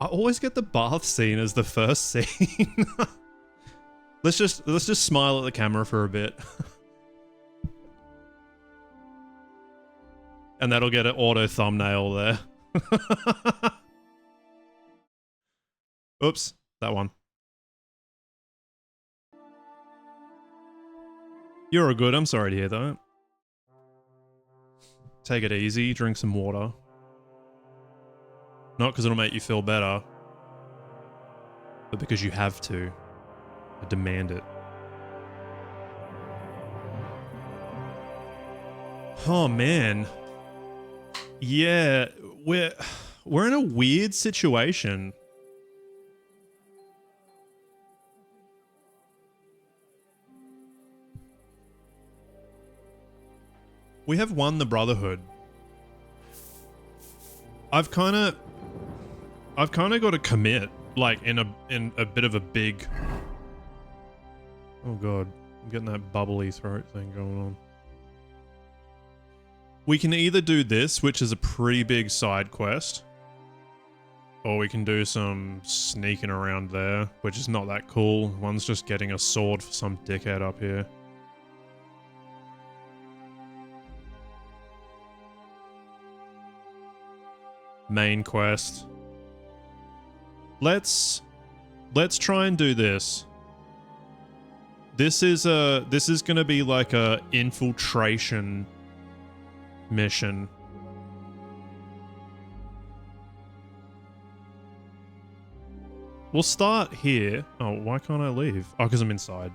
I always get the bath scene as the first scene. Let's just smile at the camera for a bit. And that'll get an auto thumbnail there. Oops, that one. You're all good, I'm sorry to hear that. Take it easy, drink some water. Not because it'll make you feel better, but because you have to. I demand it. Oh man. Yeah, we're in a weird situation. We have won the Brotherhood. I've kind of got to commit, like in a bit of a big. Oh god, I'm getting that bubbly throat thing going on. We can either do this, which is a pretty big side quest, or we can do some sneaking around there, which is not that cool. One's just getting a sword for some dickhead up here. Main quest. Let's try and do this. This is gonna be like a infiltration mission. We'll start here. Oh, why can't I leave? Oh, because I'm inside.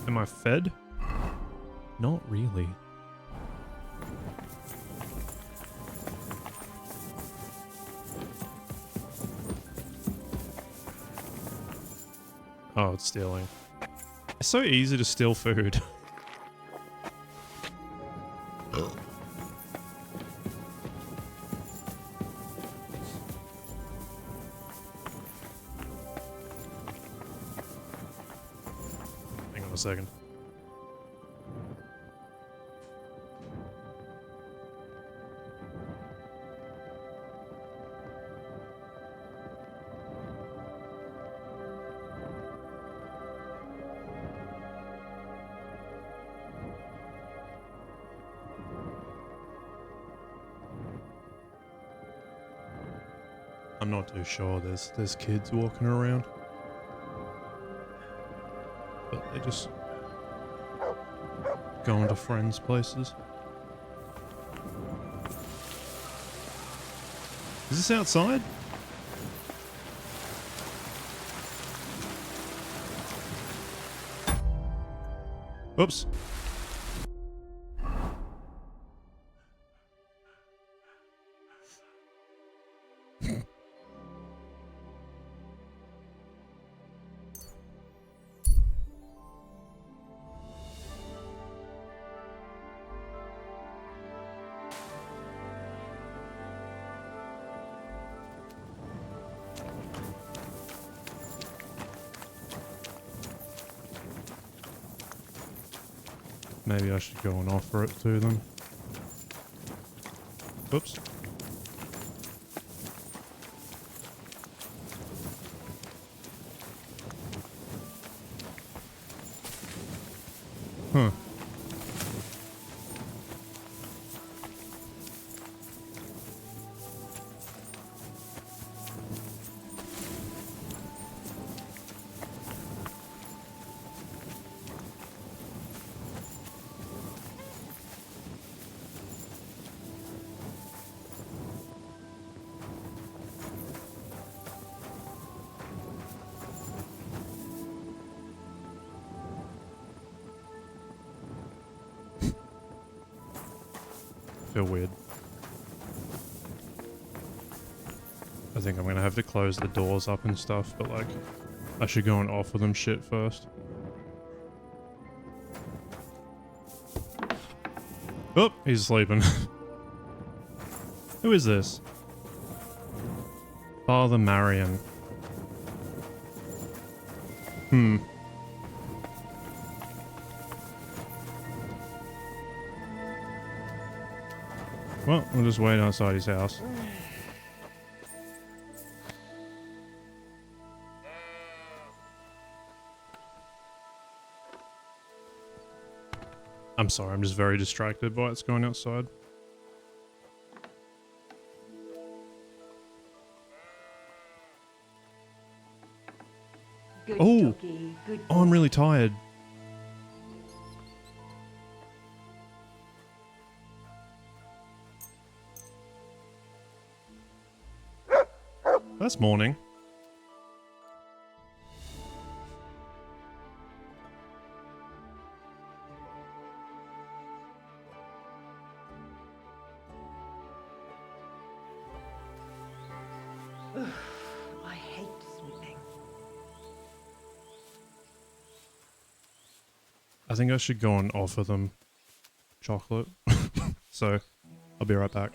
Am I fed? Not really. Oh, it's stealing. It's so easy to steal food. Hang on a second. I'm not too sure. There's kids walking around, but they just going to friends' places. Is this outside? Oops. Maybe I should go and offer it to them. Oops. Huh. Feel weird. I think I'm gonna have to close the doors up and stuff, but like, I should go and offer them shit first. Oh, he's sleeping. Who is this? Father Marion. Well, we'll just wait outside his house. I'm sorry, I'm just very distracted by what's going outside. Good Oh! doggy, good Oh, I'm really tired. That's morning. I hate sweeping. I think I should go and offer them chocolate. So, I'll be right back.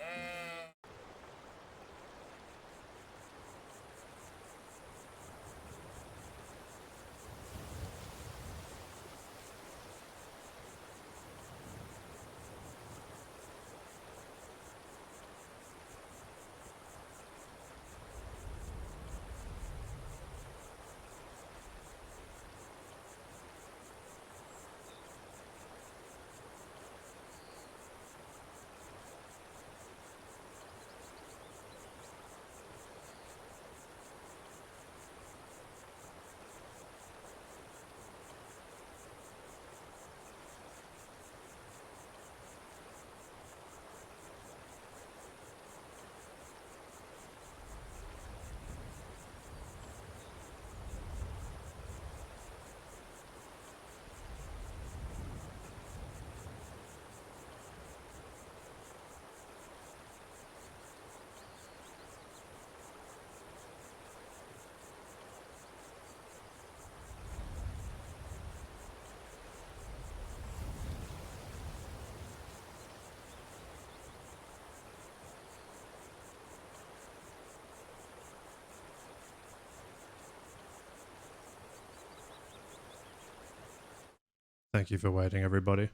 Thank you for waiting, everybody.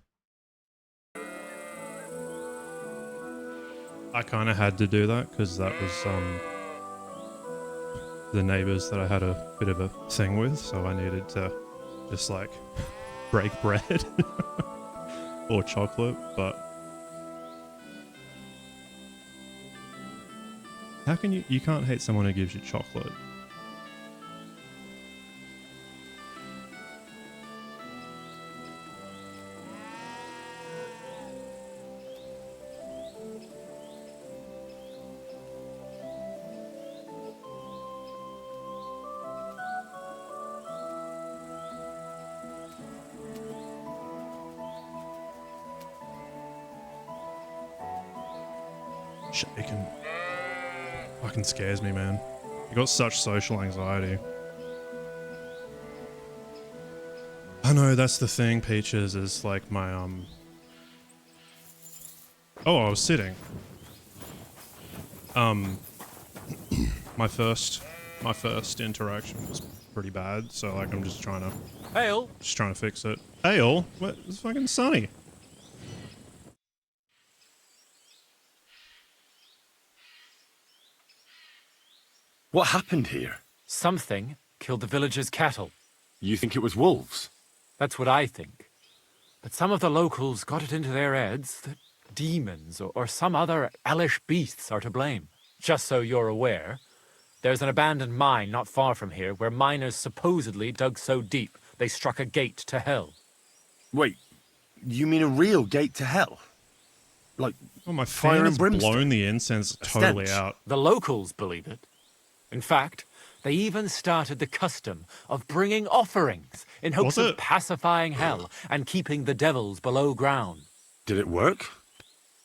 I kind of had to do that because that was the neighbors that I had a bit of a thing with, so I needed to just like break bread or chocolate. But how can you can't hate someone who gives you chocolate? Shaken. Fucking scares me, man. You got such social anxiety. I know, that's the thing, Peaches, is like my, Oh, I was sitting. My first interaction was pretty bad, so like I'm just trying to fix it. Ale? What? It's fucking sunny. What happened here? Something killed the villagers' cattle. You think it was wolves? That's what I think. But some of the locals got it into their heads that demons or some other hellish beasts are to blame. Just so you're aware, there's an abandoned mine not far from here where miners supposedly dug so deep they struck a gate to hell. Wait, you mean a real gate to hell? Like Oh, my fire fan and has brimstone? blown the incense totally stench. out. The locals believe it. In fact, they even started the custom of bringing offerings in hopes Was of it? pacifying hell and keeping the devils below ground. Did it work?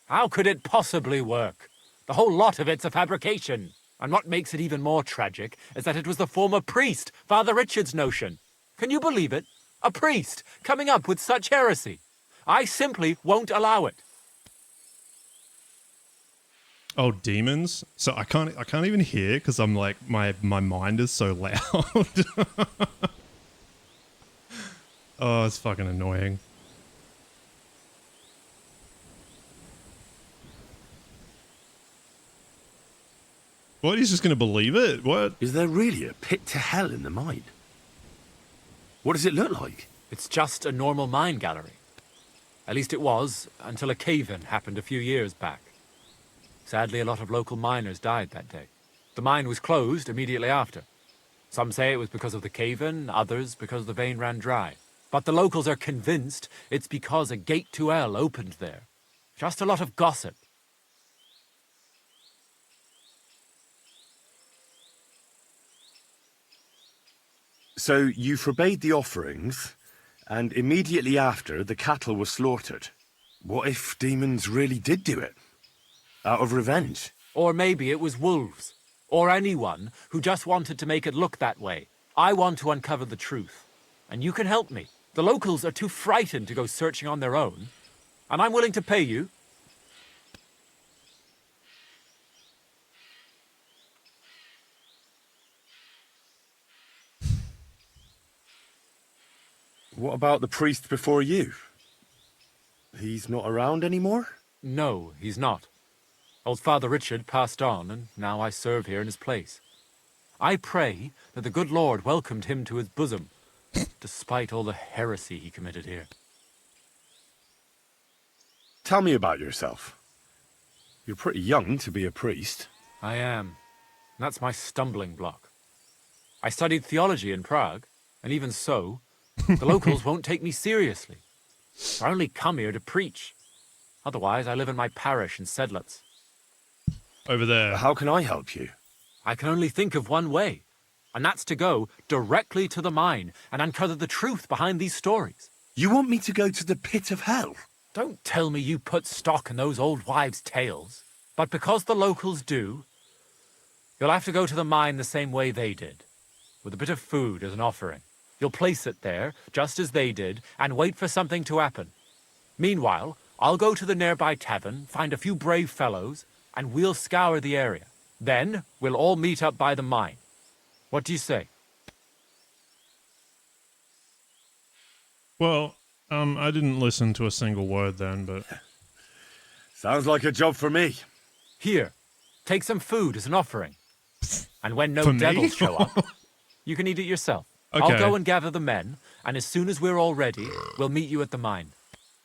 How could it possibly work? The whole lot of it's a fabrication. And what makes it even more tragic is that it was the former priest, Father Richard's notion. Can you believe it? A priest coming up with such heresy. I simply won't allow it. Oh, demons! So I can't even hear because I'm like my mind is so loud. Oh, it's fucking annoying. What? He's just gonna believe it? What? Is there really a pit to hell in the mine? What does it look like? It's just a normal mine gallery. At least it was, until a cave-in happened a few years back. Sadly, a lot of local miners died that day. The mine was closed immediately after. Some say it was because of the cave-in, others because the vein ran dry. But the locals are convinced it's because a gate to hell opened there. Just a lot of gossip. So you forbade the offerings, and immediately after, the cattle were slaughtered. What if demons really did do it? Out of revenge? Or maybe it was wolves. Or anyone who just wanted to make it look that way. I want to uncover the truth. And you can help me. The locals are too frightened to go searching on their own. And I'm willing to pay you. What about the priest before you? He's not around anymore? No, he's not. Old Father Richard passed on, and now I serve here in his place. I pray that the good Lord welcomed him to his bosom, despite all the heresy he committed here. Tell me about yourself. You're pretty young to be a priest. I am. That's my stumbling block. I studied theology in Prague, and even so, the locals won't take me seriously. I only come here to preach. Otherwise, I live in my parish in Sedlitz. Over there. How can I help you? I can only think of one way, and that's to go directly to the mine and uncover the truth behind these stories. You want me to go to the pit of hell? Don't tell me you put stock in those old wives' tales. But because the locals do, you'll have to go to the mine the same way they did, with a bit of food as an offering. You'll place it there, just as they did, and wait for something to happen. Meanwhile, I'll go to the nearby tavern, find a few brave fellows, and we'll scour the area. Then, we'll all meet up by the mine. What do you say? Well, I didn't listen to a single word then, but... Sounds like a job for me. Here, take some food as an offering. And when no For me? devils show up, you can eat it yourself. Okay. I'll go and gather the men, and as soon as we're all ready, we'll meet you at the mine.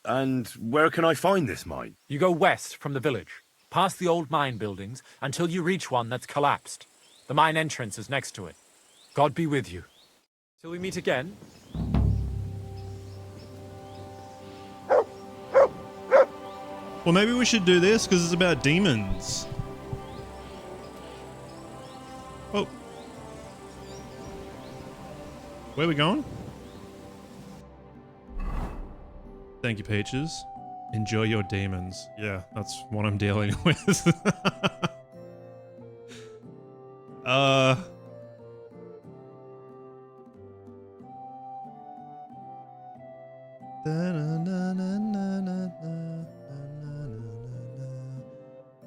And where can I find this mine? You go west from the village, past the old mine buildings, until you reach one that's collapsed. The mine entrance is next to it. God be with you. Till we meet again. Well, maybe we should do this, because it's about demons. Oh. Where are we going? Thank you, Peaches. Enjoy your demons. Yeah, that's what I'm dealing with.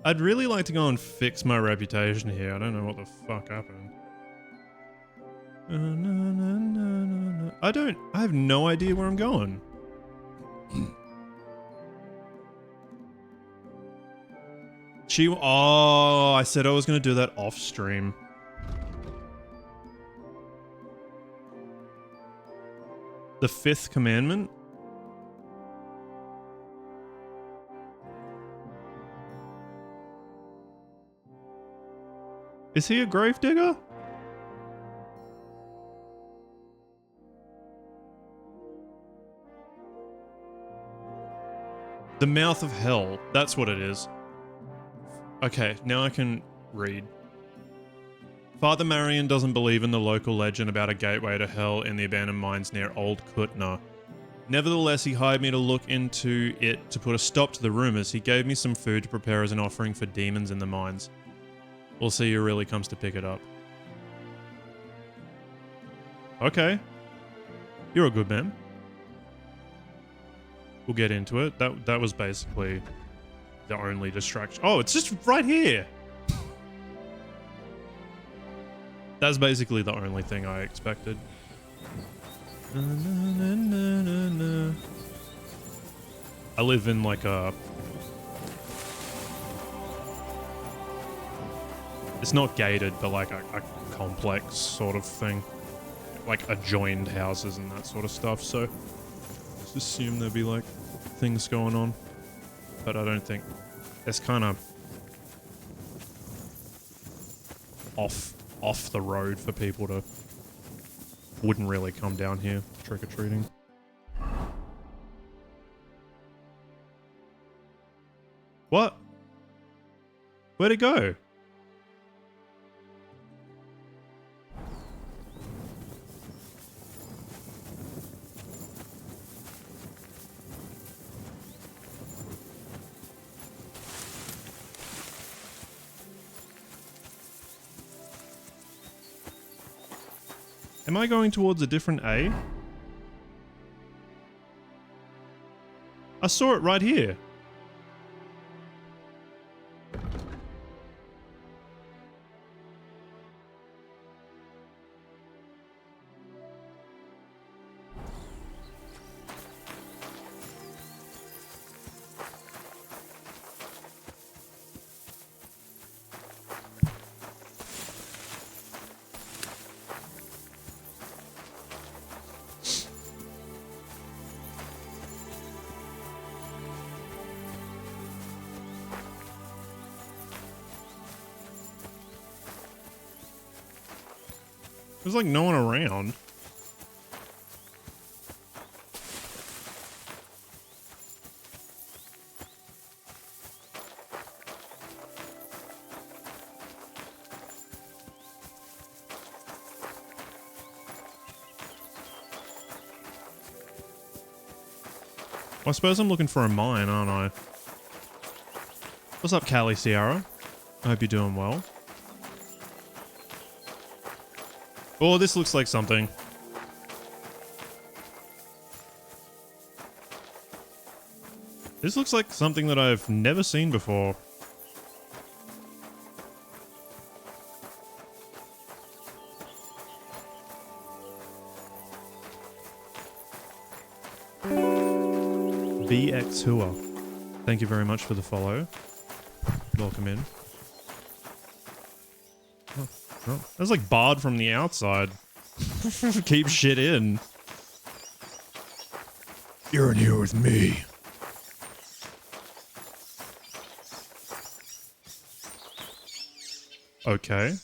I'd really like to go and fix my reputation here. I don't know what the fuck happened. I have no idea where I'm going. Oh, I said I was going to do that off stream. The fifth commandment? Is he a gravedigger? The mouth of hell. That's what it is. Okay, now I can read. Father Marion doesn't believe in the local legend about a gateway to hell in the abandoned mines near Old Kutna. Nevertheless, he hired me to look into it to put a stop to the rumors. He gave me some food to prepare as an offering for demons in the mines. We'll see who really comes to pick it up. Okay. You're a good man. We'll get into it. That was basically the only distraction. Oh, it's just right here. That's basically the only thing I expected. I live in like a... It's not gated, but like a complex sort of thing. Like adjoined houses and that sort of stuff, so... Just assume there'd be like things going on. But I don't think it's kind of off the road for people to wouldn't really come down here trick-or-treating. What? Where'd it go? Am I going towards a different A? I saw it right here. There's like no one around. Well, I suppose I'm looking for a mine, aren't I? What's up, Callie Sierra? I hope you're doing well. Oh, this looks like something. This looks like something that I've never seen before. BX Hua. Thank you very much for the follow. Welcome in. Oh, that's like barred from the outside. Keep shit in. You're in here with me. Okay.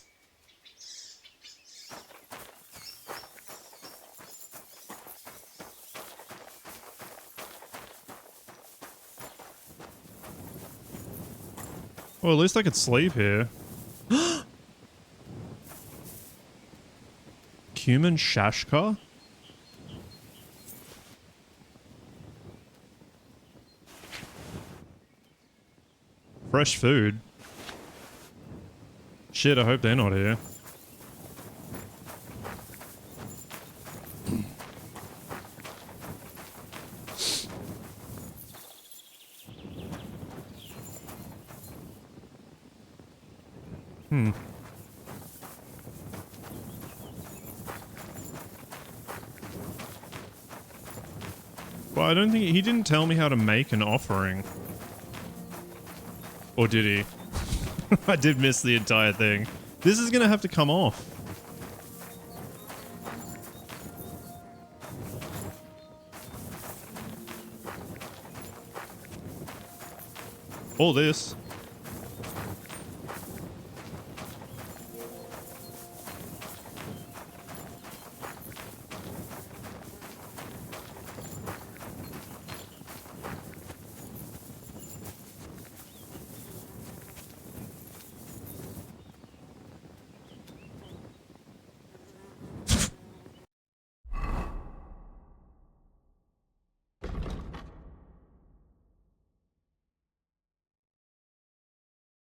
Well, at least I could sleep here. Cumin Shashka? Fresh food? Shit, I hope they're not here. Well, I don't think he didn't tell me how to make an offering. Or did he? I did miss the entire thing. This is gonna have to come off. All this.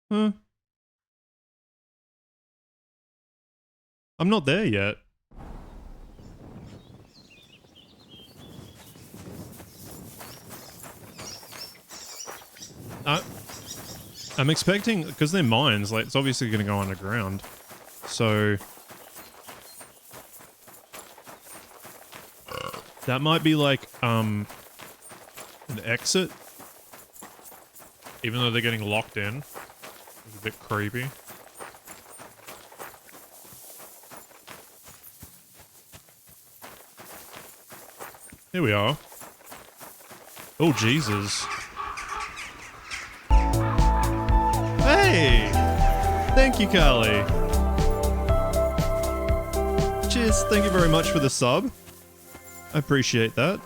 Huh. I'm not there yet. I'm expecting, because they're mines, like, it's obviously going to go underground. So that might be like, an exit. Even though they're getting locked in. It's a bit creepy. Here we are. Oh, Jesus. Hey! Thank you, Carly. Cheers. Thank you very much for the sub. I appreciate that.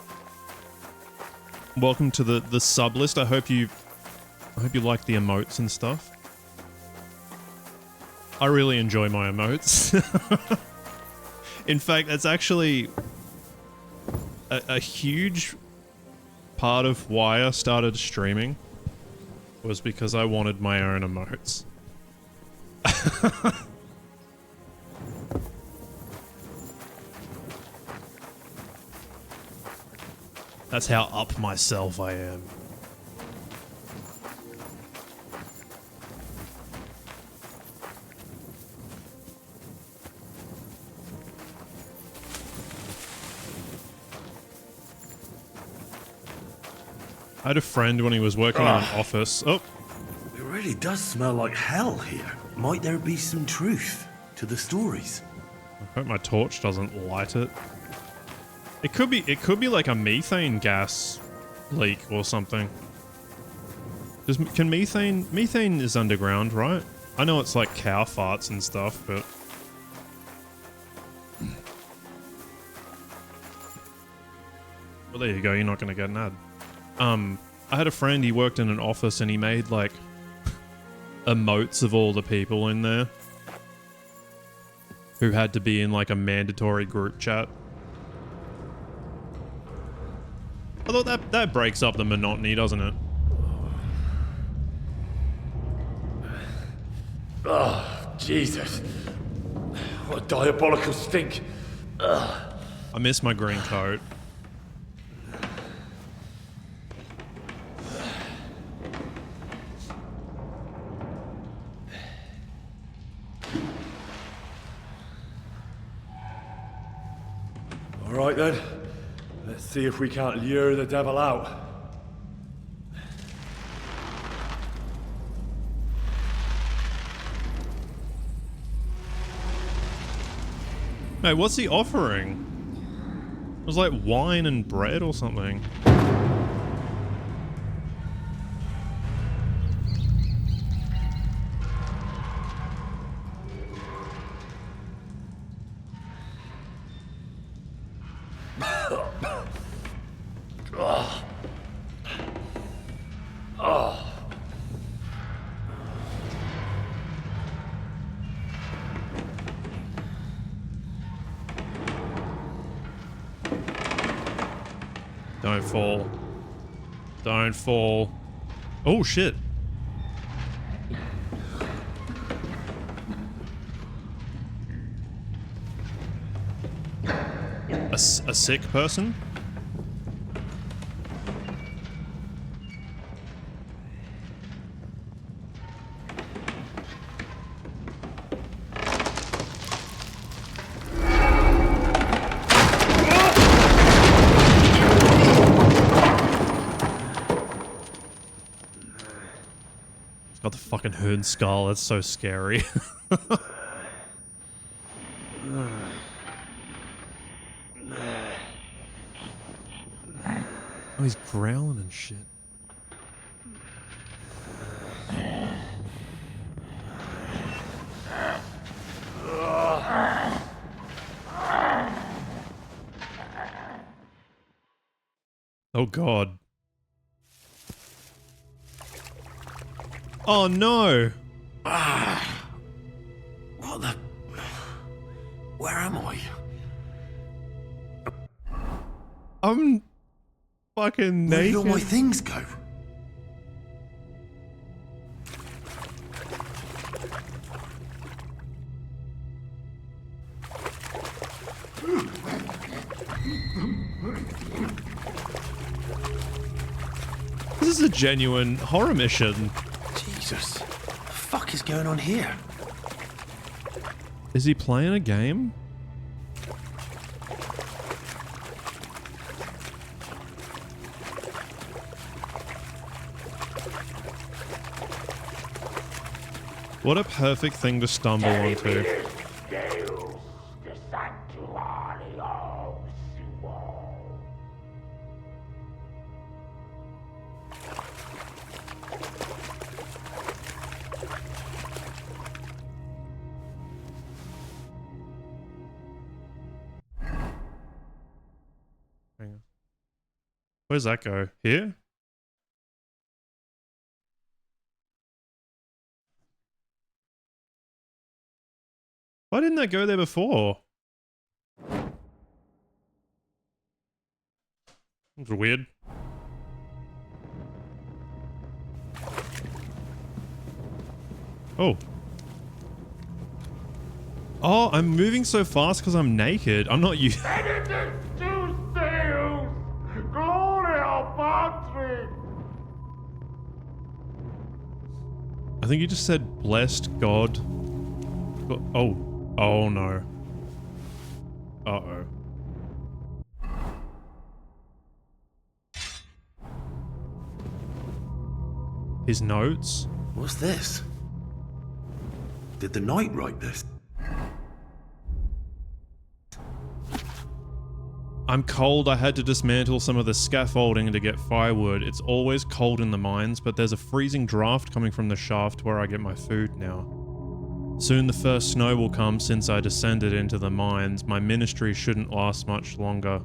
Welcome to the sub list. I hope you like the emotes and stuff. I really enjoy my emotes. In fact, that's actually a huge part of why I started streaming was because I wanted my own emotes. That's how up myself I am. I had a friend when he was working in an office. Oh, It really does smell like hell here. Might there be some truth to the stories? I hope my torch doesn't light it. It could be like a methane gas leak or something. Can methane is underground, right? I know it's like cow farts and stuff, but well, there you go. You're not going to get an ad. I had a friend, he worked in an office and he made like emotes of all the people in there who had to be in like a mandatory group chat. I thought that breaks up the monotony, doesn't it? Oh, Jesus. What a diabolical stink. I miss my green coat. All right then. Let's see if we can't lure the devil out. Hey, what's he offering? It was like wine and bread or something. Don't fall. Don't fall. Oh, shit. A sick person? Got the fucking hoon skull. That's so scary. Oh, he's growling and shit. Oh god. Oh no! What the... Where am I? I'm fucking Where naked. did all my things go? This is a genuine horror mission. Jesus. What the fuck is going on here? Is he playing a game? What a perfect thing to stumble onto. Where's that go? Here? Why didn't that go there before? That's weird. Oh. Oh, I'm moving so fast because I'm naked. I'm not used. Benedict Deus, Gloria Patri. I think you just said blessed God. Oh. Oh no. Uh-oh. His notes? What's this? Did the knight write this? I'm cold. I had to dismantle some of the scaffolding to get firewood. It's always cold in the mines, but there's a freezing draft coming from the shaft where I get my food now. Soon the first snow will come since I descended into the mines. My ministry shouldn't last much longer.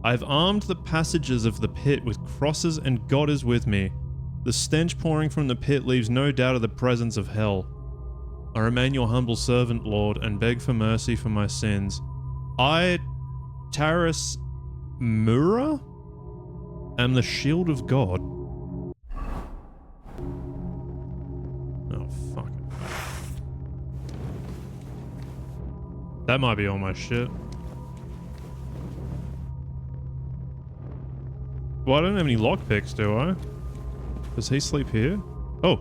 I've armed the passages of the pit with crosses and God is with me. The stench pouring from the pit leaves no doubt of the presence of hell. I remain your humble servant, Lord, and beg for mercy for my sins. I, Taras Mura, am the shield of God. Oh, fuck. That might be all my shit. Well, I don't have any lockpicks, do I? Does he sleep here? Oh.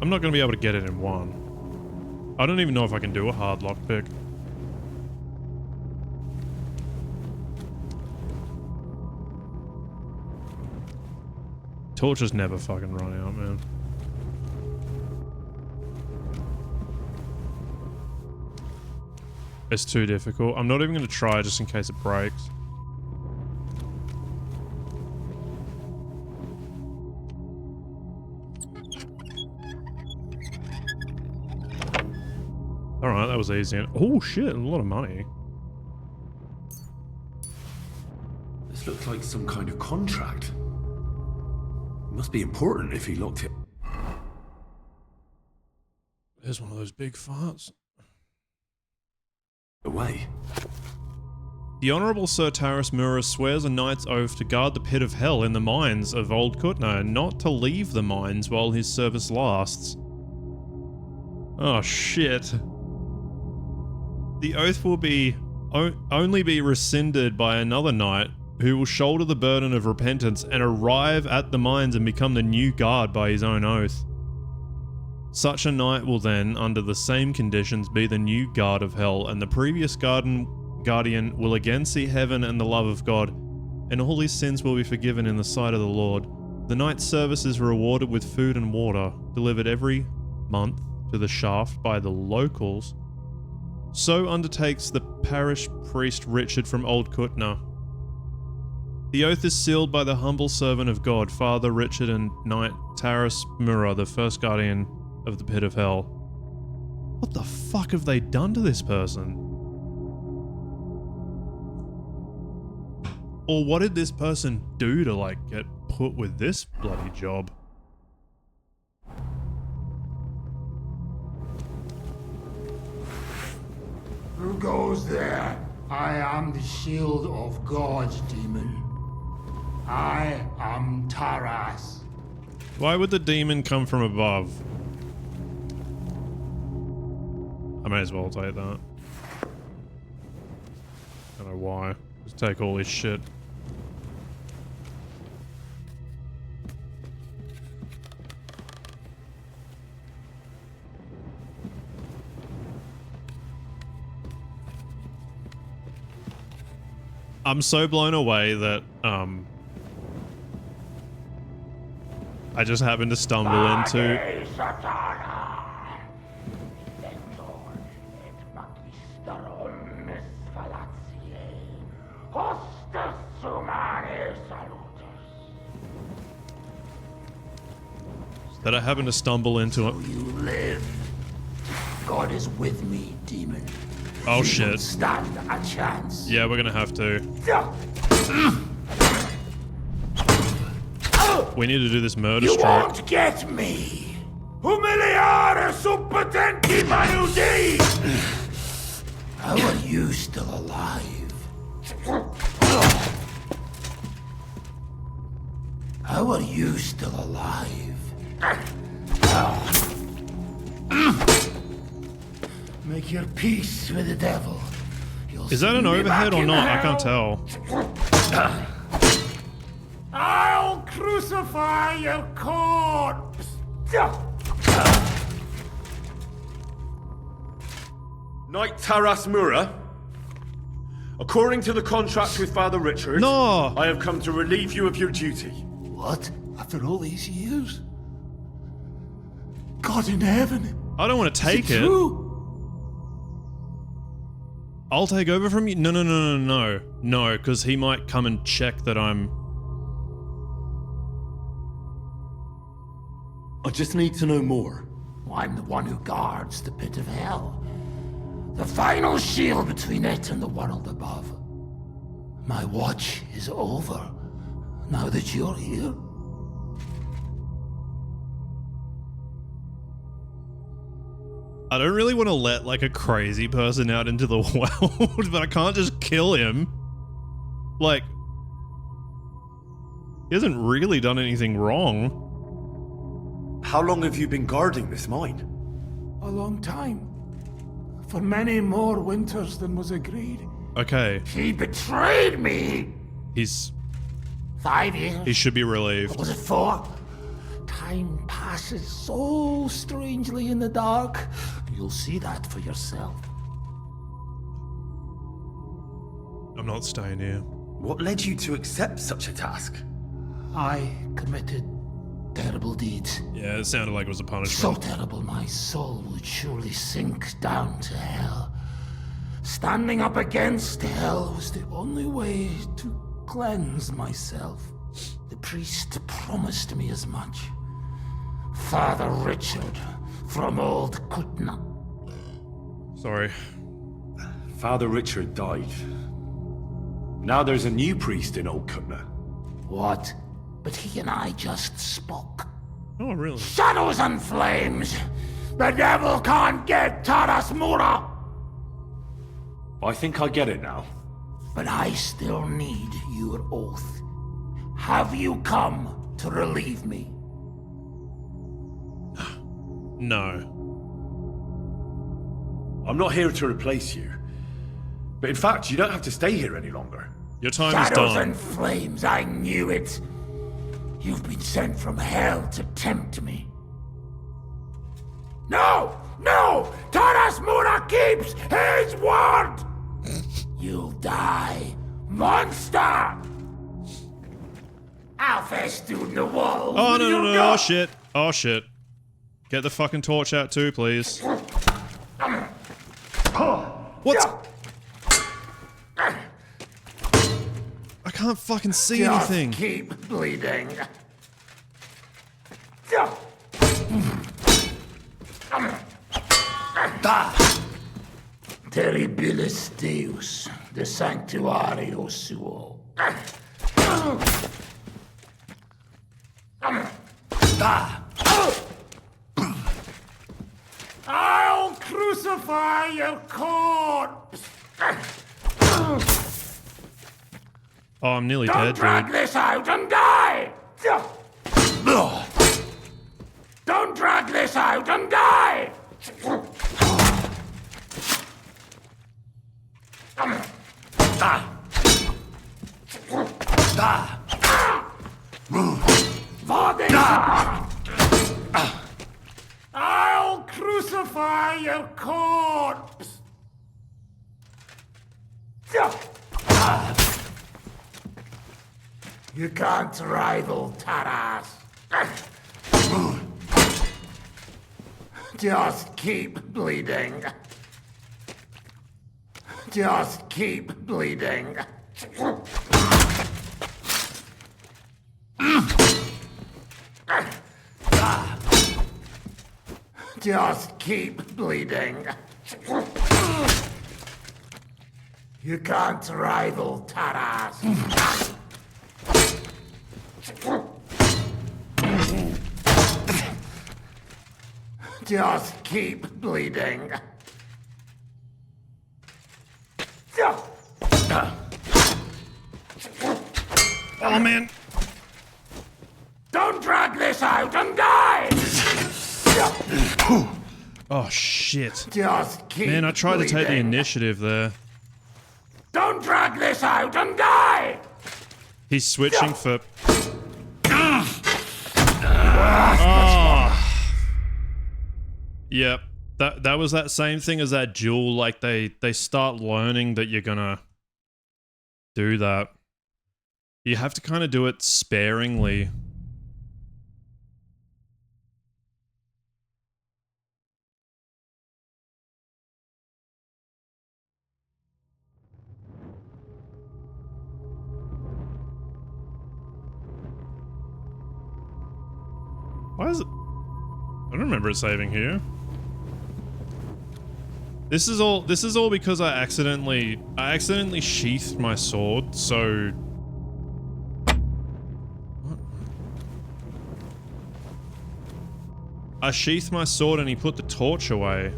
I'm not going to be able to get it in one. I don't even know if I can do a hard lockpick. Torches never fucking run out, man. It's too difficult. I'm not even going to try just in case it breaks. Alright, that was easy. Oh shit, a lot of money. This looks like some kind of contract. It must be important if he locked it. There's one of those big farts. Away. The Honourable Sir Taras Mura swears a knight's oath to guard the pit of hell in the mines of Old Kutna and not to leave the mines while his service lasts. Oh shit. The oath will be only be rescinded by another knight who will shoulder the burden of repentance and arrive at the mines and become the new guard by his own oath. Such a knight will then, under the same conditions, be the new guard of hell, and the previous guardian will again see heaven and the love of God, and all his sins will be forgiven in the sight of the Lord. The knight's service is rewarded with food and water, delivered every month to the shaft by the locals. So undertakes the parish priest Richard from Old Kutna. The oath is sealed by the humble servant of God, Father Richard and Knight Taras Mura, the first guardian of the pit of hell. What the fuck have they done to this person? Or what did this person do to, like, get put with this bloody job? Who goes there? I am the shield of God, demon. I am Taras. Why would the demon come from above? I may as well take that. I don't know why. Just take all this shit. I'm so blown away that, I just happened to stumble into... That I happened to stumble into it. You live. God is with me, demon. Oh You shit. don't stand a chance. Yeah, we're gonna have to. We need to do this murder You stroke. won't get me. Humiliare sub potenti manudi. How are you still alive? How are you still alive? Make your peace with the devil. You'll Is that see an me overhead back or in not? I hell. can't tell. I'll crucify your corpse. Knight Taras Mura, according to the contract with Father Richard, No! I have come to relieve you of your duty. What? After all these years? God in heaven. I don't want to take it. True? I'll take over from you. No, because he might come and check that I'm... I just need to know more. I'm the one who guards the pit of hell. The final shield between it and the world above. My watch is over, now that you're here. I don't really want to let, like, a crazy person out into the world, but I can't just kill him. Like... He hasn't really done anything wrong. How long have you been guarding this mine? A long time. For many more winters than was agreed. Okay, He betrayed me! he's... 5 years? He should be relieved. Was it 4? Time passes so strangely in the dark. You'll see that for yourself. I'm not staying here. What led you to accept such a task? I committed terrible deeds. Yeah, it sounded like it was a So punishment. terrible my soul would surely sink down to hell. Standing up against hell was the only way to cleanse myself. The priest promised me as much. Father Richard from Old Kutna. Sorry. Father Richard died. Now there's a new priest in Old Kutna. What? But he and I just spoke. Oh, really? Shadows and flames! The devil can't get Taras Mura! I think I get it now. But I still need your oath. Have you come to relieve me? No. I'm not here to replace you. But in fact, you don't have to stay here any longer. Your time is Shadows done. and flames, I knew it. You've been sent from hell to tempt me. No! No! Taras Mura keeps his word! You'll die, monster! I'll festoon the wall. Oh, no, You no, no, know- oh shit. Oh shit. Get the fucking torch out too, please. What's... I can't fucking see Just anything. keep bleeding. Terribilis Deus, de sanctuario suo. I'll crucify your corpse. Oh, I'm nearly Don't dead, drag dude. this out and die! Don't drag this out and die! I'll crucify your corpse! You can't rival Taras. Just keep bleeding. Just keep bleeding. Just keep bleeding. You can't rival Taras. Just keep bleeding. Oh man! Don't drag this out and die! Oh shit! Just keep Man, I tried to take the bleeding. initiative there. Don't drag this out and die! He's switching for. Yep. That was that same thing as that duel. Like they start learning that you're gonna do that. You have to kind of do it sparingly. Why is it? I don't remember it saving here. This is all because I accidentally sheathed my sword, so what? I sheathed my sword and he put the torch away.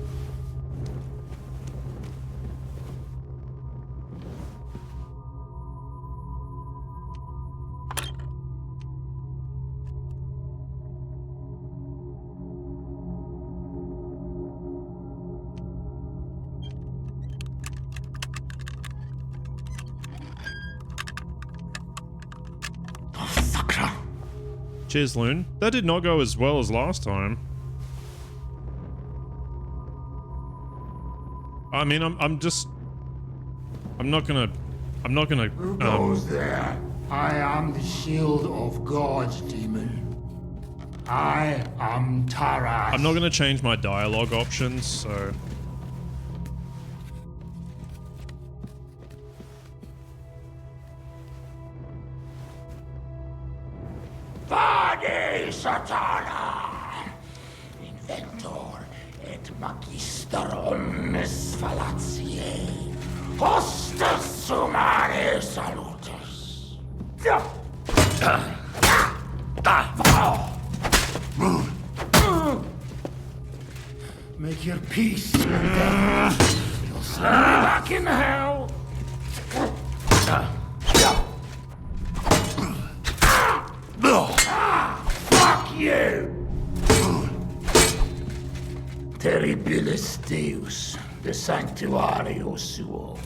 Cheers, Loon. That did not go as well as last time. I mean, I'm not gonna. Who goes there? I am the shield of God, demon. I am Taras. I'm not gonna change my dialogue options, so. Vade Satana! Inventor et magister omnes fallatiae. Hostes sumare salutus. Make your peace, inventor. You'll send me back in hell. Fuck you! Terribilis Deus, de sanctuario suo.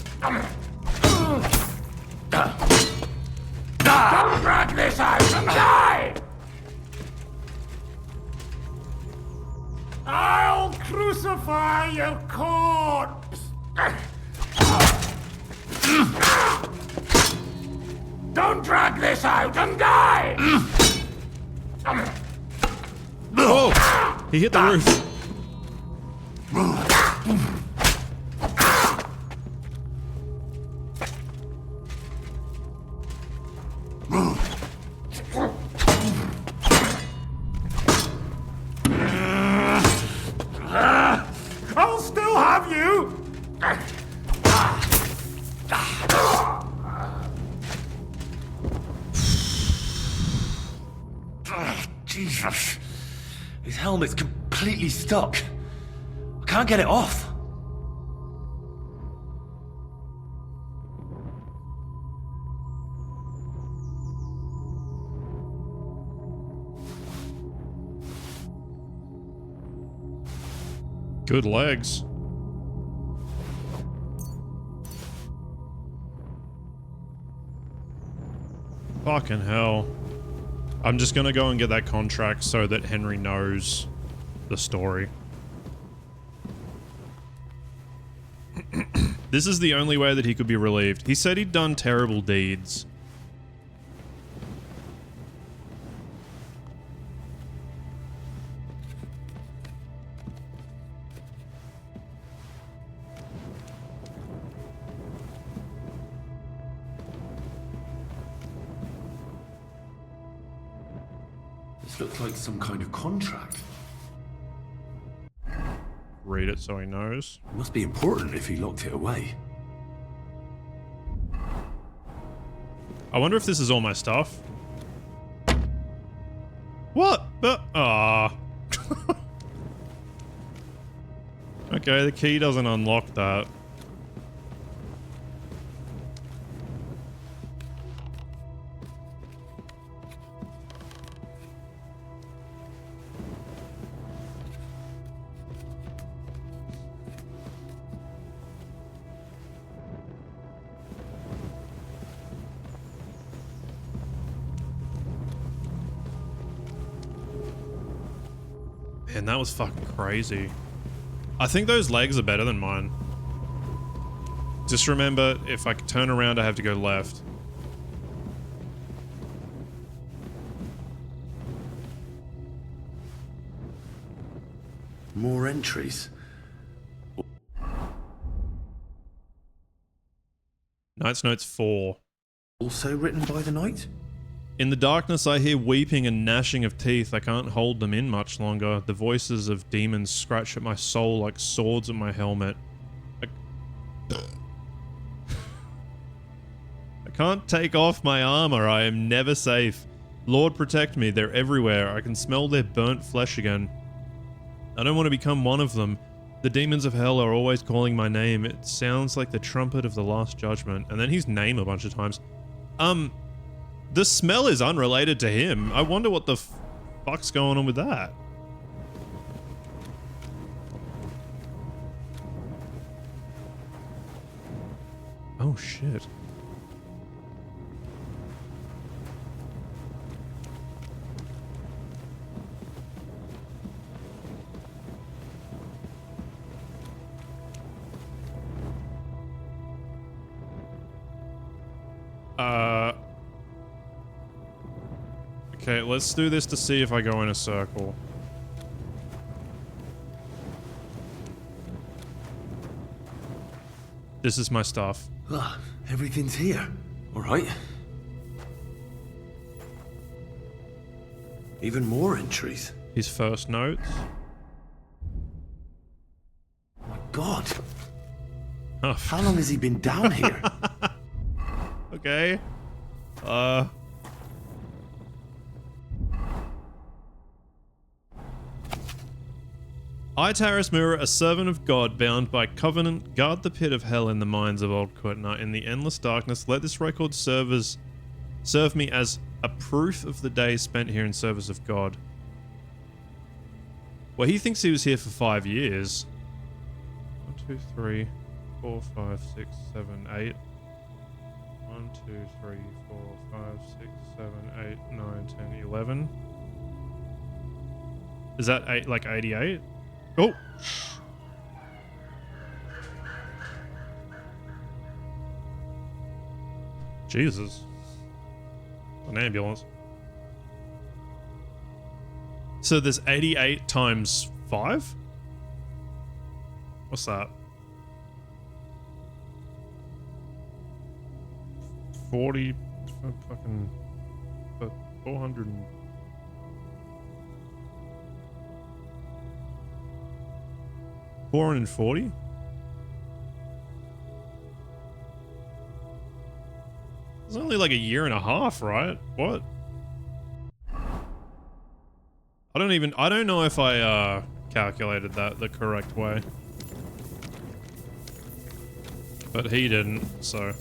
Don't drag this out and die! I'll crucify your corpse! Don't drag this out and die! Oh! He hit the roof. I'll still have you! Jesus. His helmet's completely stuck. I can't get it off. Good legs. Fucking hell. I'm just gonna go and get that contract so that Henry knows the story. This is the only way that he could be relieved. He said he'd done terrible deeds. This looks like some kind of contract. Read it so he knows. It must be important if he locked it away. I wonder if this is all my stuff. What? Ah. Okay, the key doesn't unlock that. Man, that was fucking crazy. I think those legs are better than mine. Just remember, if I turn around, I have to go left. More entries. Knight's Notes 4. Also written by the knight? In the darkness, I hear weeping and gnashing of teeth. I can't hold them in much longer. The voices of demons scratch at my soul like swords at my helmet. I can't take off my armor. I am never safe. Lord, protect me. They're everywhere. I can smell their burnt flesh again. I don't want to become one of them. The demons of hell are always calling my name. It sounds like the trumpet of the last judgment. And then his name a bunch of times. The smell is unrelated to him. I wonder what the fuck's going on with that. Oh shit. Okay, let's do this to see if I go in a circle. This is my stuff. Ah, everything's here. All right. Even more entries. His first notes. My God. Oh, How long has he been down here? okay. I, Taris Mirror, a servant of God, bound by covenant, guard the pit of hell in the mines of Old Quetna. In the endless darkness, let this record serve me as a proof of the days spent here in service of God. Well, he thinks he was here for 5 years. 1, 2, 3, 4, 5, 6, 7, 8. 1, 2, 3, 4, 5, 6, 7, 8, 9, 10, 11. Is that like 88? Oh! Jesus. An ambulance. So there's 88 times 5? What's that? 40 fucking 400 and 440? It's only like a year and a half, right? What? I don't know if I calculated that the correct way. But he didn't, so.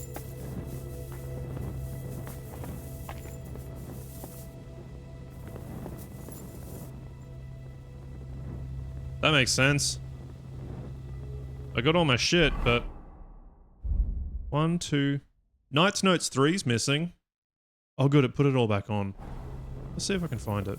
That makes sense. I got all my shit, but 1, 2. Knight's Notes 3's missing. Oh good, it put it all back on. Let's see if I can find it.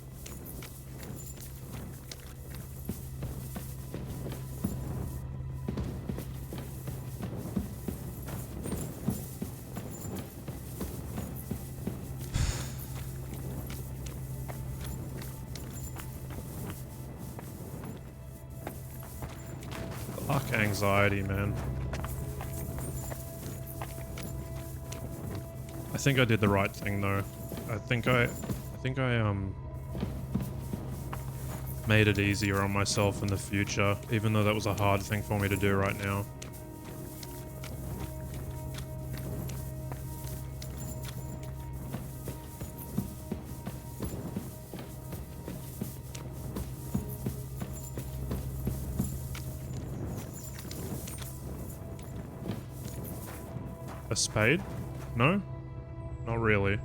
Fuck anxiety, man. I think I did the right thing though. I think I made it easier on myself in the future, even though that was a hard thing for me to do right now. A spade? No? Not really.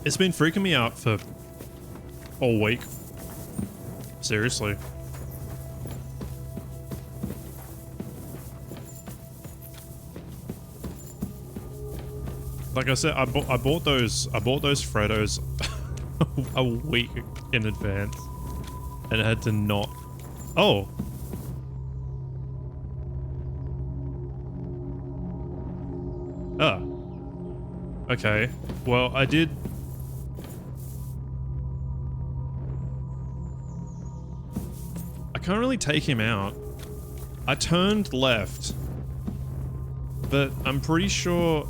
It's been freaking me out for all week. Seriously. Like I said, I bought those Freddos a week in advance, and I had to not. Oh. Ah. Okay. Well, I did. I can't really take him out. I turned left, but I'm pretty sure.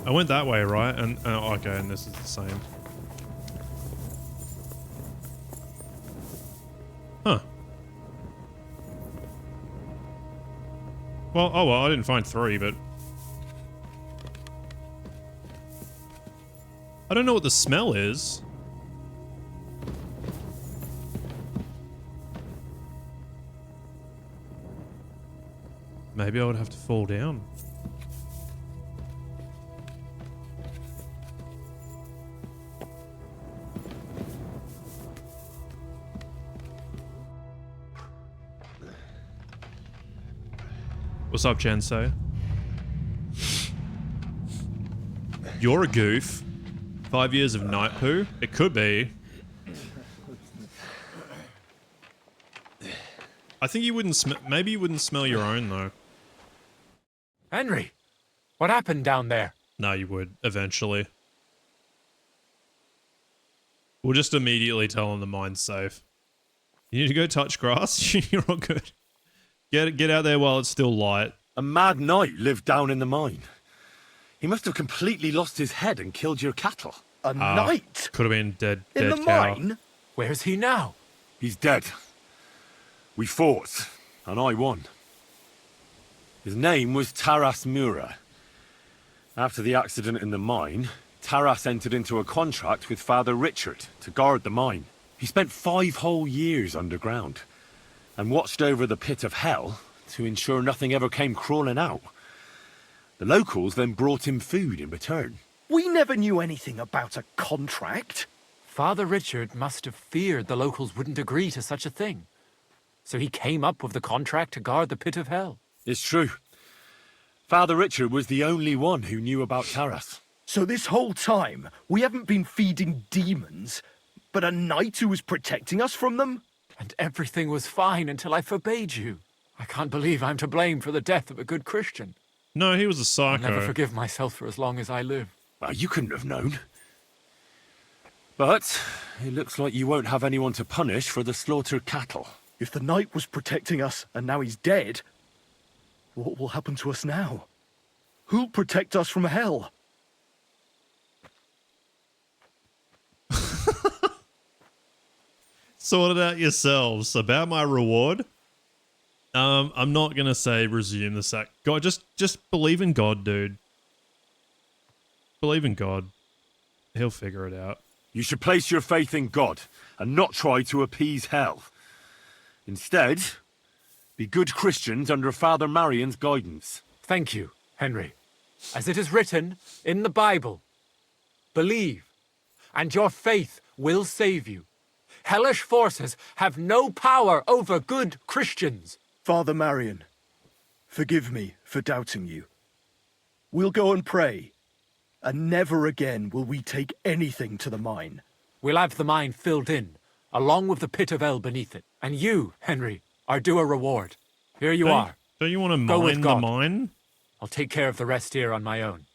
I went that way, right? And okay, and this is the same. Huh. Well, oh well, I didn't find 3, but I don't know what the smell is. Maybe I would have to fall down. What's up, Jensei? You're a goof. 5 years of night poo? It could be. I think you wouldn't maybe you wouldn't smell your own, though. Henry, what happened down there? No, you would, eventually. We'll just immediately tell him the mine's safe. You need to go touch grass? You're all good. Get out there while it's still light. A mad knight lived down in the mine. He must have completely lost his head and killed your cattle. A knight? Could have been dead In the cow. mine? Where's he now? He's dead. We fought, and I won. His name was Taras Mura. After the accident in the mine, Taras entered into a contract with Father Richard to guard the mine. He spent 5 whole years underground and watched over the pit of hell to ensure nothing ever came crawling out. The locals then brought him food in return. We never knew anything about a contract. Father Richard must have feared the locals wouldn't agree to such a thing. So he came up with the contract to guard the pit of hell. It's true. Father Richard was the only one who knew about Taras. So this whole time, we haven't been feeding demons, but a knight who was protecting us from them? And everything was fine until I forbade you. I can't believe I'm to blame for the death of a good Christian. No, he was a I'll psycho. never forgive myself for as long as I live. Well, you couldn't have known. But it looks like you won't have anyone to punish for the slaughtered cattle. If the knight was protecting us and now he's dead, what will happen to us now? Who'll protect us from hell? Sort it out yourselves. About my reward, I'm not gonna say resume the sack. God, just believe in God, dude. Believe in God. He'll figure it out. You should place your faith in God and not try to appease hell. Instead, be good Christians under Father Marion's guidance. Thank you, Henry. As it is written in the Bible, believe, and your faith will save you. Hellish forces have no power over good Christians. Father Marion, forgive me for doubting you. We'll go and pray, and never again will we take anything to the mine. We'll have the mine filled in, along with the pit of hell beneath it. And you, Henry, are due a reward. Here you are. Don't you want to Go with mine the God. mine? I'll take care of the rest here on my own.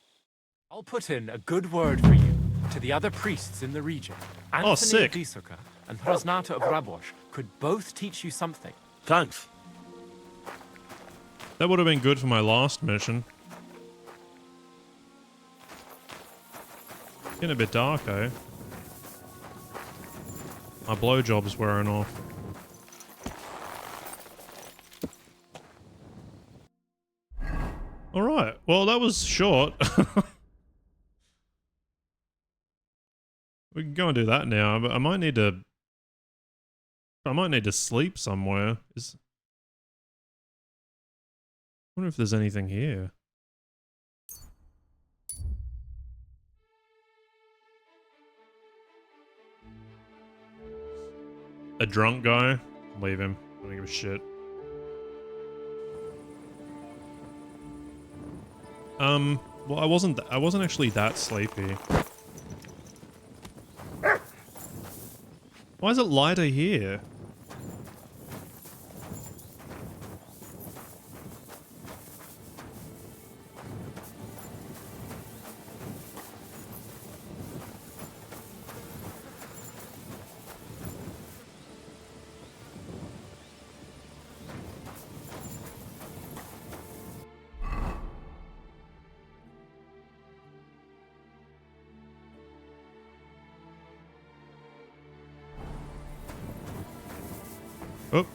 I'll put in a good word for you to the other priests in the region. Anthony sick. of Vysoka and Hrasnata of Rabosh could both teach you something. Thanks. That would have been good for my last mission. Getting a bit dark, eh? My blowjob's wearing off. Alright, well that was short. We can go and do that now, but I might need to sleep somewhere. I wonder if there's anything here. A drunk guy? Leave him. I don't give a shit. Well, I wasn't actually that sleepy. Why is it lighter here? Oh.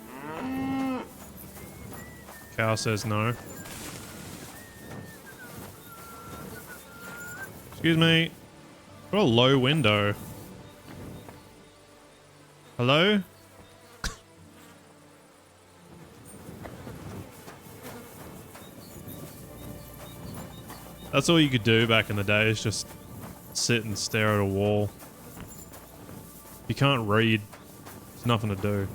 Cow says no. Excuse me. What a low window. Hello? That's all you could do back in the day, is just sit and stare at a wall. You can't read. There's nothing to do.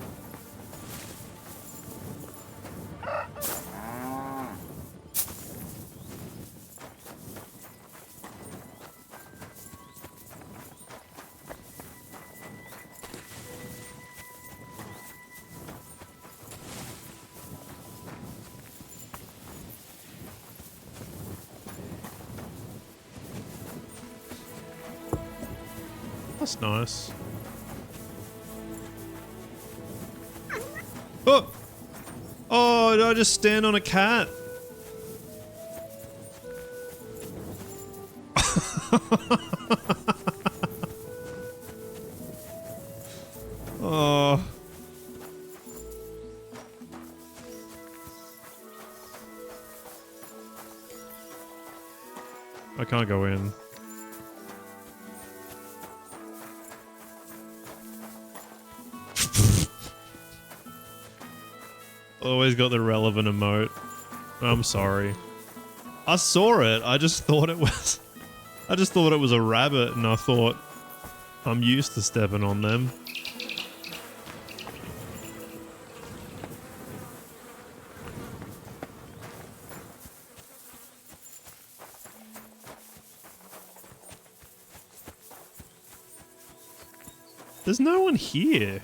That's nice. Oh! Oh, did I just stand on a cat? Oh. I can't go in. Always got the relevant emote. I'm sorry. I saw it. I just thought it was a rabbit, and I thought I'm used to stepping on them. There's no one here.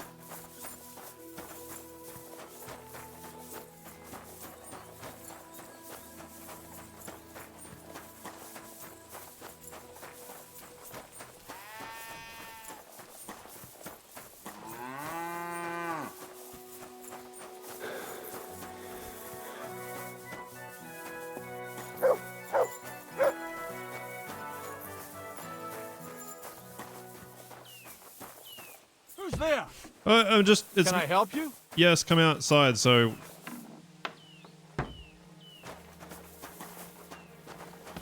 Who's there? I'm just. It's, Can I help you? yes, come outside. So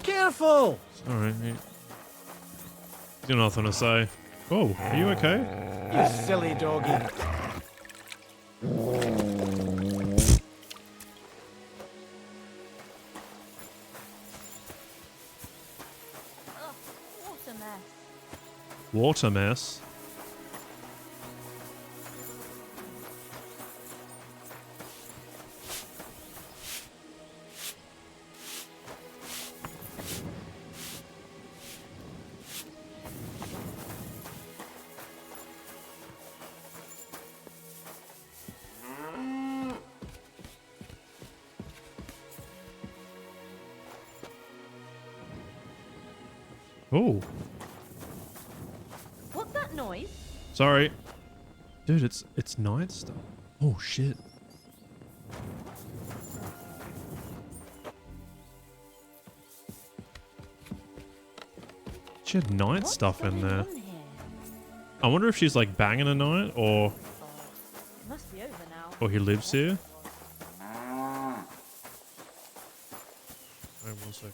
Careful! all right. He's got nothing to say. Oh, are you okay? You silly doggy. What a mess. Water mess. Oh, What's that noise? sorry. Dude, it's night stuff. Oh shit. She had night What's stuff in going there. on here? I wonder if she's like banging a night, or It must be over now. he lives here. Wait, sec.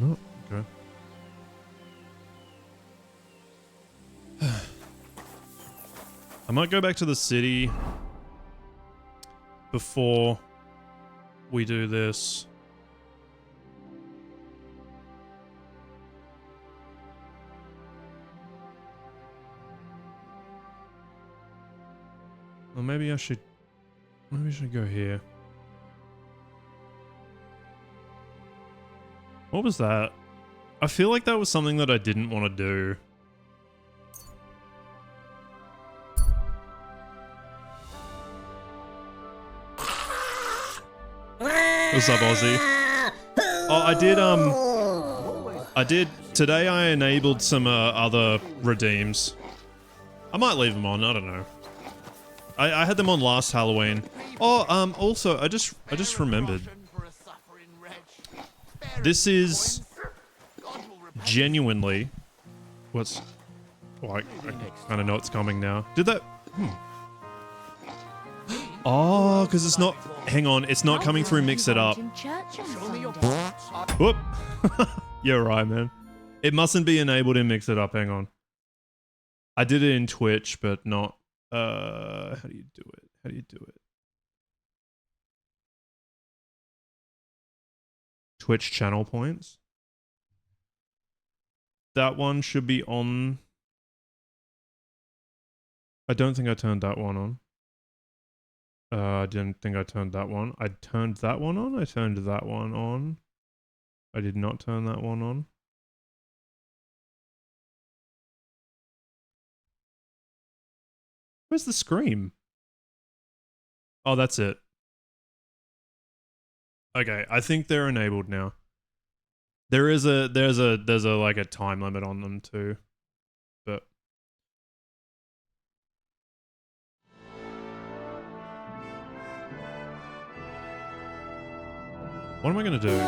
Oh, okay. I might go back to the city before we do this. Well, maybe I should go here. What was that? I feel like that was something that I didn't want to do. What's up, Ozzy? Oh, I did, today I enabled some other redeems. I might leave them on, I don't know. I had them on last Halloween. Oh, also, I just remembered. This is genuinely what's... Oh, I kind of know it's coming now. Did that... Oh, because it's not... Hang on, it's not coming through Mix It Up. Whoop. You're right, man. It mustn't be enabled in Mix It Up, hang on. I did it in Twitch, but not... how do you do it? How do you do it? Twitch channel points. That one should be on. I don't think I turned that one on. I didn't think I turned that one. I turned that one on. I turned that one on. I did not turn that one on. Where's the scream? Oh, that's it. Okay, I think they're enabled now. There's a like a time limit on them too. But what am I gonna do?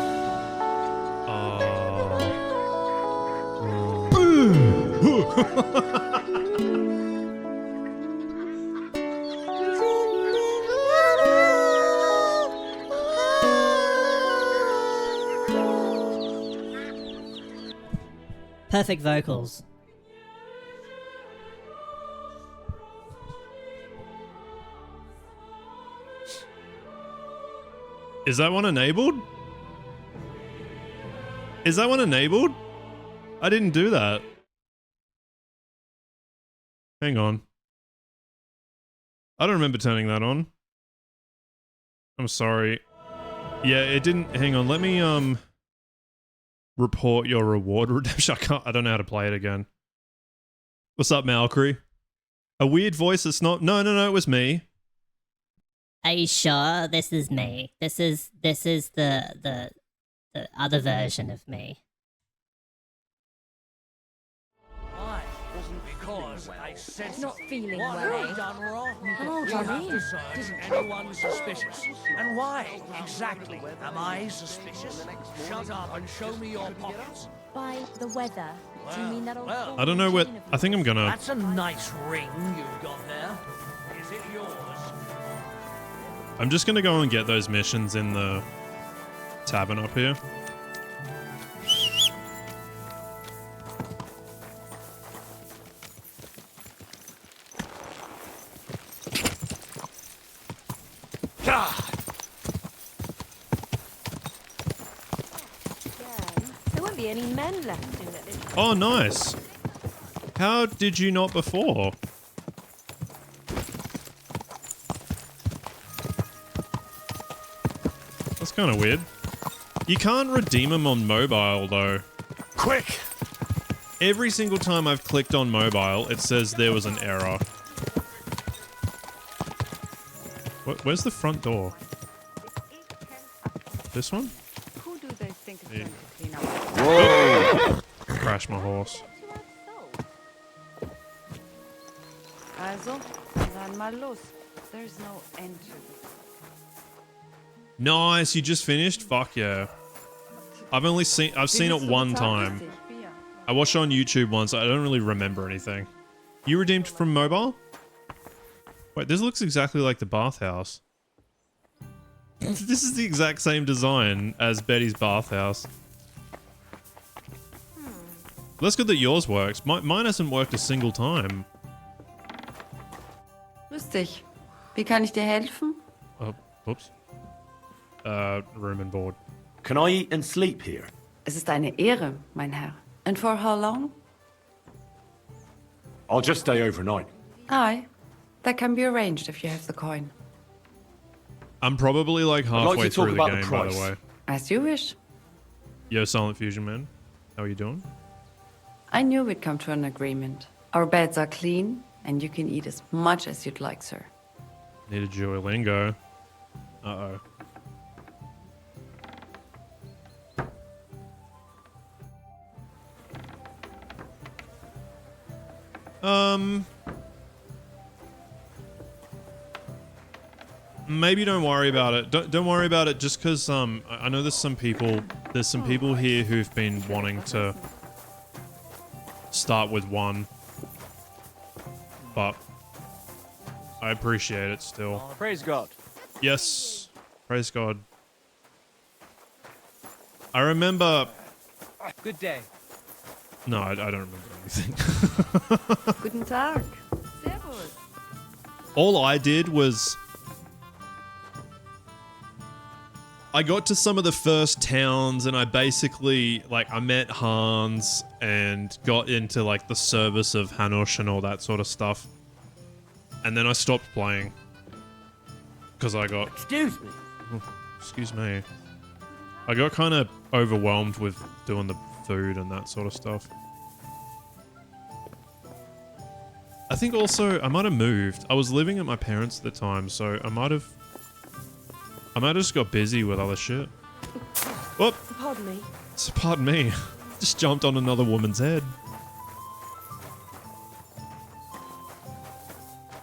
Perfect vocals. Is that one enabled? Is that one enabled? I didn't do that. Hang on. I don't remember turning that on. I'm sorry. Yeah, it didn't. Hang on. Let me report your reward redemption. I don't know how to play it again. What's up, Malcry? A weird voice that's not... No, it was me. Are you sure this is me? This is the other version of me. Why? Because I sense Not feeling what well. I've done wrong. Oh, You have Johnny. to search anyone suspicious. And why, exactly, am I suspicious? Shut up and show me your pockets. By the weather. Do you mean that old Well, I don't know what... chain of I think I'm gonna... That's a nice ring you've got there. Is it yours? I'm just gonna go and get those missions in the tavern up here. There won't be any men left in it. Oh, nice. How did you not before? That's kind of weird. You can't redeem them on mobile, though. Quick! Every single time I've clicked on mobile, it says there was an error. Where's the front door? This one? Who do they think is Yeah. going to clean up? Crash my horse. Also, dann mal los. There's no end to this. Nice, you just finished? Fuck yeah. I've seen it one time. I watched it on YouTube once. I don't really remember anything. You redeemed from mobile? Wait, this looks exactly like the bathhouse. This is the exact same design as Betty's bathhouse. That's good that yours works. Mine hasn't worked a single time. Grüß dich. Wie kann ich dir helfen? Oh, whoops. Room and board. Can I eat and sleep here? Es ist eine Ehre, mein Herr. And for how long? I'll just stay overnight. Aye. That can be arranged if you have the coin. I'm probably like halfway to talk through the about the game, by the price. way. As you wish. Yo, Silent Fusion Man. How are you doing? I knew we'd come to an agreement. Our beds are clean, and you can eat as much as you'd like, sir. Need a Duolingo. Uh-oh. Maybe don't worry about it. Don't worry about it just because I know there's some people here who've been wanting to start with one, but I appreciate it still. Praise God. Yes, praise God. I remember. Good day. No, I don't remember anything. Guten Tag. Servus. All I did was I got to some of the first towns and I basically, like, I met Hans and got into, like, the service of Hanush and all that sort of stuff. And then I stopped playing. Because I got... Excuse me. Excuse me. I got kind of overwhelmed with doing the food and that sort of stuff. I think also I might have moved. I was living at my parents' at the time, so I might have just got busy with other shit. Whoop! Pardon me. Pardon me. Just jumped on another woman's head.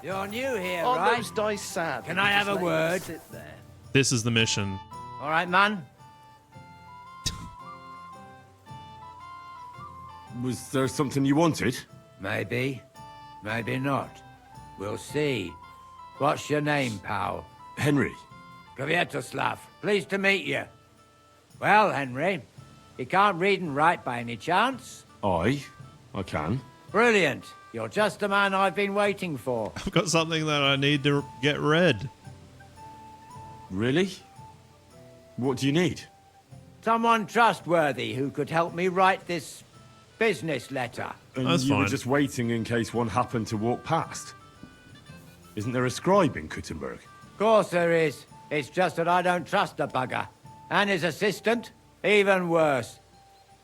You're new here, Are right? those dice sad? Can that I you have just a let them word? Sit there? This is the mission. All right, man. Was there something you wanted? Maybe. Maybe not. We'll see. What's your name, pal? Henry. Kvietoslav. Pleased to meet you. Well, Henry, you can't read and write by any chance? I can. Brilliant. You're just the man I've been waiting for. I've got something that I need to get read. Really? What do you need? Someone trustworthy who could help me write this business letter. And That's you were fine. just waiting in case one happened to walk past. Isn't there a scribe in Kuttenberg? Of course there is. It's just that I don't trust the bugger. And his assistant, even worse.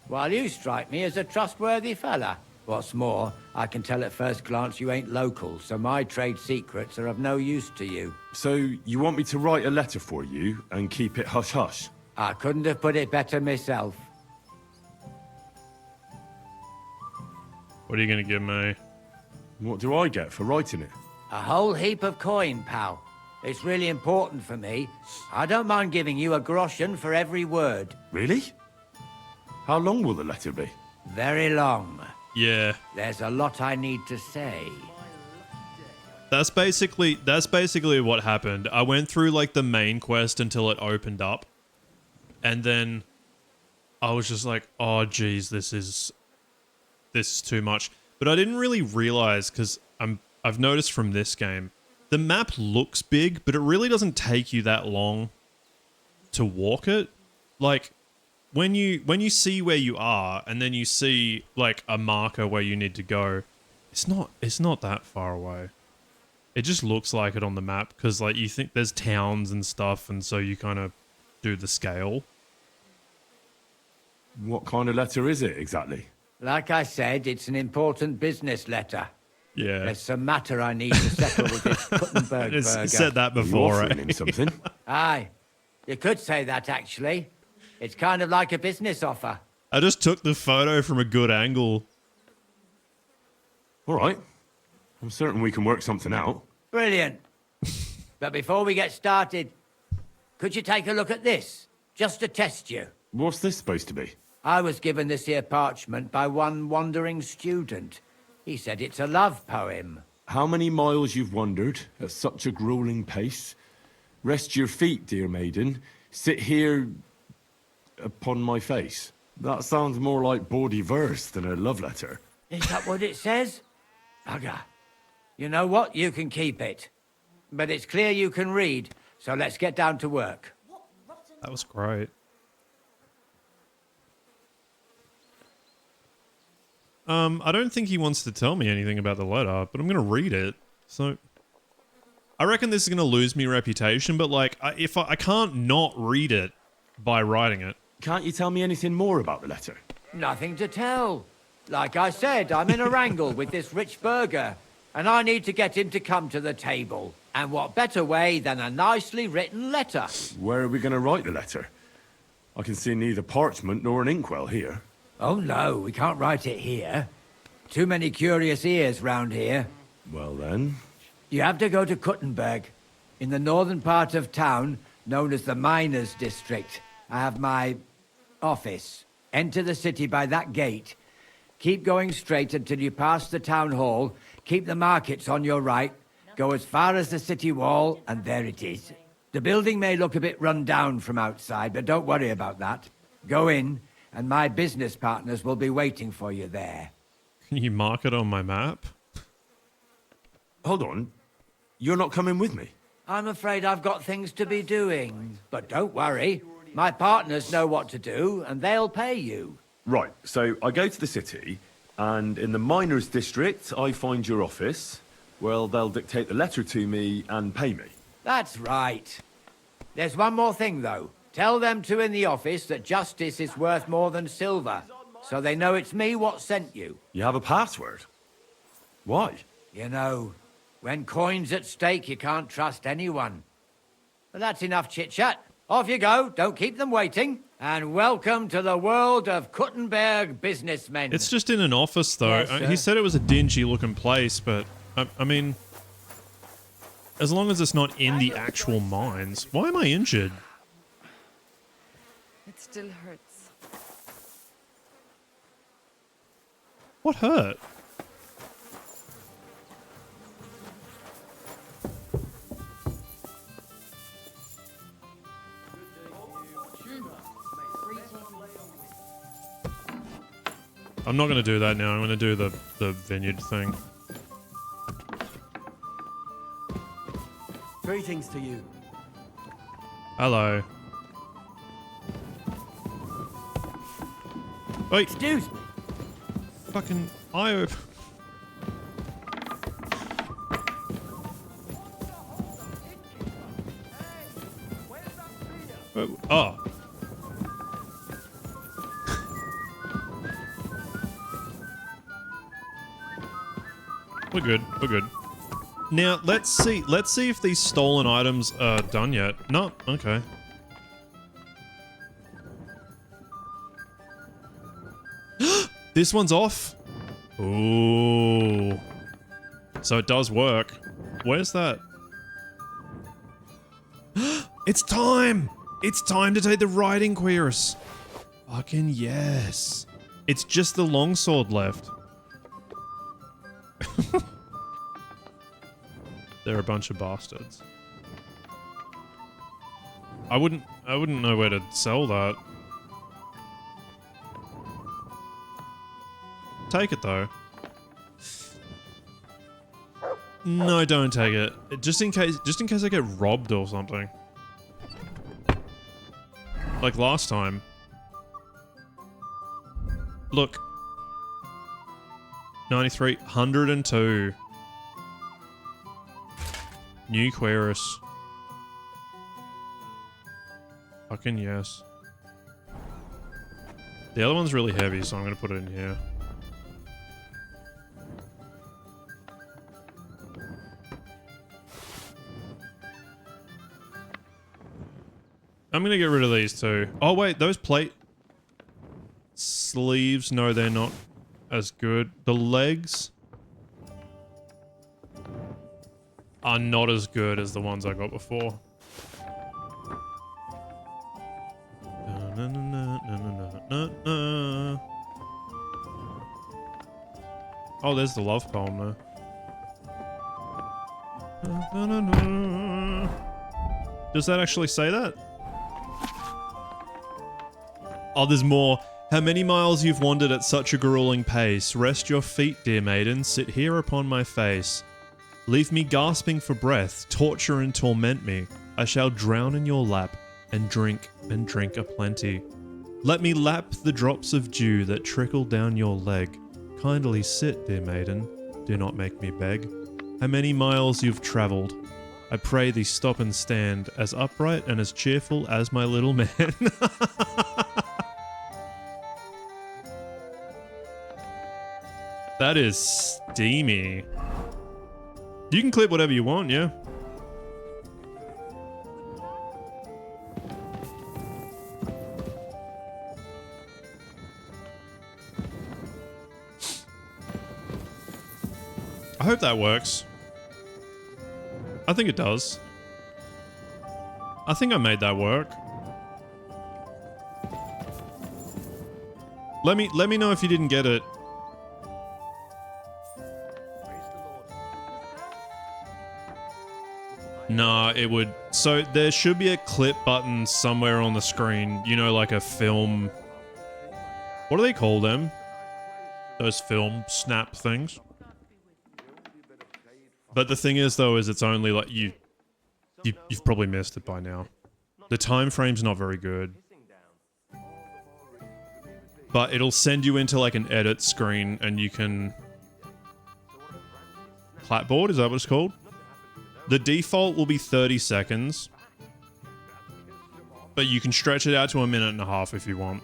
While you strike me as a trustworthy fella. What's more, I can tell at first glance you ain't local, so my trade secrets are of no use to you. So you want me to write a letter for you and keep it hush-hush? I couldn't have put it better myself. What are you going to give me? What do I get for writing it? A whole heap of coin, pal. It's really important for me. I don't mind giving you a groschen for every word. Really? How long will the letter be? Very long. Yeah. There's a lot I need to say. That's basically what happened. I went through like the main quest until it opened up. And then I was just like, "Oh geez, this is too much." But I didn't really realize cuz I've noticed from this game, the map looks big, but it really doesn't take you that long to walk it. Like when you see where you are and then you see like a marker where you need to go, it's not that far away. It just looks like it on the map because like you think there's towns and stuff, and so you kind of do the scale. What kind of letter is it exactly? Like I said, it's an important business letter. Yeah, There's some matter I need to settle with this Kuttenberg it's burger. said that Are you before, offering right? him something? Aye. You could say that, actually. It's kind of like a business offer. I just took the photo from a good angle. All right. I'm certain we can work something out. Brilliant. But before we get started, could you take a look at this? Just to test you. What's this supposed to be? I was given this here parchment by one wandering student. He said it's a love poem. How many miles you've wandered at such a grueling pace? Rest your feet, dear maiden. Sit here upon my face. That sounds more like bawdy verse than a love letter. Is that what it says? Bugger. You know what? You can keep it. But it's clear you can read, so let's get down to work. That was great. I don't think he wants to tell me anything about the letter, but I'm gonna read it. So, I reckon this is gonna lose me reputation, but like, I can't not read it by writing it. Can't you tell me anything more about the letter? Nothing to tell. Like I said, I'm in a wrangle with this rich burgher, and I need to get him to come to the table. And what better way than a nicely written letter? Where are we going to write the letter? I can see neither parchment nor an inkwell here. Oh no, we can't write it here. Too many curious ears round here. Well then... You have to go to Kuttenberg, in the northern part of town, known as the Miners' District. I have my office. Enter the city by that gate. Keep going straight until you pass the town hall. Keep the markets on your right. Go as far as the city wall, and there it is. The building may look a bit run down from outside, but don't worry about that. Go in, and my business partners will be waiting for you there. Can you mark it on my map? Hold on. You're not coming with me? I'm afraid I've got things to be doing. But don't worry. My partners know what to do, and they'll pay you. Right, so I go to the city, and in the Miners' District, I find your office. Well, they'll dictate the letter to me and pay me. That's right. There's one more thing, though. Tell them two in the office that justice is worth more than silver, so they know it's me what sent you. You have a password? Why? You know, when coin's at stake, you can't trust anyone. But that's enough chit-chat. Off you go, don't keep them waiting. And welcome to the world of Kuttenberg businessmen. It's just in an office, though. Yes, sir. He said it was a dingy-looking place, but, I mean... As long as it's not in the actual mines. Why am I injured? It still hurts. What hurt? I'm not going to do that now. I'm going to do the vineyard thing. Greetings to you. Hello. Wait. Excuse me. Fucking eye open. Oh. We're good. We're good. Now, let's see if these stolen items are done yet. No, okay. This one's off. Ooh. So it does work. Where's that? It's time! It's time to take the riding cuirass. Fucking yes. It's just the longsword left. They're a bunch of bastards. I wouldn't know where to sell that. Take it though. No, don't take it. Just in case I get robbed or something. Like last time. Look. 93, 102. New cuirass. Fucking yes. The other one's really heavy, so I'm gonna put it in here. I'm gonna get rid of these too. Oh wait, those plate sleeves, no, they're not as good. The legs are not as good as the ones I got before. Oh, there's the love poem there. Does that actually say that? Oh, there's more. How many miles you've wandered at such a grueling pace. Rest your feet, dear maiden. Sit here upon my face. Leave me gasping for breath. Torture and torment me. I shall drown in your lap and drink aplenty. Let me lap the drops of dew that trickle down your leg. Kindly sit, dear maiden. Do not make me beg. How many miles you've travelled. I pray thee stop and stand, as upright and as cheerful as my little man. That is steamy. You can clip whatever you want, yeah? I hope that works. I think it does. I think I made that work. Let me know if you didn't get it. Nah, it would... So, there should be a clip button somewhere on the screen. You know, like a film... What do they call them? Those film snap things. But the thing is, though, is it's only like... You've probably missed it by now. The time frame's not very good. But it'll send you into, like, an edit screen, and you can... Clapboard, is that what it's called? The default will be 30 seconds. But you can stretch it out to 1.5 minutes if you want.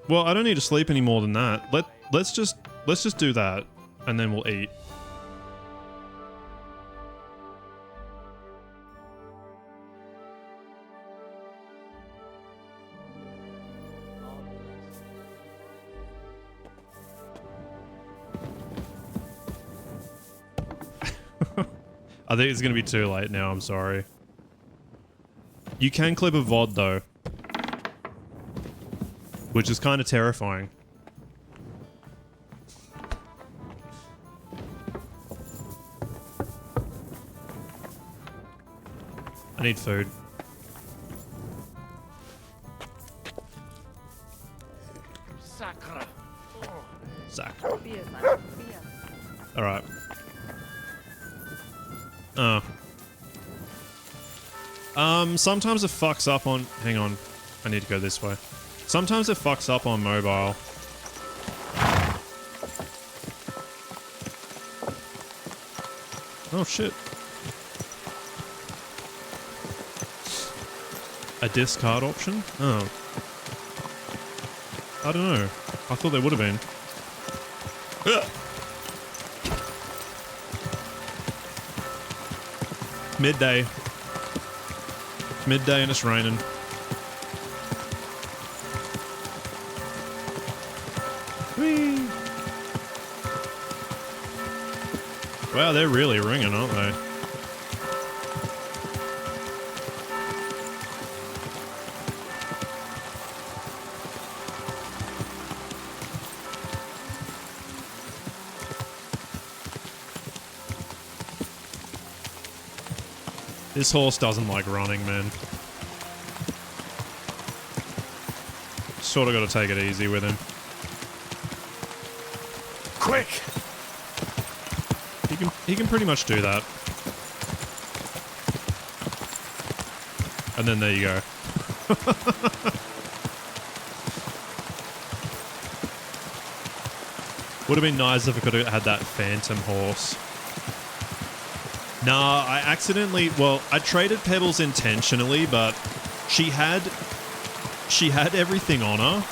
Well, I don't need to sleep any more than that. Let's just do that, and then we'll eat. I think it's going to be too late now, I'm sorry. You can clip a VOD though. Which is kind of terrifying. I need food. Sacre. Alright. Sometimes it fucks up on... Hang on. I need to go this way. Sometimes it fucks up on mobile. Oh, shit. A discard option? Oh. I don't know. I thought there would have been. Ugh. Midday. Midday and it's raining. Whee! Wow, they're really ringing, aren't they? This horse doesn't like running, man. Sort of got to take it easy with him. Quick! He can pretty much do that. And then there you go. Would have been nice if I could have had that phantom horse. Nah, I accidentally... Well, I traded Pebbles intentionally, but she had everything on her.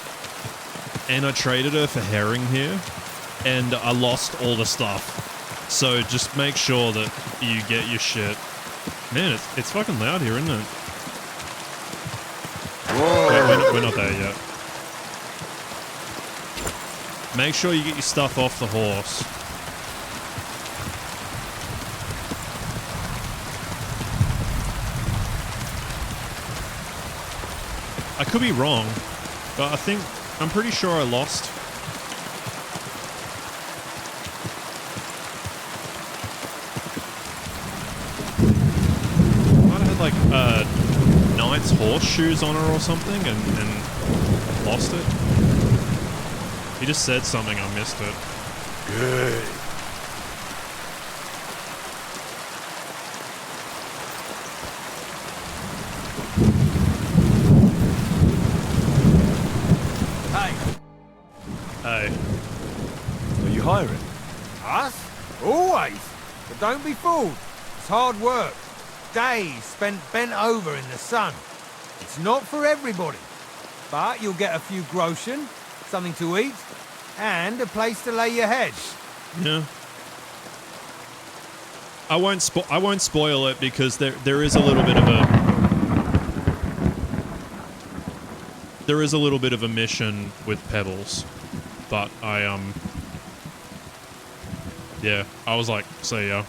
And I traded her for Herring here. And I lost all the stuff. So just make sure that you get your shit. Man, it's fucking loud here, isn't it? Whoa. We're not there yet. Make sure you get your stuff off the horse. I could be wrong, but I'm pretty sure I lost like knight's horseshoes on her or something and lost it? He just said something, I missed it. Good. Hey. Are you hiring? Us? Always. But don't be fooled. It's hard work. Days spent bent over in the sun. It's not for everybody. But you'll get a few groschen, something to eat, and a place to lay your head. Yeah. I won't spoil it because there is a little bit of a mission with Pebbles, but yeah, I was like, see ya.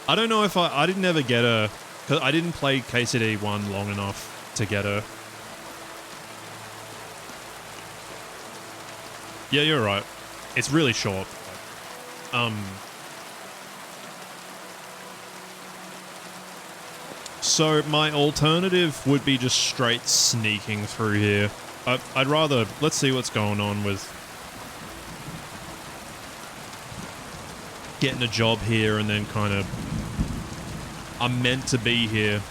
I don't know if I didn't ever get her, cause I didn't play KCD 1 long enough to get her. Yeah, you're right. It's really short. So my alternative would be just straight sneaking through here. I'd rather, let's see what's going on with getting a job here and then kind of, I'm meant to be here,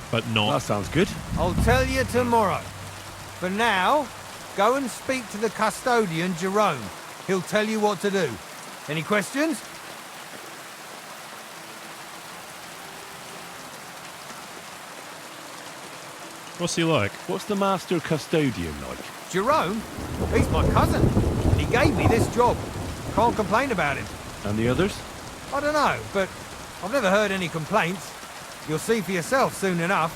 but not. That sounds good. I'll tell you tomorrow. For now, go and speak to the custodian, Jerome. He'll tell you what to do. Any questions? What's he like? What's the master custodian like? Jerome? He's my cousin. He gave me this job. Can't complain about him. And the others? I don't know, but I've never heard any complaints. You'll see for yourself soon enough.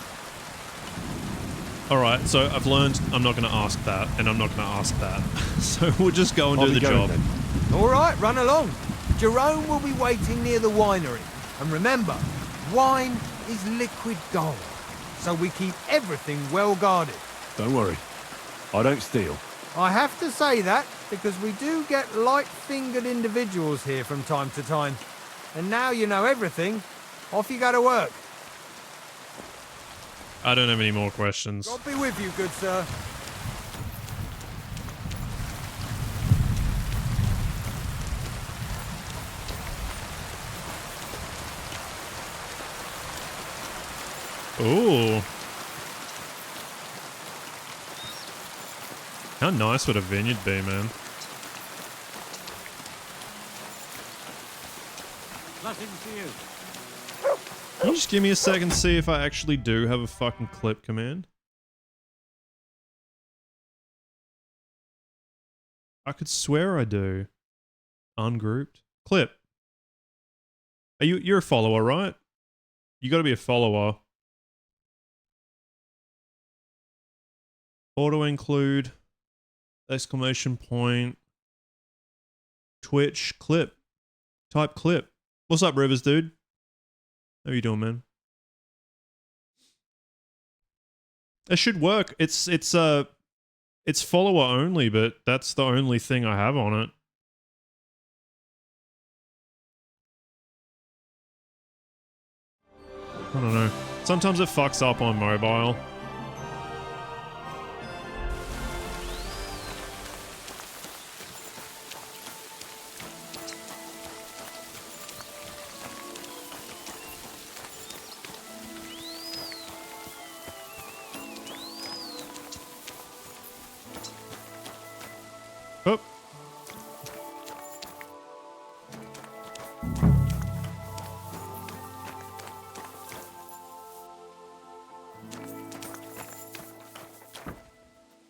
Alright, so I've learned I'm not going to ask that, and I'm not going to ask that. So we'll just go and do the job. All right, run along. Jerome will be waiting near the winery. And remember, wine is liquid gold. So we keep everything well guarded. Don't worry. I don't steal. I have to say that because we do get light-fingered individuals here from time to time. And now you know everything, off you go to work. I don't have any more questions. God be with you, good sir. Ooh. How nice would a vineyard be, man? Nothing to you. Can you just give me a second to see if I actually do have a fucking clip command? I could swear I do. Ungrouped. Clip. You're a follower, right? You gotta be a follower. Auto include. Exclamation point. Twitch. Clip. Type clip. What's up, Rivers, dude? How you doing, man? It should work. It's follower only, but that's the only thing I have on it. I don't know. Sometimes it fucks up on mobile. Oh.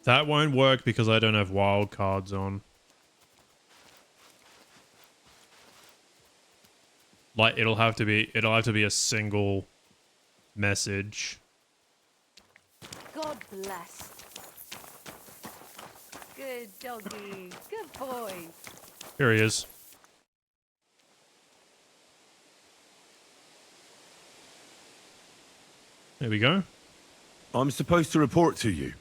That won't work because I don't have wild cards on. Like it'll have to be a single message. God bless. Good doggy. Good boy. Here he is. There we go. I'm supposed to report to you.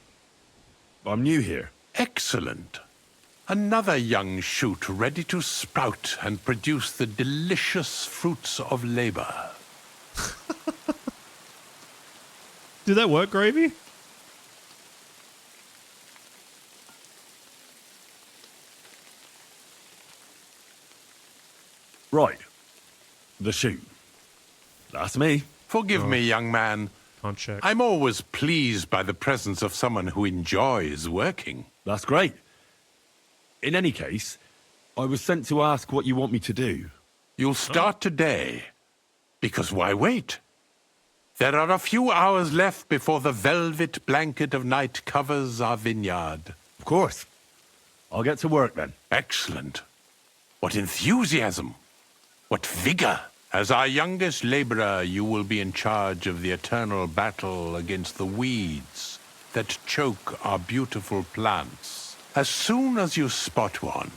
I'm new here. Excellent. Another young shoot ready to sprout and produce the delicious fruits of labor. Did that work, Gravy? Right. The shoot. That's me. Forgive me, young man. Can't check. I'm always pleased by the presence of someone who enjoys working. That's great. In any case, I was sent to ask what you want me to do. You'll start today. Because why wait? There are a few hours left before the velvet blanket of night covers our vineyard. Of course. I'll get to work then. Excellent. What enthusiasm. What vigor. As our youngest laborer, you will be in charge of the eternal battle against the weeds that choke our beautiful plants. As soon as you spot one,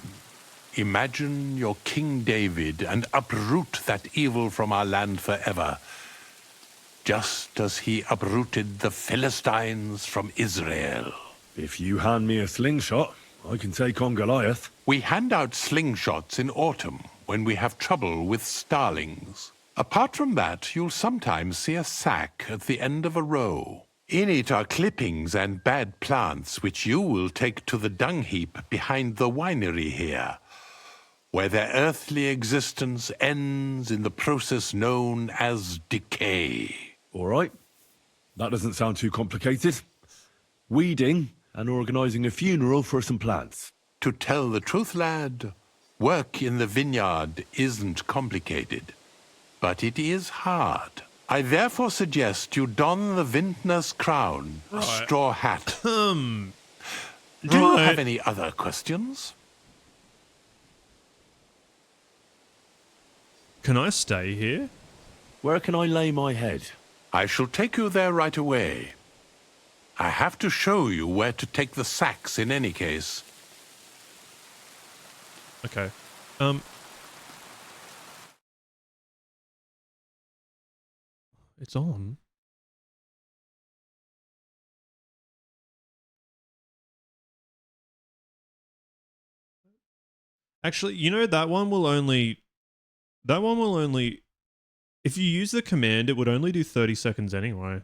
imagine you're King David and uproot that evil from our land forever, just as he uprooted the Philistines from Israel. If you hand me a slingshot, I can take on Goliath. We hand out slingshots in autumn when we have trouble with starlings. Apart from that, you'll sometimes see a sack at the end of a row. In it are clippings and bad plants which you will take to the dung heap behind the winery here, where their earthly existence ends in the process known as decay. All right. That doesn't sound too complicated. Weeding and organising a funeral for some plants. To tell the truth, lad, work in the vineyard isn't complicated, but it is hard. I therefore suggest you don the vintner's crown, a straw hat. Do you have any other questions? Can I stay here? Where can I lay my head? I shall take you there right away. I have to show you where to take the sacks in any case. Okay. It's on. Actually, you know, that one will only, if you use the command, it would only do 30 seconds anyway.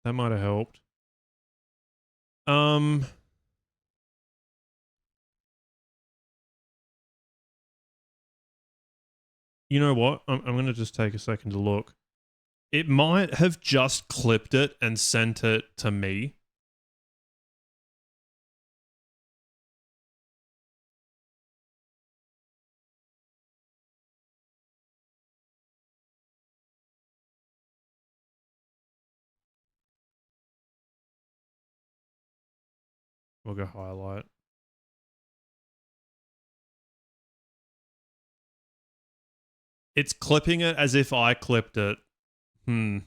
That might have helped. You know what? I'm going to just take a second to look. It might have just clipped it and sent it to me. We'll go highlight. It's clipping it as if I clipped it. Because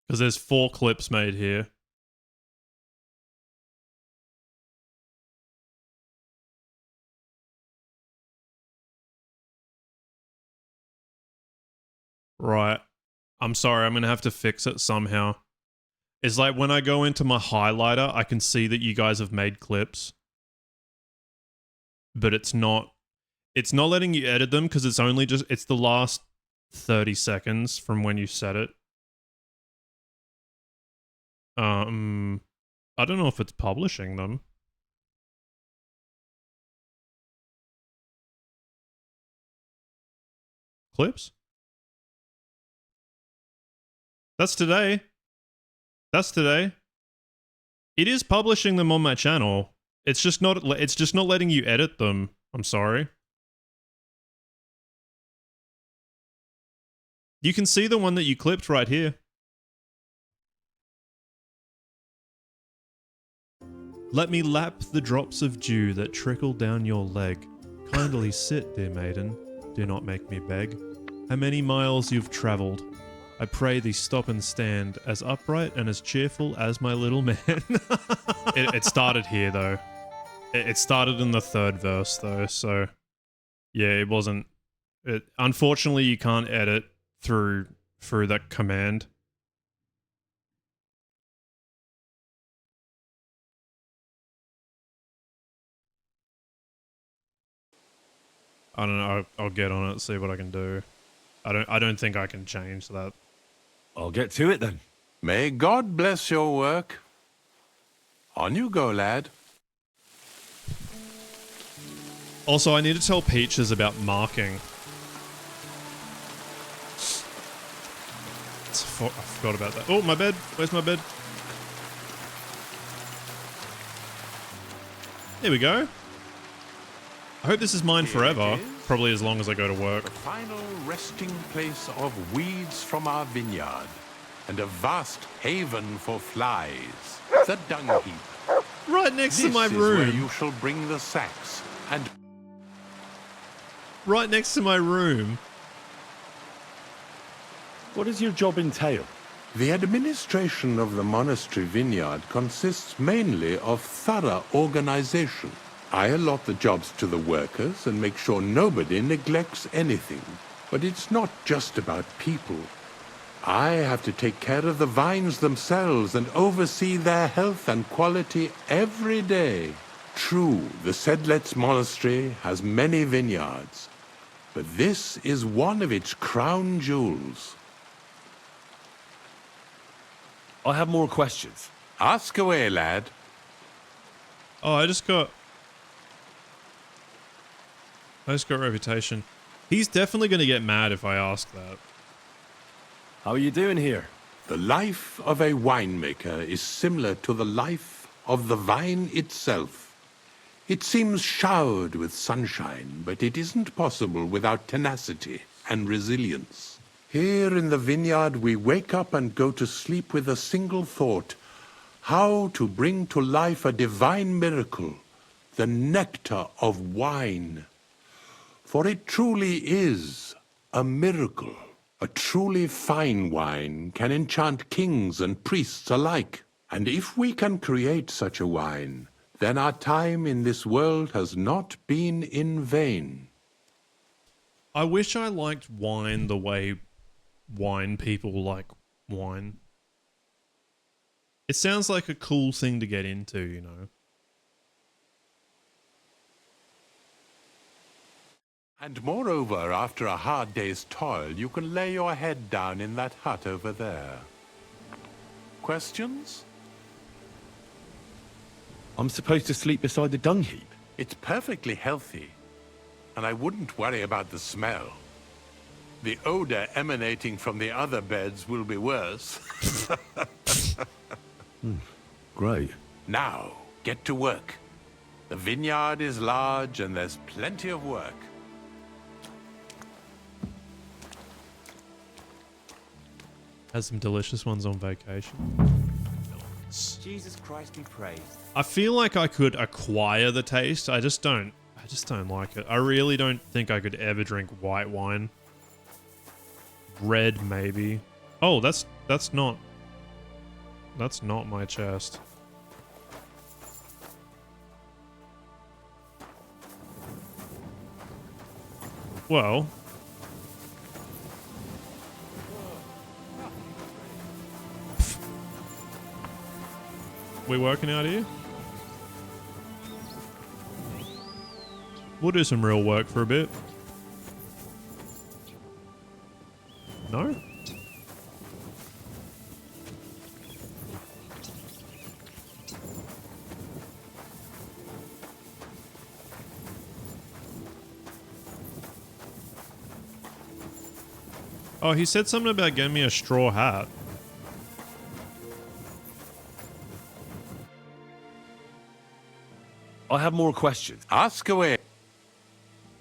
there's 4 clips made here. Right. I'm sorry, I'm going to have to fix it somehow. It's like when I go into my highlighter, I can see that you guys have made clips. But it's not letting you edit them because it's only just, it's the last 30 seconds from when you set it. I don't know if it's publishing them. Clips? That's today. That's today. It is publishing them on my channel. It's just not letting you edit them. I'm sorry. You can see the one that you clipped right here. Let me lap the drops of dew that trickle down your leg. Kindly sit, dear maiden. Do not make me beg. How many miles you've travelled. I pray thee stop and stand, as upright and as cheerful as my little man. It started here, though. It started in the 3rd verse, though, so... Yeah, it wasn't Unfortunately, you can't edit through that command. I don't know. I'll get on it, see what I can do. I don't think I can change that. I'll get to it then. May God bless your work. On you go, lad. Also, I need to tell Peaches about marking. I forgot about that. Oh, my bed. Where's my bed? There we go. I hope this is mine forever. Probably as long as I go to work. The final resting place of weeds from our vineyard, and a vast haven for flies. The dung heap. Right next to my This is where room. you shall bring the sacks, and Right next to my room. What does your job entail? the administration of the monastery vineyard consists mainly of thorough organization. I allot the jobs to the workers and make sure nobody neglects anything. But it's not just about people. I have to take care of the vines themselves and oversee their health and quality every day. True, the Sedlets Monastery has many vineyards, but this is one of its crown jewels. I have more questions. Ask away, lad. Oh, I just got reputation. He's definitely going to get mad if I ask that. How are you doing here? The life of a winemaker is similar to the life of the vine itself. It seems showered with sunshine, but it isn't possible without tenacity and resilience. Here in the vineyard, we wake up and go to sleep with a single thought: how to bring to life a divine miracle, the nectar of wine. For it truly is a miracle. A truly fine wine can enchant kings and priests alike. And if we can create such a wine, then our time in this world has not been in vain. I wish I liked wine the way wine people like wine. It sounds like a cool thing to get into, you know. And moreover, after a hard day's toil, you can lay your head down in that hut over there. Questions? I'm supposed to sleep beside the dung heap. It's perfectly healthy, and I wouldn't worry about the smell. The odor emanating from the other beds will be worse. Great. Now, get to work. The vineyard is large and there's plenty of work. Has some delicious ones on vacation. Jesus Christ be praised. I feel like I could acquire the taste. I just don't like it. I really don't think I could ever drink white wine. Red, maybe. Oh, that's not my chest. Well, we working out here? We'll do some real work for a bit. No? Oh, he said something about getting me a straw hat. I have more questions. Ask away.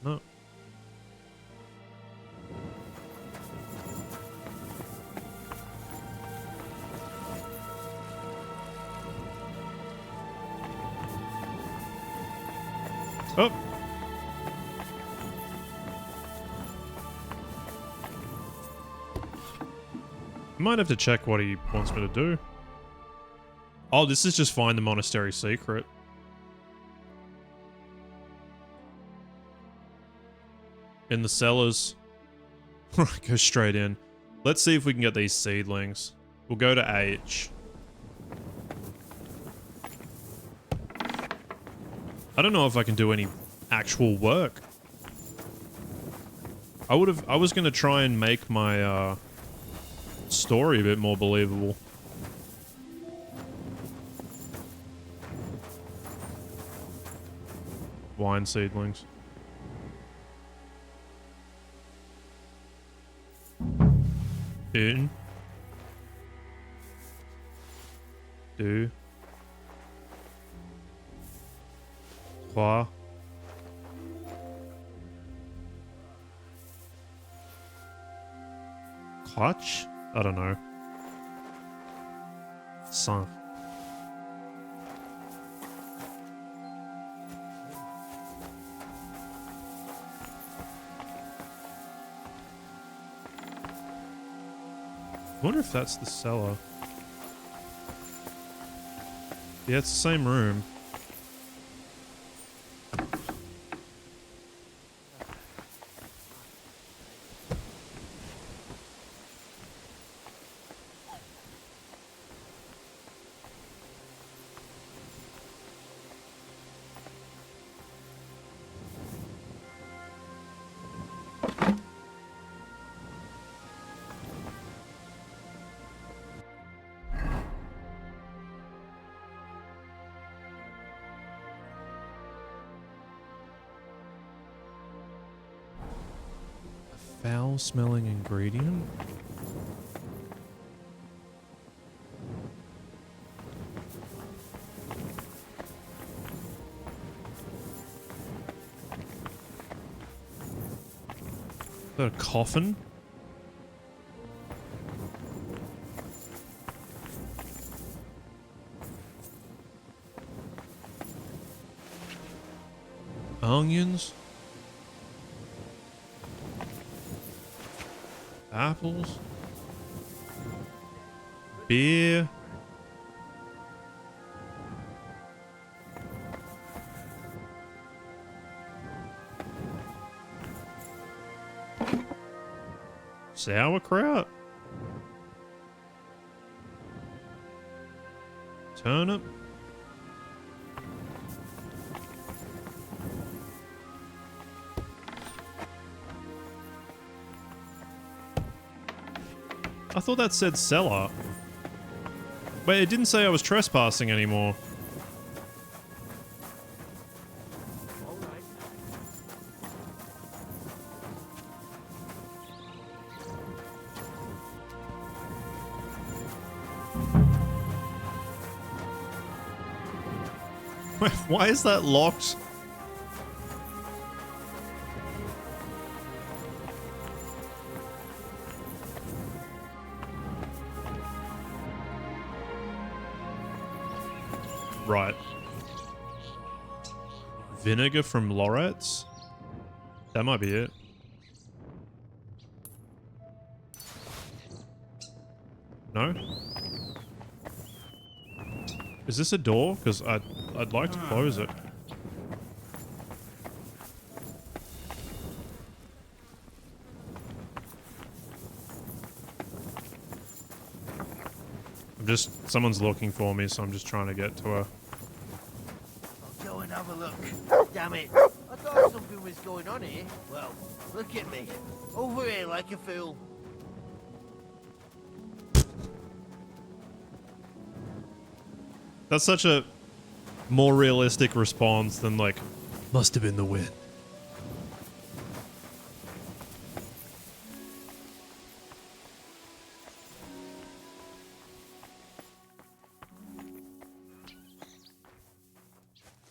No. Oh. Might have to check what he wants me to do. Oh, this is just find the monastery secret. In the cellars. Go straight in. Let's see if we can get these seedlings. We'll go to H. I don't know if I can do any actual work. I was gonna try and make my story a bit more believable. Wine seedlings. In. Deux. Trois. Clutch? I don't know. Cinq. I wonder if that's the cellar. Yeah, it's the same room. Foul-smelling ingredient? Is that a coffin? Onions? Apples? Beer? Sauerkraut? Turnip? I thought that said cellar. Wait, it didn't say I was trespassing anymore. Wait, why is that locked? Right. Vinegar from Loretz? That might be it. No? Is this a door? Because I'd like to close it. Someone's looking for me, so I'm just trying to get to her. I'll go and have a look. Damn it. I thought something was going on here. Well, look at me. Over here like a fool. That's such a more realistic response than like, must have been the wind.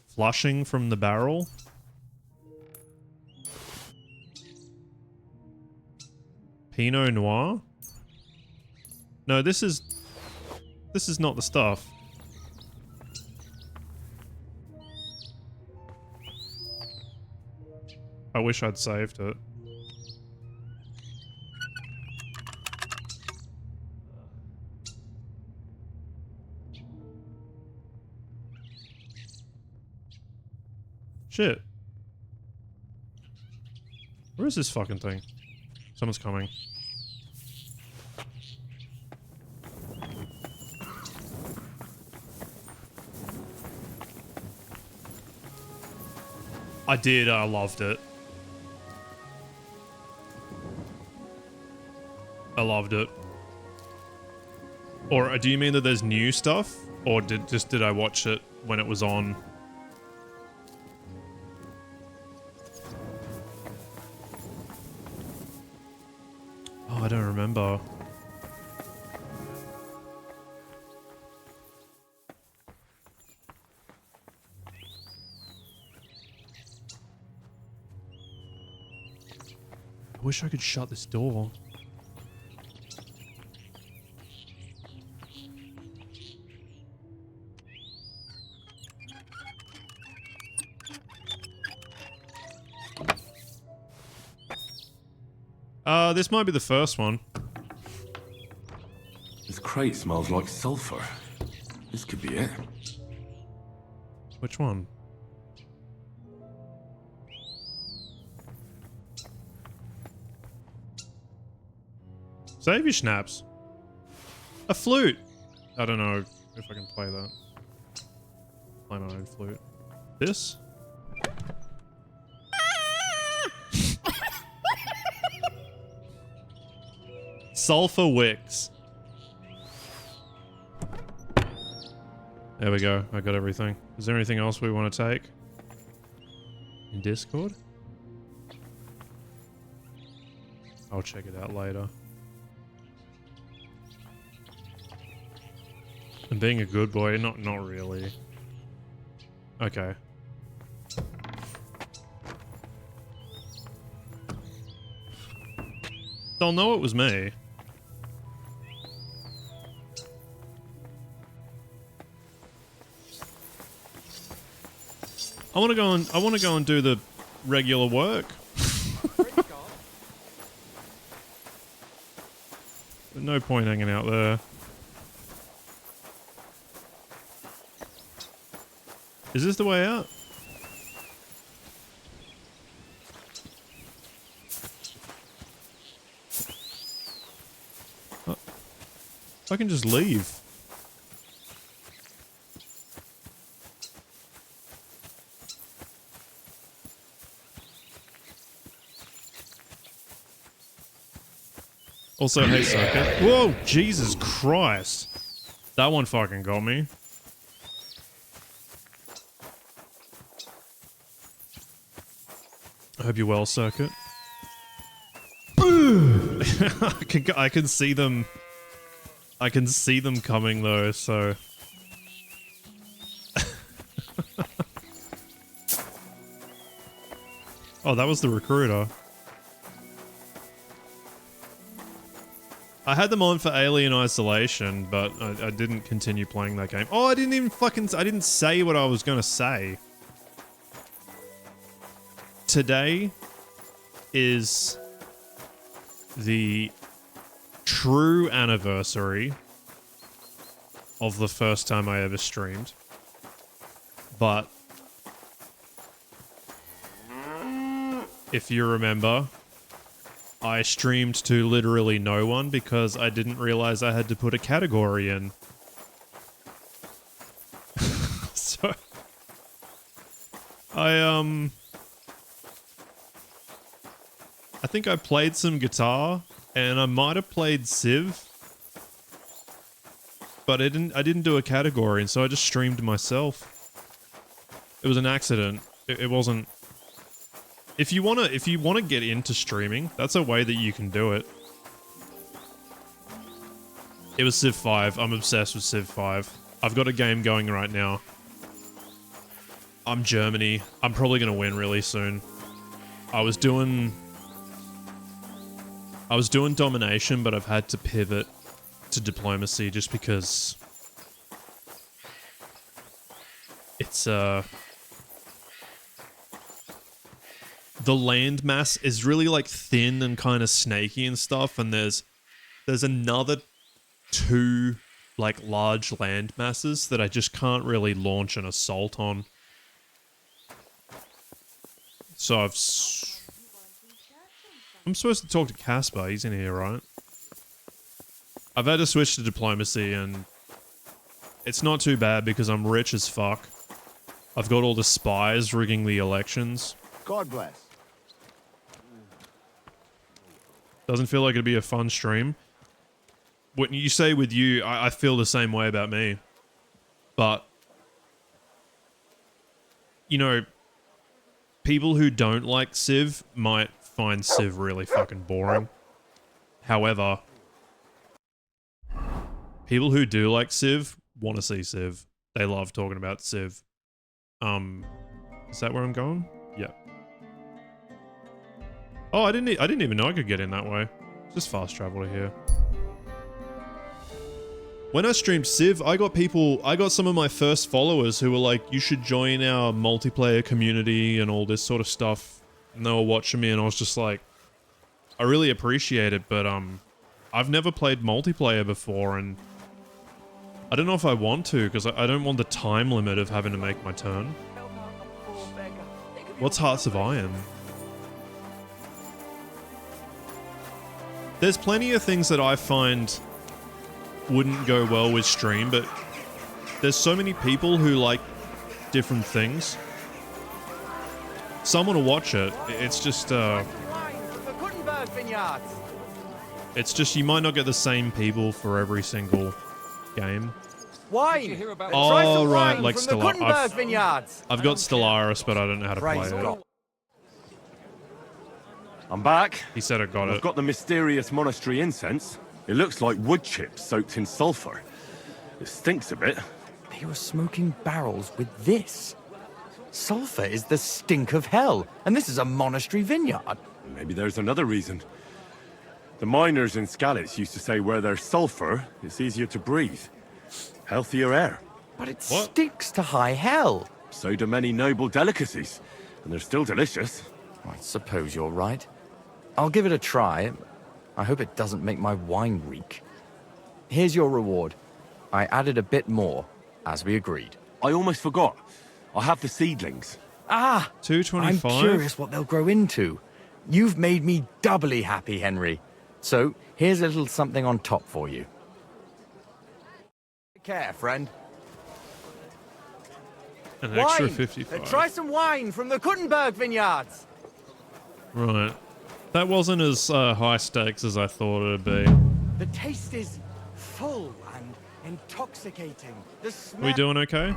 Flushing from the barrel. Pinot Noir? No, this is not the stuff. I wish I'd saved it. Shit. Where is this fucking thing? Someone's coming. I did, I loved it. I loved it. Or do you mean that there's new stuff? Or did I watch it when it was on? Oh, I don't remember. I wish I could shut this door. This might be the first one. This crate smells like sulfur. This could be it. Which one? Save your schnapps. A flute. I don't know if I can play that. Play my own flute. This? Sulfur wicks. There we go. I got everything. Is there anything else we want to take? In Discord? I'll check it out later. And being a good boy, not really. Okay. They'll know it was me. I want to go and do the regular work. But no point hanging out there. Is this the way out? I can just leave. Also, hey, Circuit. Whoa, Jesus Christ. That one fucking got me. I hope you're well, Circuit. I can see them. I can see them coming though, so. Oh, that was the recruiter. I had them on for Alien Isolation, but I didn't continue playing that game. Oh, I didn't say what I was gonna say. Today is the true anniversary of the first time I ever streamed. But if you remember, I streamed to literally no one because I didn't realize I had to put a category in. So I think I played some guitar and I might have played Civ, but I didn't do a category, and so I just streamed myself. It was an accident. It wasn't. If you wanna get into streaming, that's a way that you can do it. It was Civ 5. I'm obsessed with Civ 5. I've got a game going right now. I'm Germany. I'm probably gonna win really soon. I was doing domination, but I've had to pivot to diplomacy just because it's the land mass is really like thin and kind of snaky and stuff, and there's another two like large land masses that I just can't really launch an assault on. So I'm supposed to talk to Casper. He's in here, right? I've had to switch to diplomacy, and it's not too bad because I'm rich as fuck. I've got all the spies rigging the elections. God bless. Doesn't feel like it'd be a fun stream. What you say with you, I feel the same way about me. But, you know, people who don't like Civ might find Civ really fucking boring. However, people who do like Civ want to see Civ. They love talking about Civ. Is that where I'm going? Yeah. Oh, I didn't even know I could get in that way. Just fast travel to here. When I streamed Civ, I got some of my first followers who were like, you should join our multiplayer community and all this sort of stuff. And they were watching me and I was just like, I really appreciate it, but I've never played multiplayer before and I don't know if I want to because I don't want the time limit of having to make my turn. What's Hearts of Iron? There's plenty of things that I find wouldn't go well with stream, but there's so many people who like different things. Someone will watch it. It's just it's just you might not get the same people for every single game. Wine. Oh right, like Stellaris. I've got Stellaris, but I don't know how to play it. I'm back. He said I got it. I've got the mysterious monastery incense. It looks like wood chips soaked in sulfur. It stinks a bit. They were smoking barrels with this. Sulfur is the stink of hell, and this is a monastery vineyard. Maybe there's another reason. The miners in Skalitz used to say where there's sulfur, it's easier to breathe. Healthier air. But it stinks to high hell. So do many noble delicacies, and they're still delicious. I suppose you're right. I'll give it a try. I hope it doesn't make my wine reek. Here's your reward. I added a bit more, as we agreed. I almost forgot. I have the seedlings. Ah! 225? I'm curious what they'll grow into. You've made me doubly happy, Henry. So, here's a little something on top for you. Take care, friend. An extra 55. Try some wine from the Kuttenberg vineyards. Right. That wasn't as high stakes as I thought it'd be. The taste is full and intoxicating. The smell We doing okay?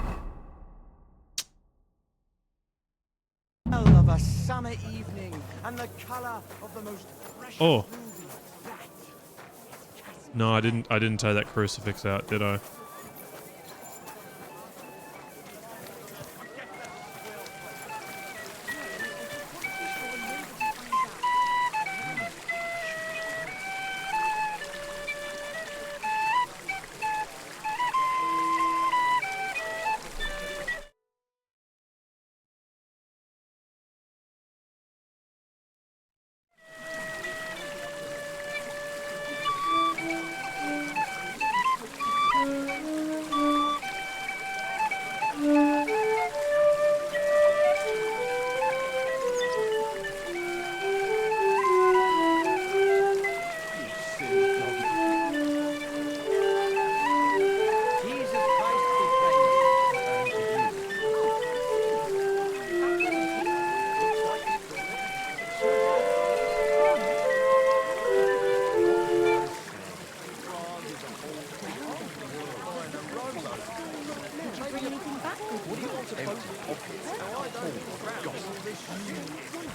of a summer evening and the color of the most fresh Oh. No, I didn't take that crucifix out, did I?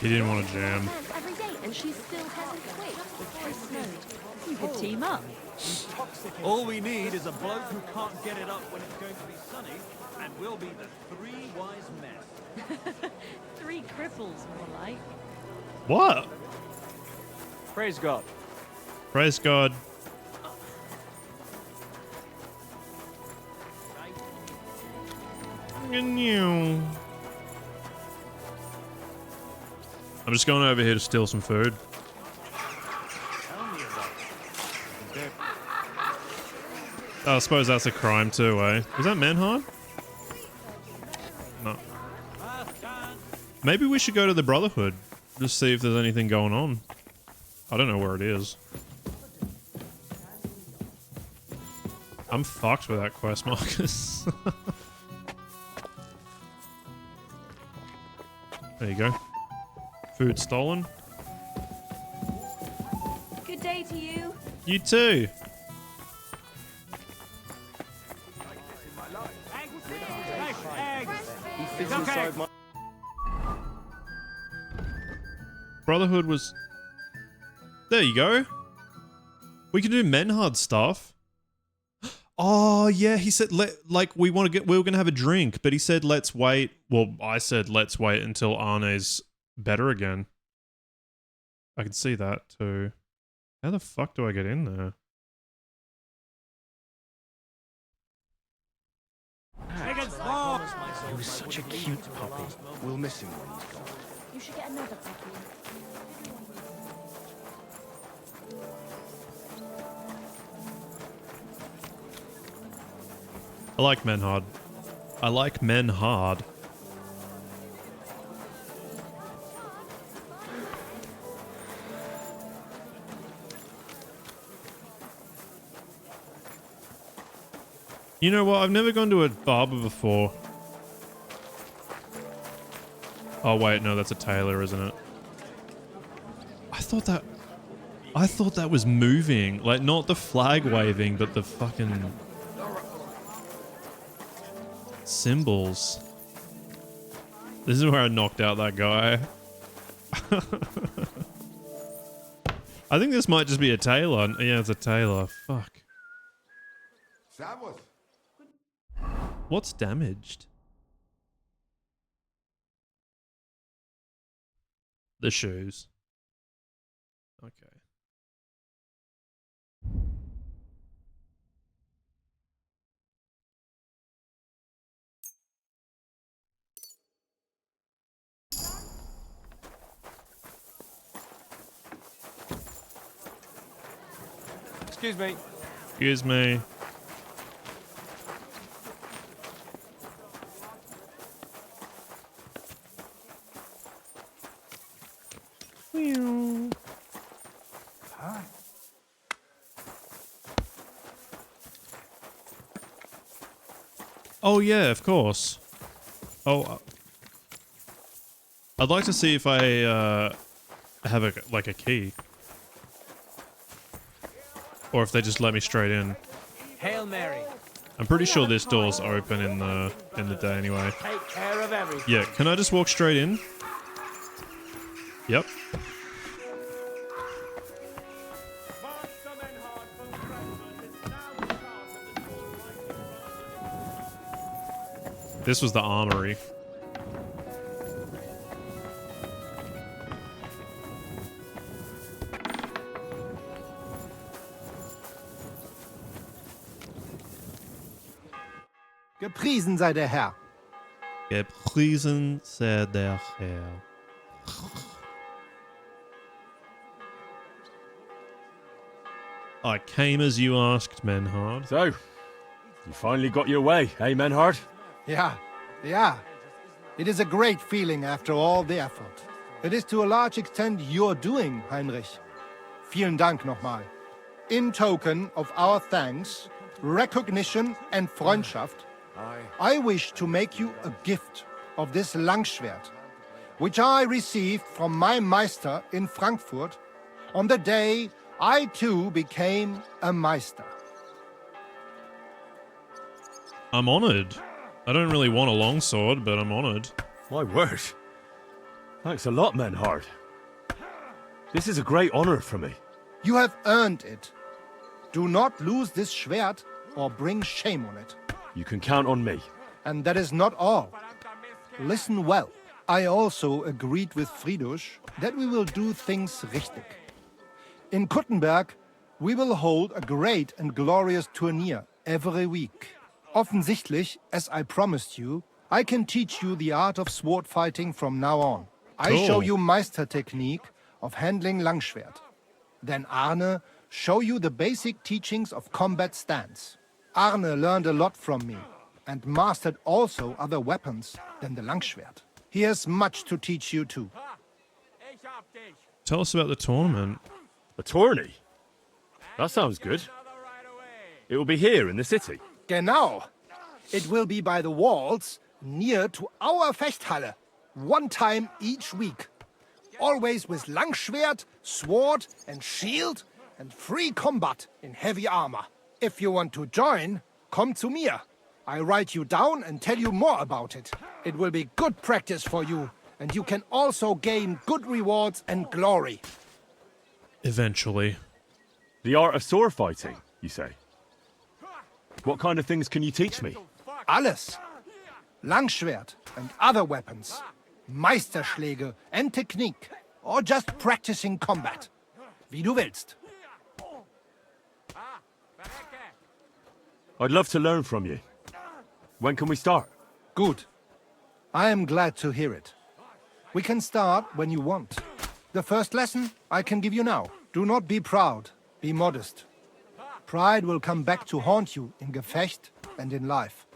He didn't want to jam. Every day, and she still hasn't quit. It snowed. You could team up. All we need is a bloke who can't get it up when it's going to be sunny, and we'll be the three wise men. 3 cripples, more like. What? Praise God. Praise God. I'm just going over here to steal some food. Oh, I suppose that's a crime too, eh? Is that Manheim? No. Maybe we should go to the Brotherhood. Just see if there's anything going on. I don't know where it is. I'm fucked with that quest, Marcus. There you go. Food stolen. Good day to you. You too. Brotherhood was... There you go. We can do Menhard stuff. Oh yeah, he said we were gonna have a drink, but he said let's wait. Well, I said let's wait until Arne's better again. I can see that too. How the fuck do I get in there? He was such a cute puppy. We'll miss him when he's gone. You should get another puppy. I like men hard. I like men hard. You know what? I've never gone to a barber before. Oh wait, no, that's a tailor, isn't it? I thought that was moving. Like, not the flag waving, but the fucking symbols. This is where I knocked out that guy. I think this might just be a tailor. Yeah, it's a tailor. Fuck. What's damaged? The shoes. Okay. Excuse me. Excuse me. Oh yeah, of course. Oh, I'd like to see if I have a key, or if they just let me straight in. Hail Mary. I'm pretty sure this door's open in the day anyway. Take care of everything. Yeah, can I just walk straight in? Yep. This was the armory. Gepriesen sei der Herr. Gepriesen sei der Herr. I came as you asked, Menhard. So, you finally got your way, eh, Menhard? Yeah. It is a great feeling after all the effort. It is to a large extent your doing, Heinrich. Vielen Dank nochmal. In token of our thanks, recognition and Freundschaft, I wish to make you a gift of this Langschwert, which I received from my Meister in Frankfurt on the day I too became a Meister. I'm honored. I don't really want a longsword, but I'm honored. My word. Thanks a lot, Menhard. This is a great honor for me. You have earned it. Do not lose this Schwert or bring shame on it. You can count on me. And that is not all. Listen well. I also agreed with Friedrich that we will do things richtig. In Kuttenberg, we will hold a great and glorious tourney every week. Offensichtlich, as I promised you, I can teach you the art of sword fighting from now on. I show you Meister technique of handling Langschwert. Then Arne show you the basic teachings of combat stance. Arne learned a lot from me and mastered also other weapons than the Langschwert. He has much to teach you too. Tell us about the tournament. A tourney? That sounds good. It will be here in the city. Genau. It will be by the walls, near to our Fechthalle, one time each week. Always with Langschwert, sword and shield, and free combat in heavy armor. If you want to join, come to mir. I write you down and tell you more about it. It will be good practice for you, and you can also gain good rewards and glory. Eventually. The art of sword fighting, you say? What kind of things can you teach me? Alles. Langschwert and other weapons. Meisterschläge and technique. Or just practicing combat. Wie du willst. I'd love to learn from you. When can we start? Good. I am glad to hear it. We can start when you want. The first lesson I can give you now. Do not be proud. Be modest. Pride will come back to haunt you in Gefecht and in life.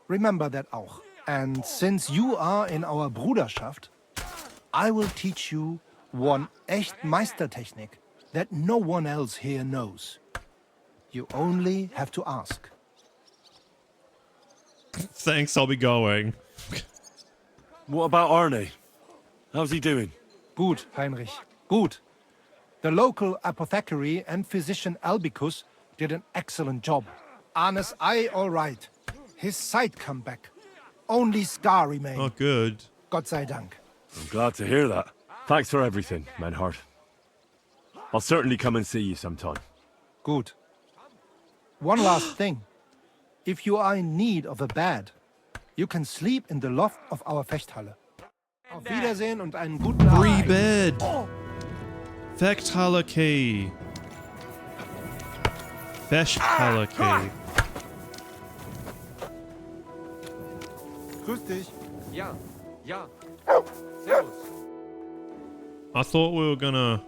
Remember that auch. And since you are in our Bruderschaft, I will teach you one echt Meistertechnik that no one else here knows. You only have to ask. Thanks, I'll be going. What about Arne? How's he doing? Gut, Heinrich. Gut. The local apothecary and physician Albicus did an excellent job. Arne's eye all right. His sight come back. Only scar remain. Oh, good. Gott sei Dank. I'm glad to hear that. Thanks for everything, Menhard. I'll certainly come and see you sometime. Good. One last thing. If you are in need of a bed, you can sleep in the loft of our Fechthalle. Auf Wiedersehen und einen guten Free Abend. bed. Fechthalle key. Fechthalle key. Grüß dich. Ja, ja. Servus. I thought we were gonna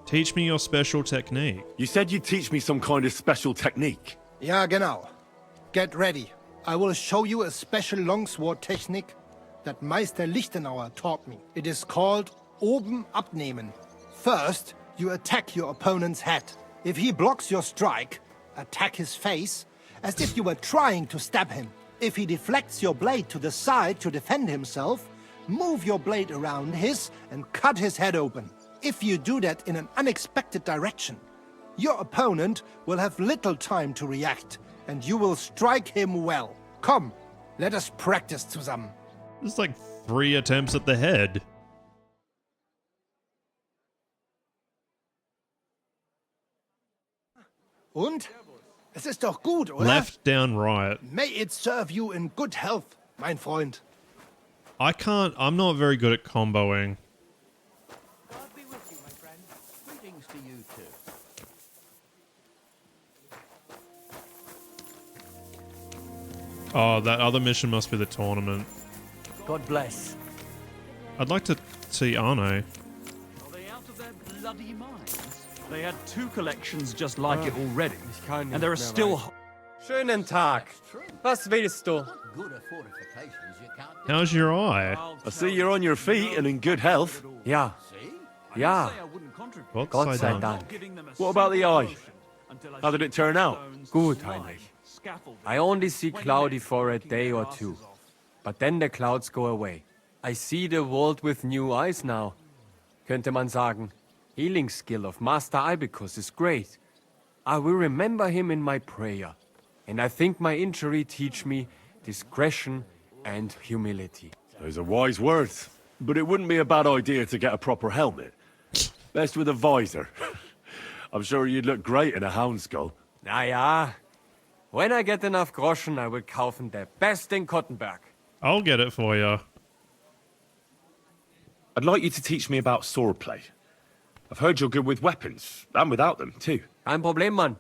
teach me your special technique. You said you'd teach me some kind of special technique. Ja, genau. Get ready. I will show you a special longsword technique that Meister Lichtenauer taught me. It is called Oben abnehmen. First, you attack your opponent's head. If he blocks your strike, attack his face as if you were trying to stab him. If he deflects your blade to the side to defend himself, move your blade around his and cut his head open. If you do that in an unexpected direction, your opponent will have little time to react, and you will strike him well. Come, let us practice zusammen. There's like 3 attempts at the head. Und? Es ist doch gut, oder? Left, down, right. May it serve you in good health, mein Freund. I'm not very good at comboing. God be with you, my friend. Greetings to you too. Oh, that other mission must be the tournament. God bless. I'd like to see Arne. Are they out of their bloody minds? They had 2 collections just like it already, and there are still... Schönen Tag. Was willst du? Gooder fortifications you can't do. How's your eye? I see you're on your feet and in good health. Ja. Ja. Gott Gott sei sei Dank. Dank. What about the eye? How did it turn out? Gut, Heinrich. I only see cloudy for a day or 2. But then the clouds go away. I see the world with new eyes now. Könnte man sagen. Healing skill of Master Ibicus is great. I will remember him in my prayer. And I think my injury teach me discretion and humility. Those are wise words. But it wouldn't be a bad idea to get a proper helmet. Best with a visor. I'm sure you'd look great in a hound skull. Na ja. When I get enough Groschen, I will kaufen the best in Kottenberg. I'll get it for you. I'd like you to teach me about swordplay. I've heard you're good with weapons, and without them, too. Kein Problem, Mann.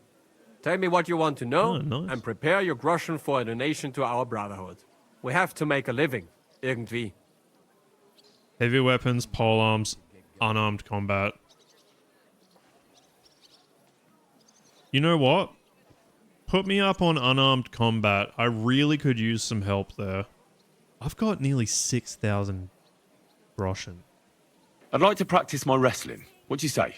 Tell me what you want to know, Oh, nice. and prepare your Groschen for a donation to our brotherhood. We have to make a living. Irgendwie. Heavy weapons, polearms, unarmed combat. You know what? Put me up on unarmed combat. I really could use some help there. I've got nearly 6,000 Groschen. I'd like to practice my wrestling. What do you say?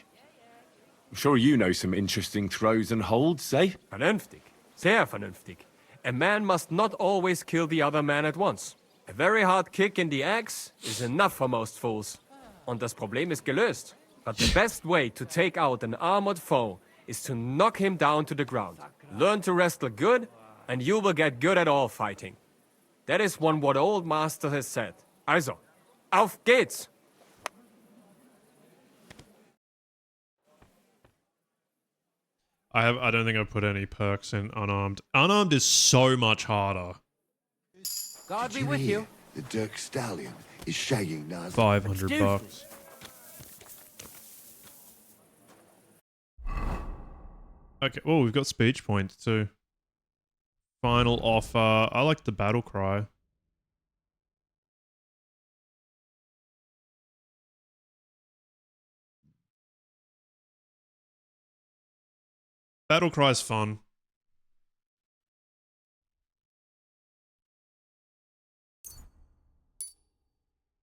I'm sure you know some interesting throws and holds, eh? Vernünftig. Sehr vernünftig. A man must not always kill the other man at once. A very hard kick in the axe is enough for most fools. Und das Problem ist gelöst. But the best way to take out an armored foe is to knock him down to the ground. Learn to wrestle good, and you will get good at all fighting. That is what old master has said. Also, auf geht's! I don't think I've put any perks in unarmed. Unarmed is so much harder. God be with you. The Dirk Stallion is shagging Nas. $500. Okay, oh, we've got speech points too. Final offer. I like the battle cry. Battle cry's fun.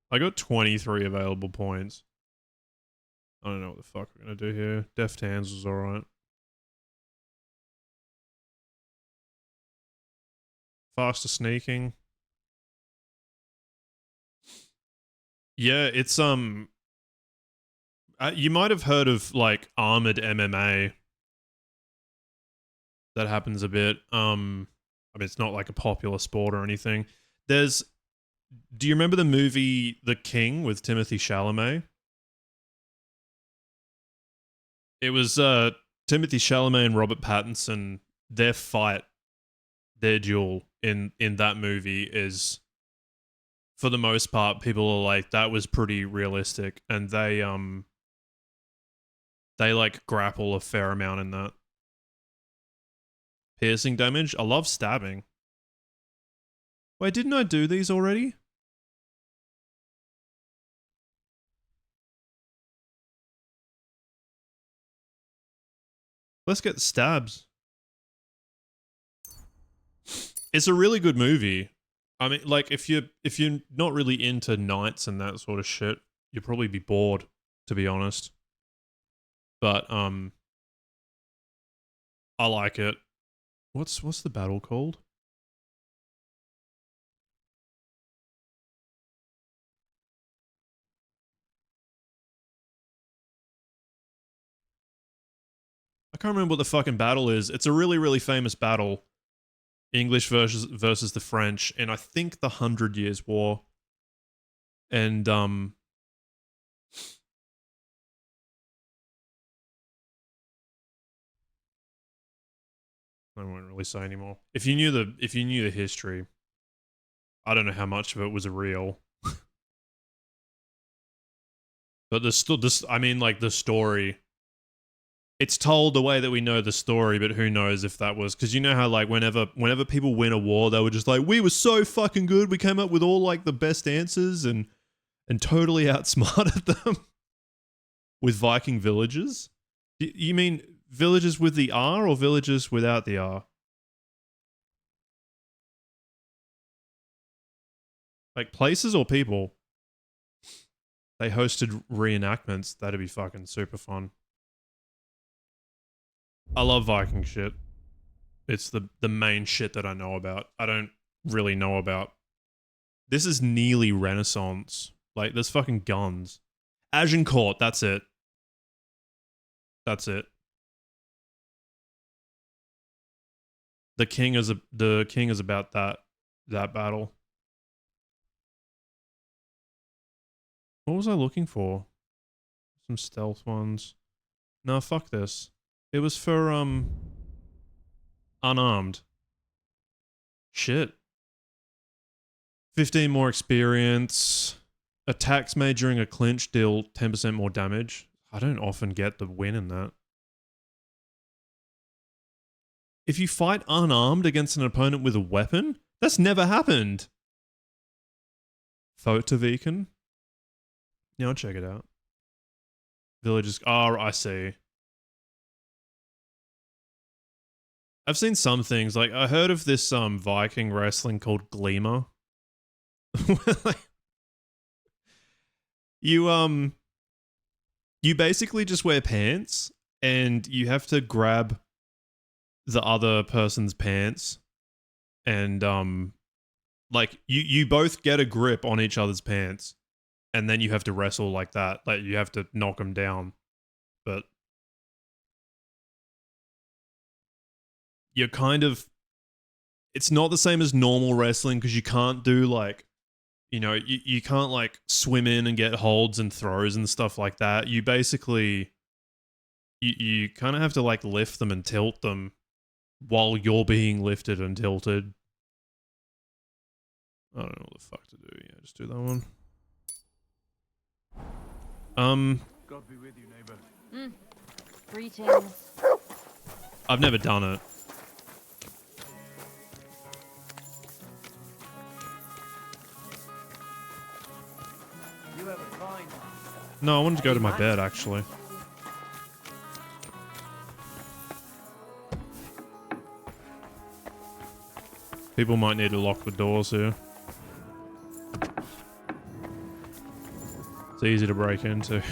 I got 23 available points. I don't know what the fuck we're gonna do here. Deft Hands was alright. Faster sneaking. Yeah, it's you might have heard of like armored MMA. That happens a bit. I mean, it's not like a popular sport or anything. Do you remember the movie The King with Timothy Chalamet? It was Timothy Chalamet and Robert Pattinson. Their fight, their duel in that movie is, for the most part, people are like, that was pretty realistic, and they like grapple a fair amount in that. Piercing damage. I love stabbing. Wait, didn't I do these already? Let's get stabs. It's a really good movie. I mean, like, if you're not really into knights and that sort of shit, you'll probably be bored, to be honest. But I like it. What's the battle called? I can't remember what the fucking battle is. It's a really, really famous battle. English versus the French, and I think the 100 Years' War. And I won't really say anymore. If you knew the history, I don't know how much of it was real. But I mean, like, the story, it's told the way that we know the story, but who knows if that was, because you know how, like, whenever people win a war, they were just like, we were so fucking good, we came up with all, like, the best answers and totally outsmarted them with Viking villages. You mean villages with the R or villages without the R? Like places or people? They hosted reenactments. That'd be fucking super fun. I love Viking shit. It's the main shit that I know about. I don't really know about. This is nearly Renaissance. Like, there's fucking guns. Agincourt, that's it. That's it. The king is about that battle. What was I looking for? Some stealth ones. No, fuck this. It was for unarmed. Shit. 15 more experience. Attacks made during a clinch deal 10% more damage. I don't often get the win in that. If you fight unarmed against an opponent with a weapon, that's never happened. Fotoviken? Yeah, I'll check it out. Villages. Oh, I see. I've seen some things. Like, I heard of this Viking wrestling called Gleamer. You You basically just wear pants and you have to grab the other person's pants and like you both get a grip on each other's pants and then you have to wrestle like that. Like you have to knock them down. But you're kind of, it's not the same as normal wrestling because you can't do like, you know, you can't like swim in and get holds and throws and stuff like that. You basically, you kind of have to like lift them and tilt them while you're being lifted and tilted. I don't know what the fuck to do. Yeah, just do that one. God be with you, neighbor. Greetings. I've never done it. You ever find No, I wanted to go to my bed actually. People might need to lock the doors here. It's easy to break into.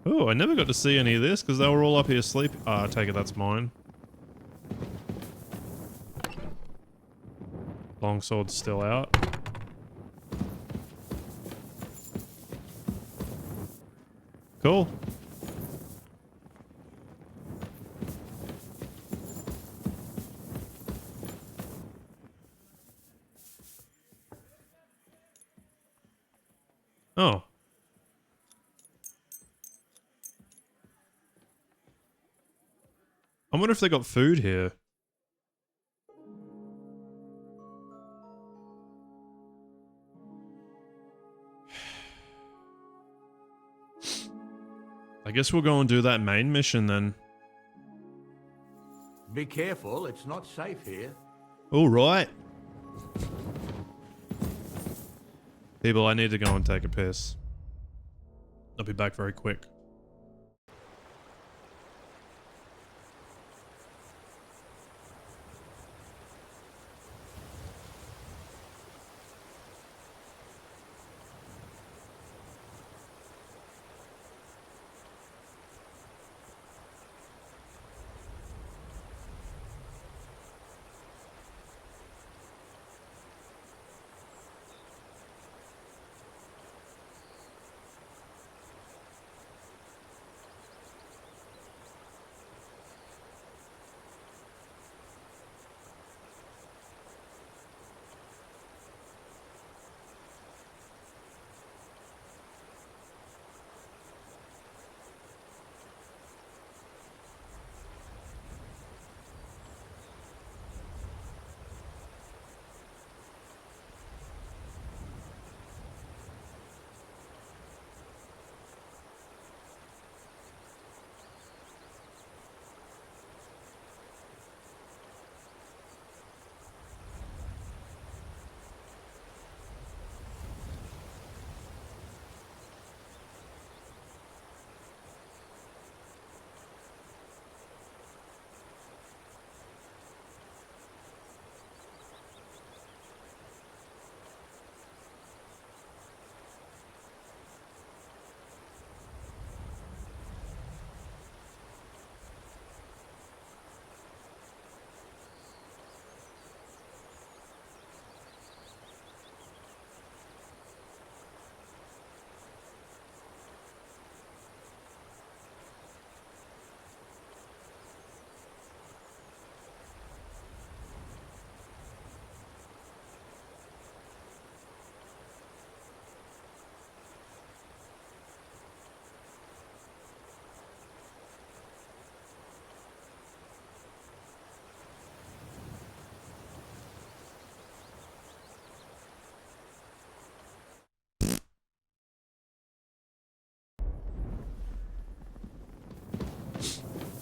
Oh, I never got to see any of this because they were all up here sleeping. I take it that's mine. Longsword's still out. Cool. Oh. I wonder if they got food here. I guess we'll go and do that main mission then. Be careful, it's not safe here. All right. People, I need to go and take a piss. I'll be back very quick.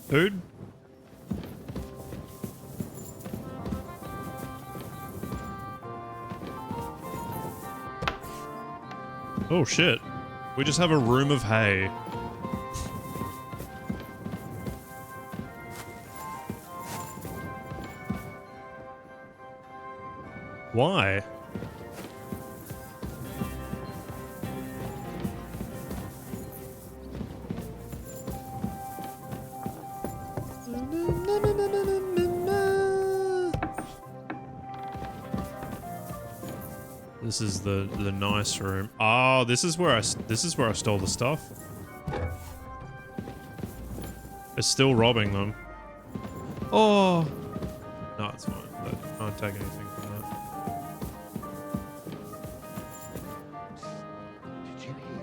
Food? Oh shit. We just have a room of hay. Why? This is the nice room. Oh, this is where I stole the stuff. It's still robbing them. Oh. No, it's fine. I can't take anything from that. Did you hear?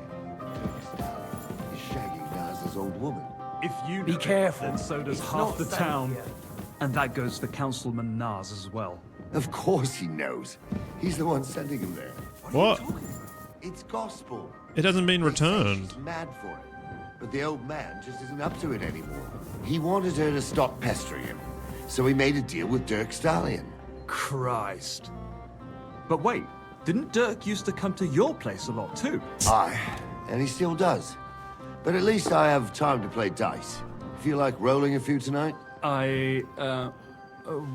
Is shagging Naz's old woman. If you Be careful. then so does It's half not the safe town. here. And that goes for Councilman Nars as well. Of course he knows. He's the one sending him there. What? It's gospel. It hasn't been returned. She's mad for it. But the old man just isn't up to it anymore. He wanted her to stop pestering him. So he made a deal with Dirk Stallion. Christ. But wait, didn't Dirk used to come to your place a lot too? Aye, and he still does. But at least I have time to play dice. Feel like rolling a few tonight?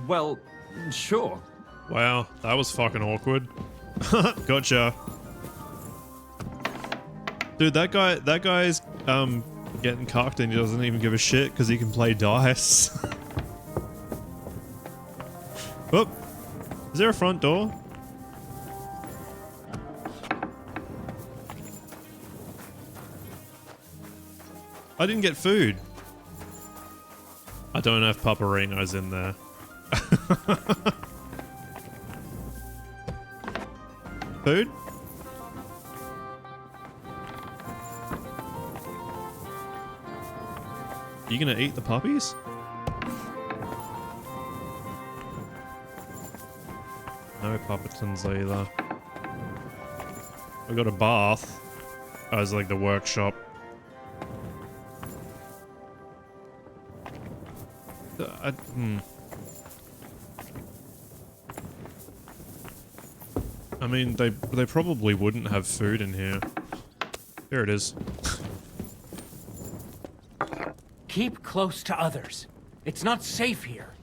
Well, sure. Wow, that was fucking awkward. Gotcha. Dude, that guy's getting cocked and he doesn't even give a shit because he can play dice. Whoop. Is there a front door? I didn't get food. I don't have Paparino's in there. Food? You gonna eat the puppies? No Puppetons either. I got a bath as like the workshop. I mean, they probably wouldn't have food in here. Here it is. Keep close to others. It's not safe here.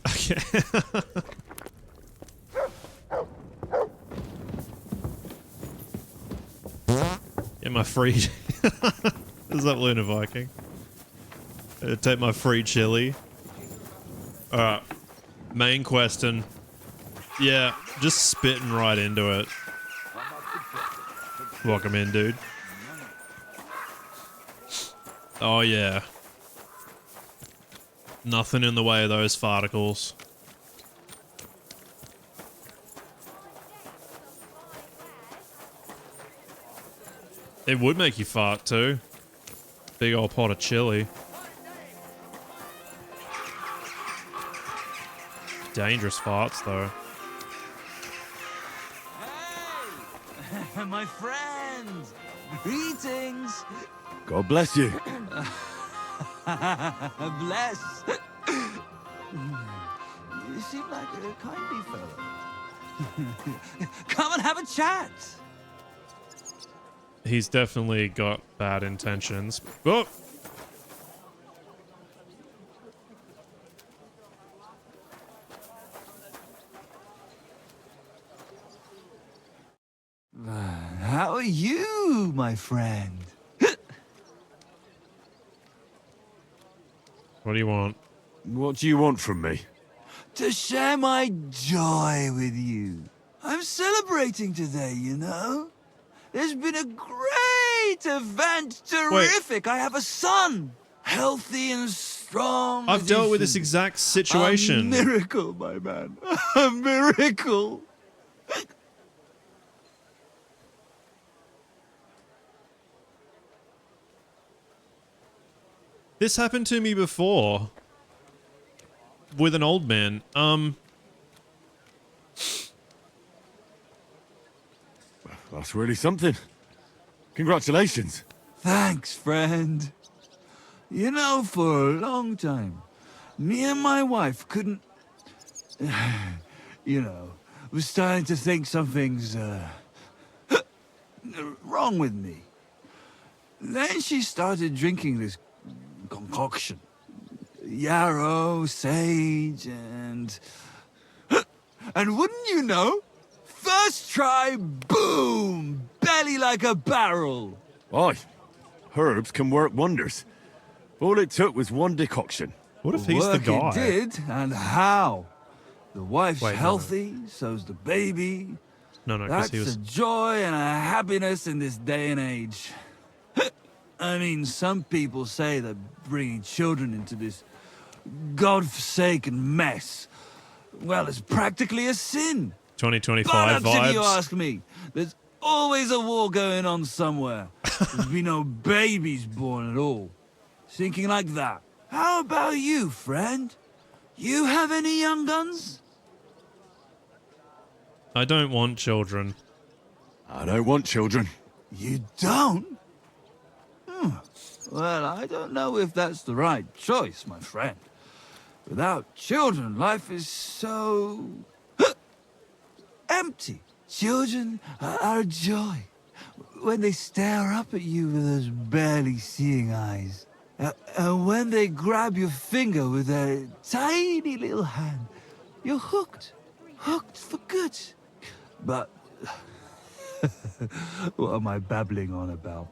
Okay. Get my free... Is that Luna Viking? Take my free chili. Alright. Main question. Yeah, just spitting right into it. Welcome in, dude. Oh yeah. Nothing in the way of those farticles. It would make you fart too. Big old pot of chili. Dangerous farts though. Hey, my friend! Greetings! God bless you. Bless! You seem like a kindly fellow. Come and have a chat! He's definitely got bad intentions. Oh! How are you, my friend? What do you want? What do you want from me? To share my joy with you. I'm celebrating today, you know? There's been a great event. Terrific. I have a son. Healthy and strong. I've dealt with this exact situation. A miracle, my man. A miracle. This happened to me before. With an old man. That's really something. Congratulations. Thanks, friend. You know, for a long time, me and my wife couldn't... You know, was starting to think something's, wrong with me. Then she started drinking this concoction. yarrow, sage, and... And wouldn't you know? First try, boom! Belly like a barrel! Aye. Herbs can work wonders. All it took was one decoction. What if he's the guy? It did, and how? The wife's Wait, no. healthy, so's the baby. No, because That's he was... a joy and a happiness in this day and age. I mean, some people say that bringing children into this godforsaken mess, well, it's practically a sin. 2025 but vibes. if you ask me, there's always a war going on somewhere. There's been no babies born at all. Thinking like that. How about you, friend? You have any young guns? I don't want children. I don't want children. You don't? Well, I don't know if that's the right choice, my friend. Without children, life is so... empty. Children are a joy. When they stare up at you with those barely seeing eyes. And when they grab your finger with their tiny little hand, you're hooked. Hooked for good. But... what am I babbling on about?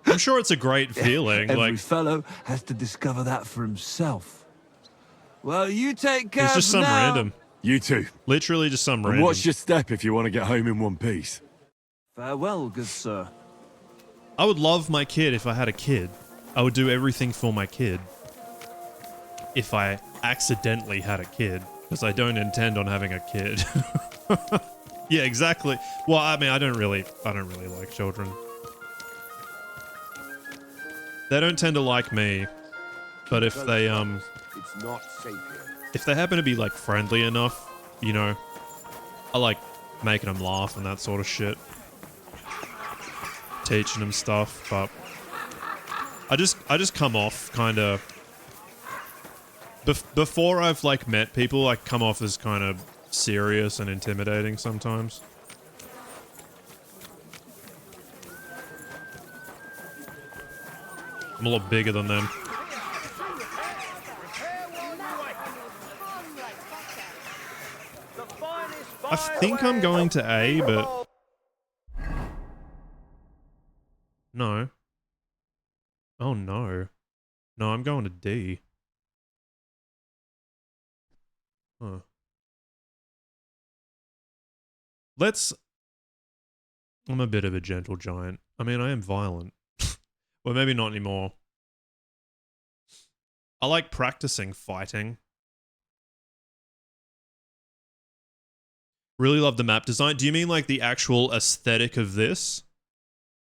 I'm sure it's a great feeling. Every fellow has to discover that for himself. Well, you take care. It's just some now. random. You too. Literally just some And random. watch your step if you want to get home in one piece. Farewell, good sir. I would love my kid if I had a kid. I would do everything for my kid. If I accidentally had a kid. Because I don't intend on having a kid. Yeah, exactly. Well, I mean, I don't really like children. They don't tend to like me. But if they, It's not safe here. if they happen to be, like, friendly enough, you know, I like making them laugh and that sort of shit. Teaching them stuff, but I just come off kind of... Before I've, like, met people, I come off as kind of serious and intimidating sometimes. I'm a lot bigger than them. I think I'm going to A, but... No. Oh, no. No, I'm going to D. Huh. Let's... I'm a bit of a gentle giant. I mean, I am violent. Well, maybe not anymore. I like practicing fighting. Really love the map design. Do you mean like the actual aesthetic of this?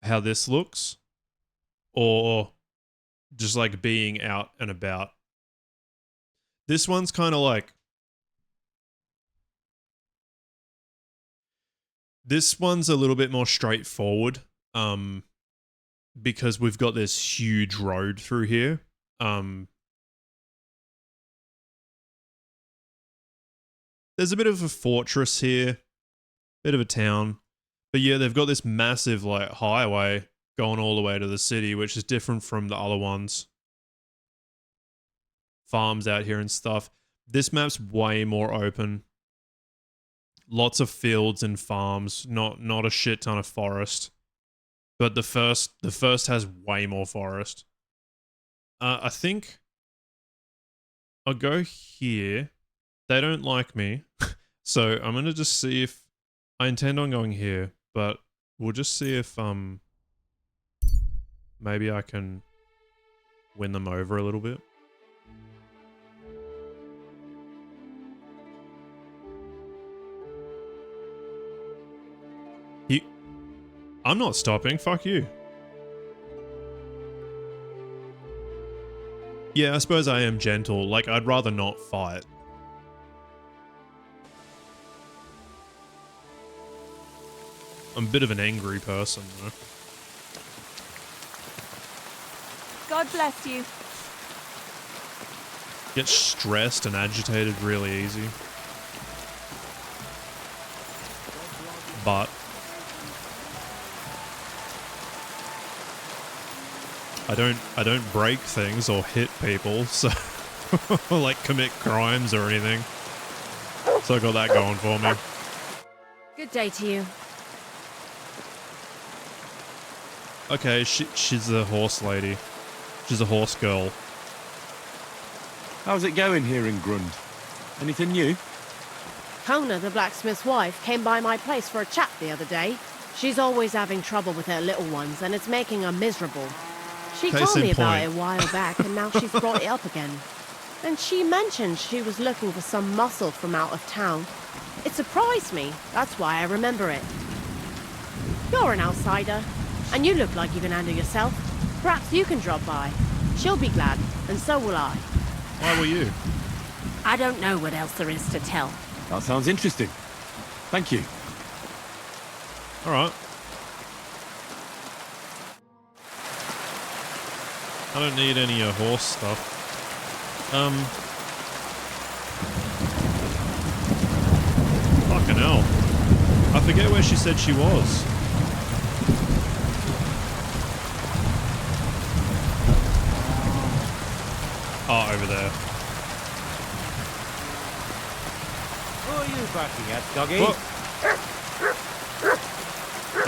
How this looks? Or just like being out and about? This one's kind of like... This one's a little bit more straightforward. Because we've got this huge road through here. There's a bit of a fortress here. Bit of a town. But yeah, they've got this massive like highway going all the way to the city, which is different from the other ones. Farms out here and stuff. This map's way more open. Lots of fields and farms, not a shit ton of forest. But the first has way more forest. I think I'll go here. They don't like me. So I'm gonna just see if I intend on going here, but we'll just see if maybe I can win them over a little bit. I'm not stopping, fuck you. Yeah, I suppose I am gentle, like I'd rather not fight. I'm a bit of an angry person, though. God bless you. Get stressed and agitated really easy. But I don't break things or hit people, so like commit crimes or anything. So I got that going for me. Good day to you. Okay, she's a horse lady. She's a horse girl. How's it going here in Grund? Anything new? Kona, the blacksmith's wife, came by my place for a chat the other day. She's always having trouble with her little ones, and it's making her miserable. She Case told me in about point. it a while back, and now she's brought it up again. And she mentioned she was looking for some muscle from out of town. It surprised me. That's why I remember it. You're an outsider, and you look like you can handle yourself. Perhaps you can drop by. She'll be glad, and so will I. Why were you? I don't know what else there is to tell. That sounds interesting. Thank you. Alright. I don't need any horse stuff. Fucking hell. I forget where she said she was. Oh, over there. Who are you barking at, doggy? What?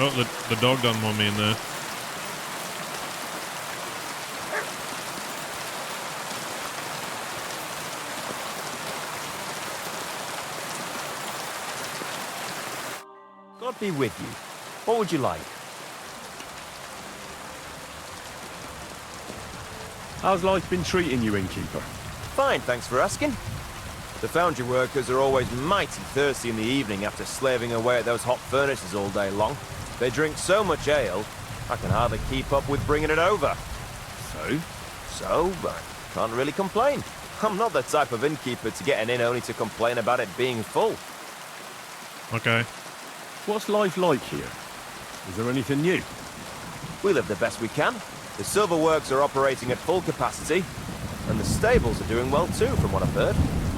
Oh, the dog doesn't want me in there. God be with you. What would you like? How's life been treating you, innkeeper? Fine, thanks for asking. The foundry workers are always mighty thirsty in the evening after slaving away at those hot furnaces all day long. They drink so much ale, I can hardly keep up with bringing it over. So, I can't really complain. I'm not the type of innkeeper to get an inn only to complain about it being full. Okay. What's life like here? Is there anything new? We live the best we can. The silver works are operating at full capacity, and the stables are doing well too, from what I've heard.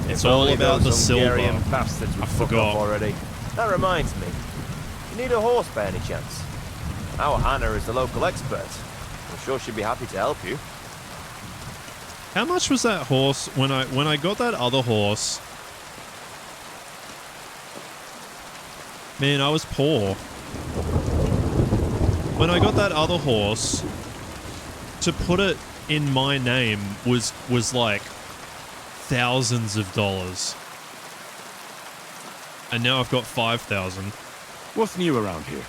It's If all only about those the Hungarian silver. bastards would I fuck forgot. off already. That reminds me. You need a horse by any chance? Our Hannah is the local expert. I'm sure she'd be happy to help you. How much was that horse when I got that other horse? Man, I was poor. When I got that other horse, to put it in my name was like thousands of dollars. And now I've got 5,000. What's new around here?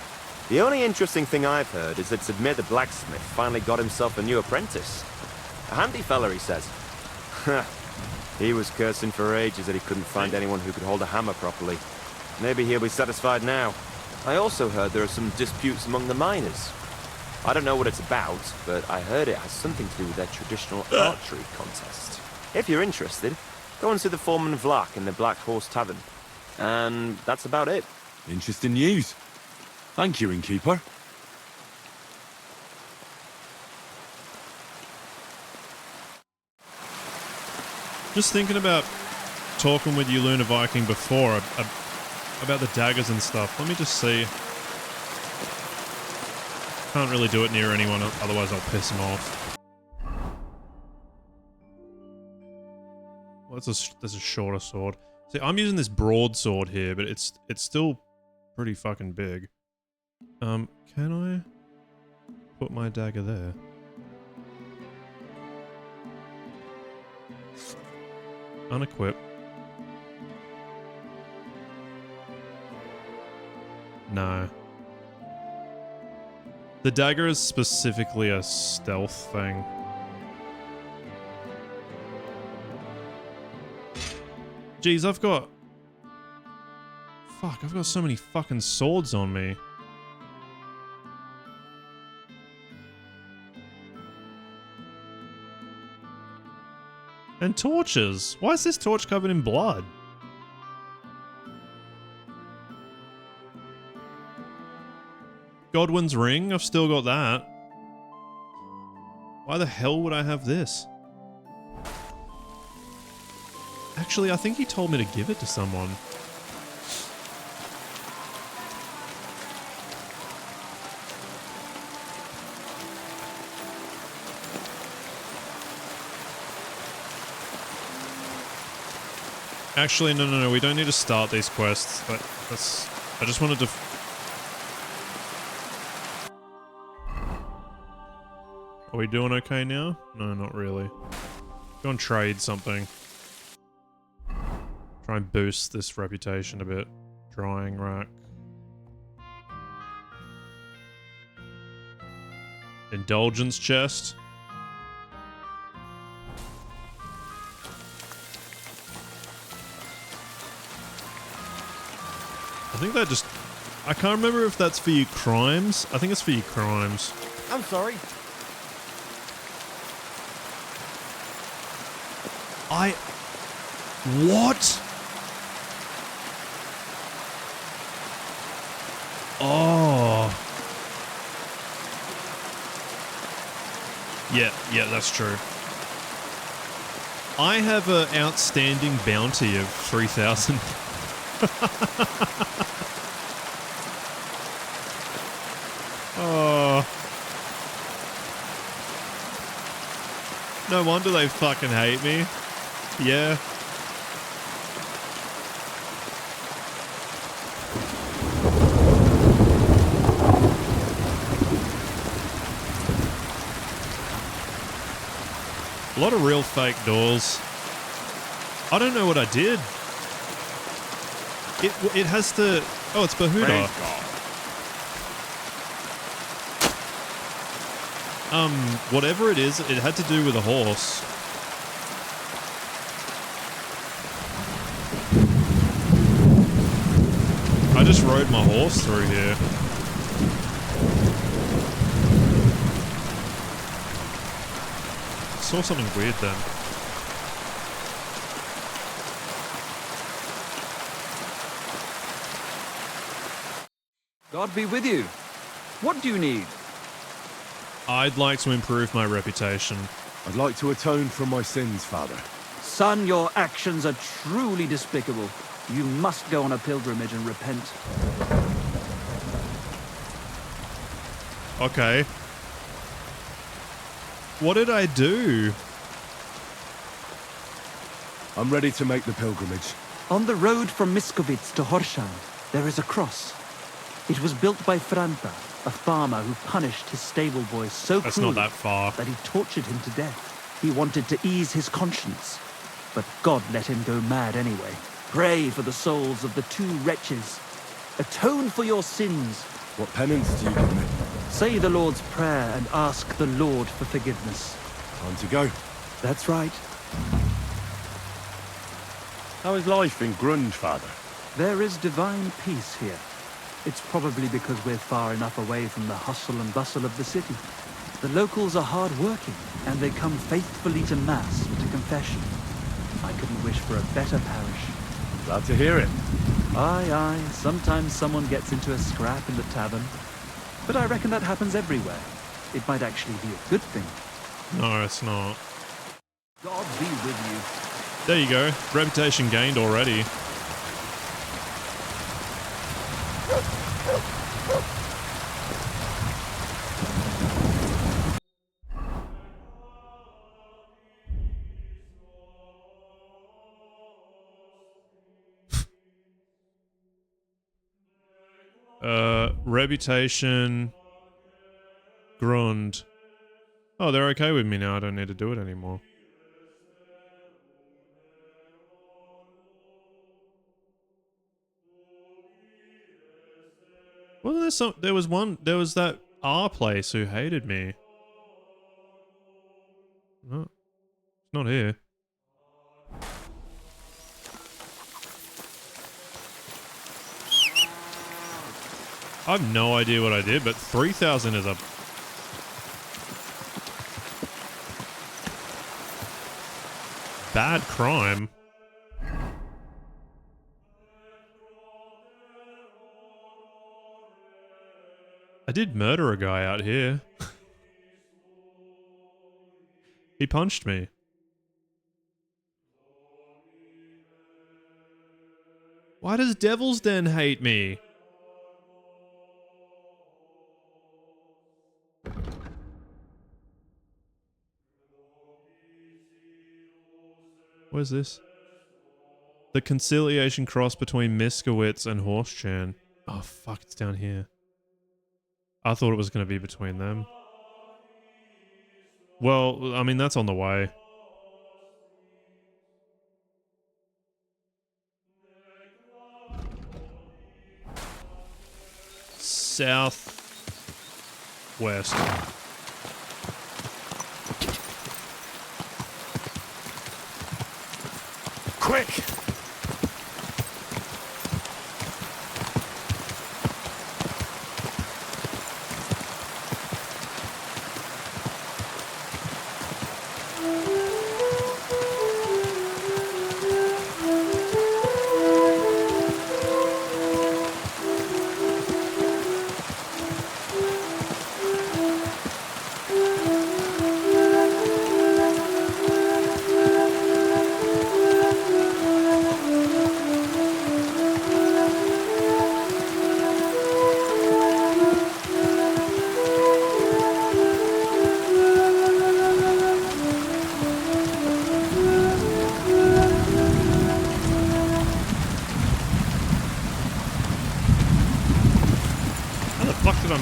The only interesting thing I've heard is that Sidmir the blacksmith finally got himself a new apprentice. A handy fella, he says. He was cursing for ages that he couldn't find anyone who could hold a hammer properly. Maybe he'll be satisfied now. I also heard there are some disputes among the miners. I don't know what it's about, but I heard it has something to do with their traditional archery contest. If you're interested, go and see the foreman Vlak in the Black Horse Tavern. And that's about it. Interesting news. Thank you, innkeeper. Just thinking about talking with you, Luna Viking, before about the daggers and stuff. Let me just see. Can't really do it near anyone, otherwise I'll piss him off. Well, that's a shorter sword. See, I'm using this broadsword here, but it's still pretty fucking big. Can I put my dagger there? Unequip. No. The dagger is specifically a stealth thing. Jeez, I've got so many fucking swords on me. And torches. Why is this torch covered in blood? Godwin's ring? I've still got that. Why the hell would I have this? Actually, I think he told me to give it to someone. Actually, no, we don't need to start these quests. That's... I just wanted to... Are we doing okay now? No, not really. Go and trade something. Try and boost this reputation a bit. Drying rack. Indulgence chest. I think that just... I can't remember if that's for your crimes. I think it's for your crimes. I'm sorry. What? Oh. Yeah, that's true. I have an outstanding bounty of 3,000. Oh. No wonder they fucking hate me. Yeah. A lot of real fake doors. I don't know what I did. It has to... Oh, it's Bahuda. Whatever it is, it had to do with a horse. I just rode my horse through here. Saw something weird then. God be with you. What do you need? I'd like to improve my reputation. I'd like to atone for my sins, Father. Son, your actions are truly despicable. You must go on a pilgrimage and repent. Okay. What did I do? I'm ready to make the pilgrimage. On the road from Miskovitz to Horshan, there is a cross. It was built by Franta, a farmer who punished his stable boys so That's cruelly not that far. that he tortured him to death. He wanted to ease his conscience, but God let him go mad anyway. Pray for the souls of the two wretches. Atone for your sins. What penance do you give me? Say the Lord's Prayer and ask the Lord for forgiveness. Time to go. That's right. How is life in Grund, Father? There is divine peace here. It's probably because we're far enough away from the hustle and bustle of the city. The locals are hard-working, and they come faithfully to Mass and to confession. I couldn't wish for a better parish. Glad to hear it. Aye. Sometimes someone gets into a scrap in the tavern. But I reckon that happens everywhere. It might actually be a good thing. No, it's not. God be with you. There you go. Reputation gained already. Reputation, Grund. Oh, they're okay with me now. I don't need to do it anymore. Well, there was that R place who hated me. No, it's not here. I have no idea what I did, but 3,000 is a... bad crime. I did murder a guy out here. He punched me. Why does Devil's Den hate me? What is this? The conciliation cross between Miskowitz and Horsechan. Oh, fuck, it's down here. I thought it was going to be between them. Well, I mean, that's on the way. Southwest. Quick!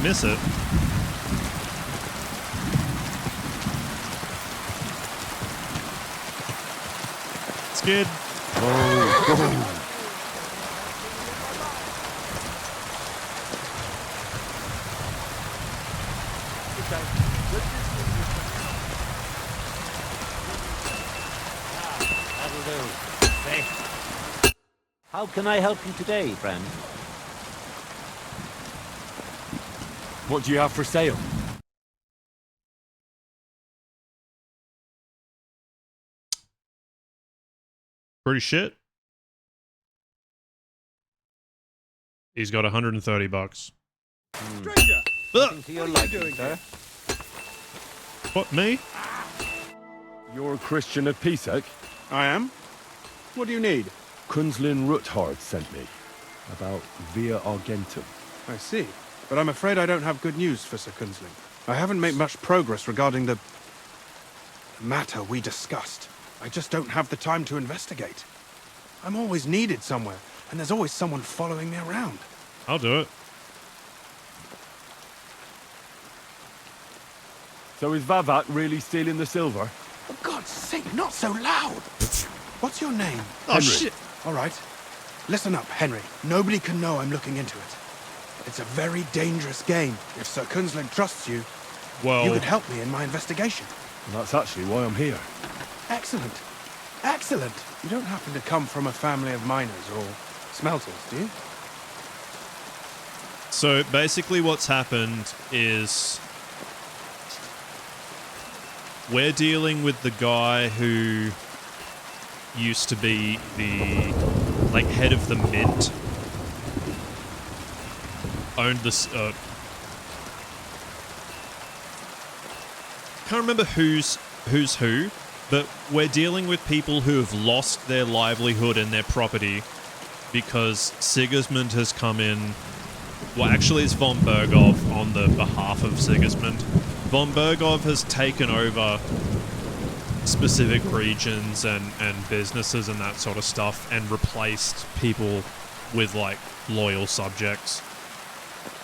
Miss it. Skid. Oh. How can I help you today, friend? What do you have for sale? Pretty shit. He's got 130 bucks. Stranger! Nothing to your liking, sir. What, me? You're a Christian at Pisek? I am. What do you need? Kunzlin Ruthard sent me. About Via Argentum. I see. But I'm afraid I don't have good news for Sir Kunzling. I haven't made much progress regarding the matter we discussed. I just don't have the time to investigate. I'm always needed somewhere, and there's always someone following me around. I'll do it. So is Vavat really stealing the silver? For God's sake, not so loud! What's your name? Oh, shit! All right. Listen up, Henry. Nobody can know I'm looking into it. It's a very dangerous game. If Sir Kunzling trusts you, well, you could help me in my investigation. And that's actually why I'm here. Excellent. Excellent. You don't happen to come from a family of miners or smelters, do you? So basically what's happened is we're dealing with the guy who used to be the head of the mint. Owned this can't remember who's who, but we're dealing with people who have lost their livelihood and their property because Sigismund has come in. Well, actually it's von Bergov on the behalf of Sigismund. Von Bergov has taken over specific regions and businesses and that sort of stuff and replaced people with loyal subjects.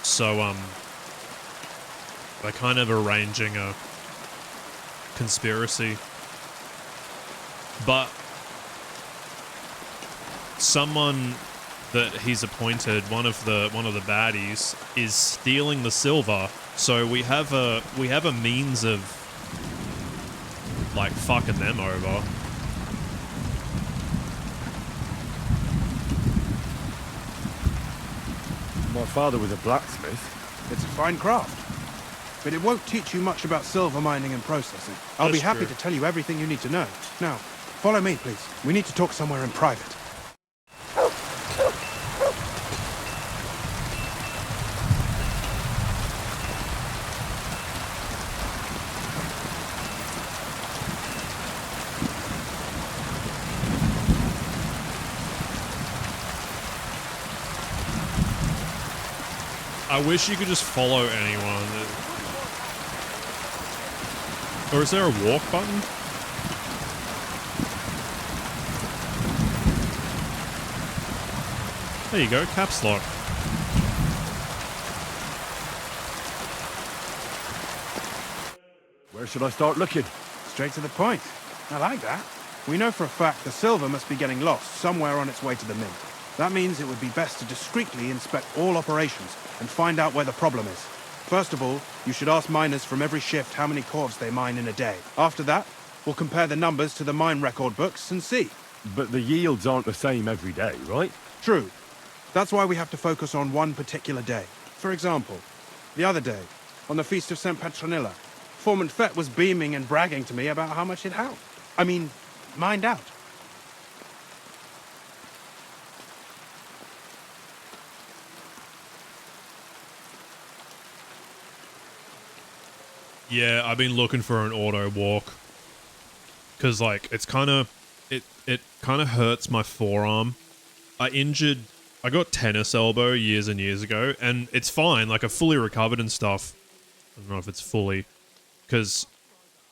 So they're kind of arranging a conspiracy. But someone that he's appointed, one of the baddies, is stealing the silver. So we have a means of fucking them over. My father was a blacksmith. It's a fine craft. But it won't teach you much about silver mining and processing. I'll be happy to tell you everything you need to know. Now, follow me, please. We need to talk somewhere in private. I wish you could just follow anyone. Or is there a walk button? There you go, caps lock. Where should I start looking? Straight to the point. I like that. We know for a fact the silver must be getting lost somewhere on its way to the mint. That means it would be best to discreetly inspect all operations and find out where the problem is. First of all, you should ask miners from every shift how many cords they mine in a day. After that, we'll compare the numbers to the mine record books and see. But the yields aren't the same every day, right? True. That's why we have to focus on one particular day. For example, the other day, on the Feast of St. Petronilla, Foreman Fett was beaming and bragging to me about how much it helped. Mined out. Yeah, I've been looking for an auto walk. Cause like it's kinda it kinda hurts my forearm. I got tennis elbow years and years ago, and it's fine, like I've fully recovered and stuff. I don't know if it's fully, because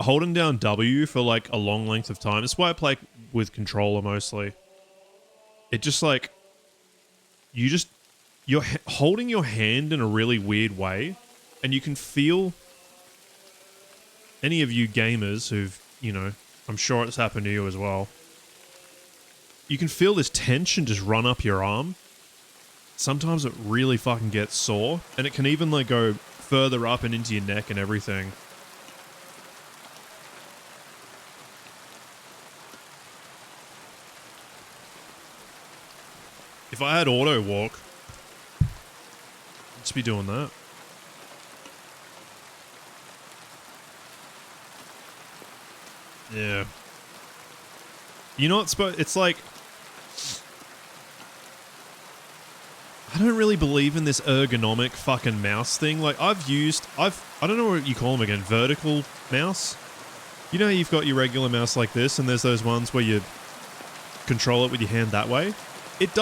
holding down W for like a long length of time, that's why I play with controller mostly. It just like, you're holding your hand in a really weird way, and you can feel, any of you gamers who've, you know, I'm sure it's happened to you as well, you can feel this tension just run up your arm. Sometimes it really fucking gets sore, and it can even like go further up and into your neck and everything. If I had auto walk, I'd just be doing that. Yeah. You know what's it's like, I don't really believe in this ergonomic fucking mouse thing. Like I don't know what you call them again, vertical mouse? You know how you've got your regular mouse like this, and there's those ones where you control it with your hand that way? It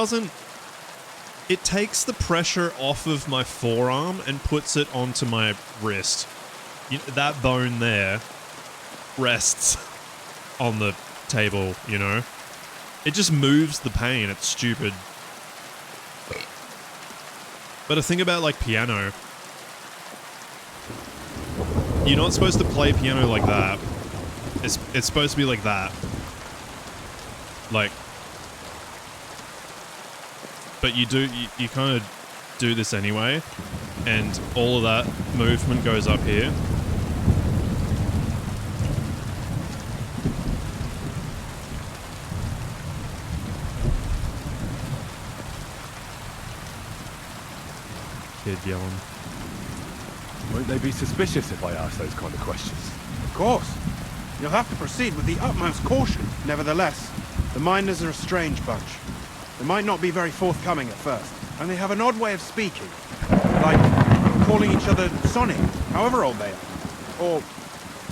takes the pressure off of my forearm and puts it onto my wrist. That bone there rests on the table, you know? It just moves the pain. It's stupid. But a thing about like piano, you're not supposed to play piano like that. It's supposed to be like that. Like, but you kind of do this anyway, and all of that movement goes up here. Kid yelling. Won't they be suspicious if I ask those kind of questions? Of course. You'll have to proceed with the utmost caution. Nevertheless, the miners are a strange bunch. They might not be very forthcoming at first, and they have an odd way of speaking. Like calling each other Sonic, however old they are.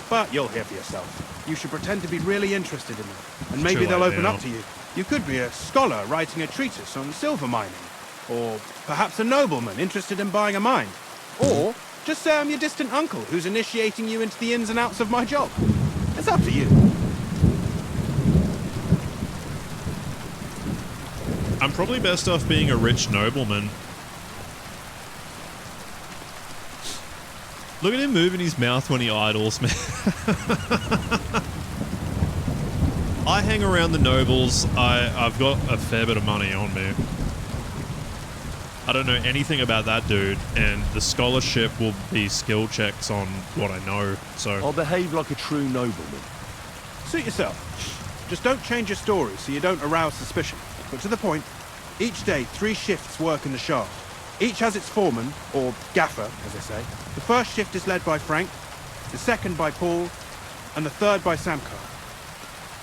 But you'll hear for yourself. You should pretend to be really interested in them, and maybe they'll open up to you. You could be a scholar writing a treatise on silver mining. Or perhaps a nobleman interested in buying a mine. Or just say I'm your distant uncle who's initiating you into the ins and outs of my job. It's up to you. I'm probably best off being a rich nobleman. Look at him moving his mouth when he idles, man. I hang around the nobles. I've got a fair bit of money on me. I don't know anything about that dude, and the scholarship will be skill checks on what I know, so... I'll behave like a true nobleman. Suit yourself. Just don't change your story so you don't arouse suspicion. But to the point, each day 3 shifts work in the shaft. Each has its foreman, or gaffer, as they say. The first shift is led by Frank, the second by Paul, and the third by Samko.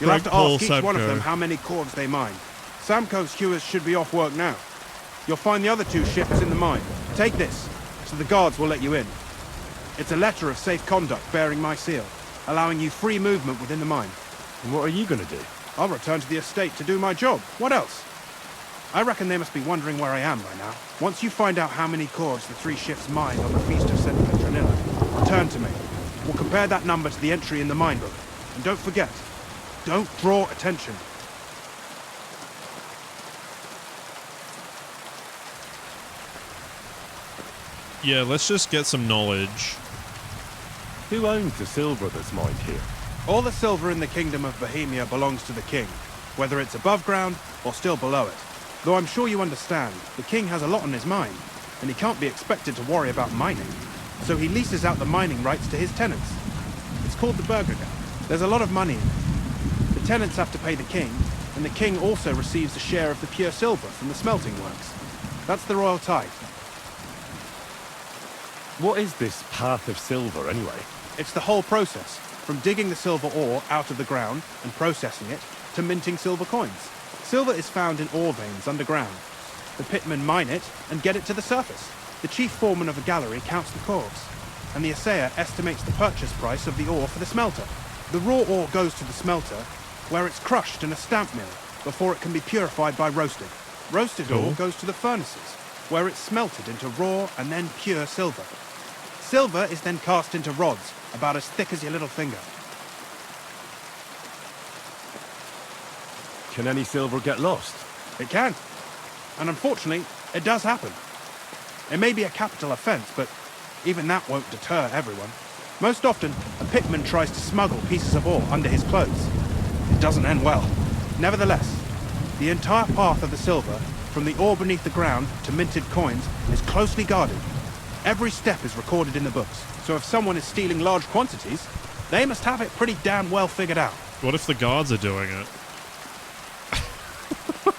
You'll have to ask each one of them how many cords they mine. Samko's hewers should be off work now. You'll find the other 2 shifts in the mine. Take this, so the guards will let you in. It's a letter of safe conduct bearing my seal, allowing you free movement within the mine. And what are you going to do? I'll return to the estate to do my job. What else? I reckon they must be wondering where I am by now. Once you find out how many cords the 3 shifts mine on the Feast of St. Petronilla, return to me. We'll compare that number to the entry in the mine book. And don't forget, don't draw attention. Yeah, let's just get some knowledge. Who owns the silver that's mined here? All the silver in the kingdom of Bohemia belongs to the king, whether it's above ground or still below it. Though I'm sure you understand, the king has a lot on his mind, and he can't be expected to worry about mining. So he leases out the mining rights to his tenants. It's called the Burgergeld. There's a lot of money in it. The tenants have to pay the king, and the king also receives a share of the pure silver from the smelting works. That's the royal tithe. What is this path of silver, anyway? It's the whole process, from digging the silver ore out of the ground and processing it, to minting silver coins. Silver is found in ore veins underground. The pitmen mine it and get it to the surface. The chief foreman of a gallery counts the cores, and the assayer estimates the purchase price of the ore for the smelter. The raw ore goes to the smelter, where it's crushed in a stamp mill before it can be purified by roasting. Roasted ore goes to the furnaces, where it's smelted into raw and then pure silver. Silver is then cast into rods about as thick as your little finger. Can any silver get lost? It can. And unfortunately, it does happen. It may be a capital offence, but even that won't deter everyone. Most often, a pitman tries to smuggle pieces of ore under his clothes. It doesn't end well. Nevertheless, the entire path of the silver, from the ore beneath the ground to minted coins, is closely guarded. Every step is recorded in the books, so if someone is stealing large quantities, they must have it pretty damn well figured out. What if the guards are doing it?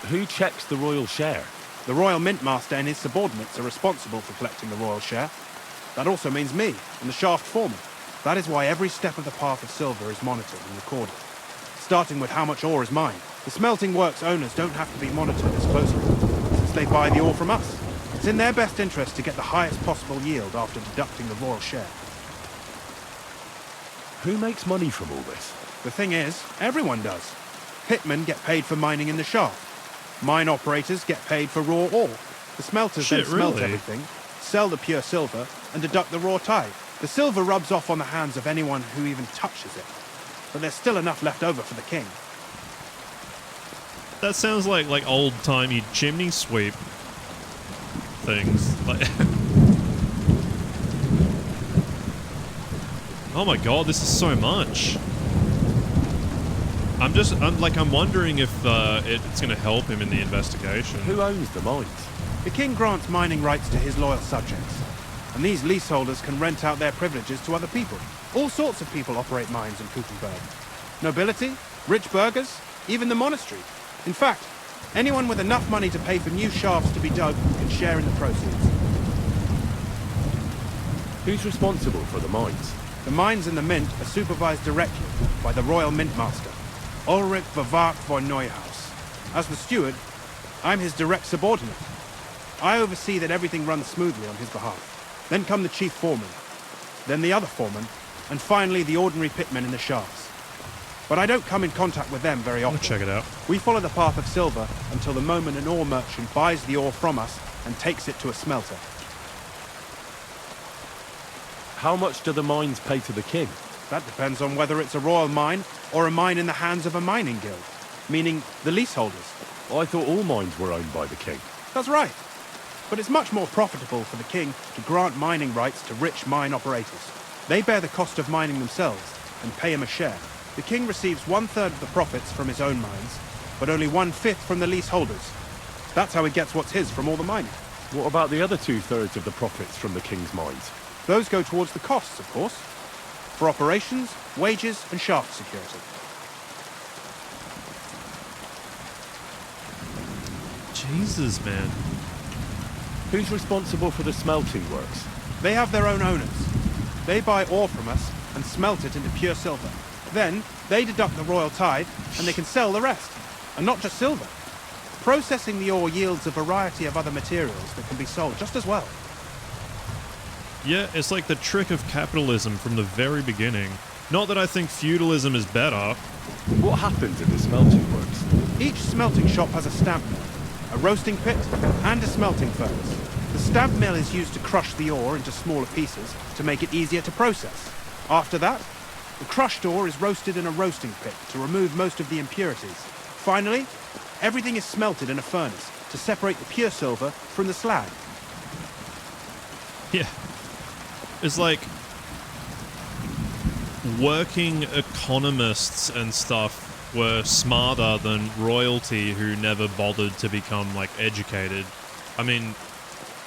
Who checks the royal share? The royal mint master and his subordinates are responsible for collecting the royal share. That also means me and the shaft foreman. That is why every step of the path of silver is monitored and recorded, starting with how much ore is mined. The smelting works owners don't have to be monitored as closely, since they buy the ore from us. It's in their best interest to get the highest possible yield after deducting the royal share. Who makes money from all this? The thing is, everyone does. Pitmen get paid for mining in the shaft. Mine operators get paid for raw ore. The smelters then smelt everything, sell the pure silver, and deduct the raw tithe. The silver rubs off on the hands of anyone who even touches it. But there's still enough left over for the king. That sounds like old-timey chimney sweep things. Like oh my god, this is so much. I'm wondering if it's going to help him in the investigation. Who owns the mines? The king grants mining rights to his loyal subjects, and these leaseholders can rent out their privileges to other people. All sorts of people operate mines in Kuttenberg. Nobility, rich burghers, even the monastery. In fact, anyone with enough money to pay for new shafts to be dug can share in the proceeds. Who's responsible for the mines? The mines and the mint are supervised directly by the royal mint master, Ulrich Bavard von Neuhaus. As the steward, I'm his direct subordinate. I oversee that everything runs smoothly on his behalf. Then come the chief foreman, then the other foreman, and finally the ordinary pitmen in the shafts. But I don't come in contact with them very often. I'll check it out. We follow the path of silver until the moment an ore merchant buys the ore from us and takes it to a smelter. How much do the mines pay to the king? That depends on whether it's a royal mine or a mine in the hands of a mining guild, meaning the leaseholders. I thought all mines were owned by the king. That's right. But it's much more profitable for the king to grant mining rights to rich mine operators. They bear the cost of mining themselves and pay him a share. The king receives 1/3 of the profits from his own mines, but only 1/5 from the leaseholders. That's how he gets what's his from all the mining. What about the other 2/3 of the profits from the king's mines? Those go towards the costs, of course, for operations, wages, and shaft security. Jesus, man. Who's responsible for the smelting works? They have their own owners. They buy ore from us and smelt it into pure silver. Then, they deduct the royal tithe, and they can sell the rest. And not just silver. Processing the ore yields a variety of other materials that can be sold just as well. Yeah, it's like the trick of capitalism from the very beginning. Not that I think feudalism is better. What happens in the smelting works? Each smelting shop has a stamp mill, a roasting pit, and a smelting furnace. The stamp mill is used to crush the ore into smaller pieces to make it easier to process. After that, the crushed ore is roasted in a roasting pit to remove most of the impurities. Finally, everything is smelted in a furnace to separate the pure silver from the slag. Yeah. It's like working economists and stuff were smarter than royalty who never bothered to become like educated. I mean,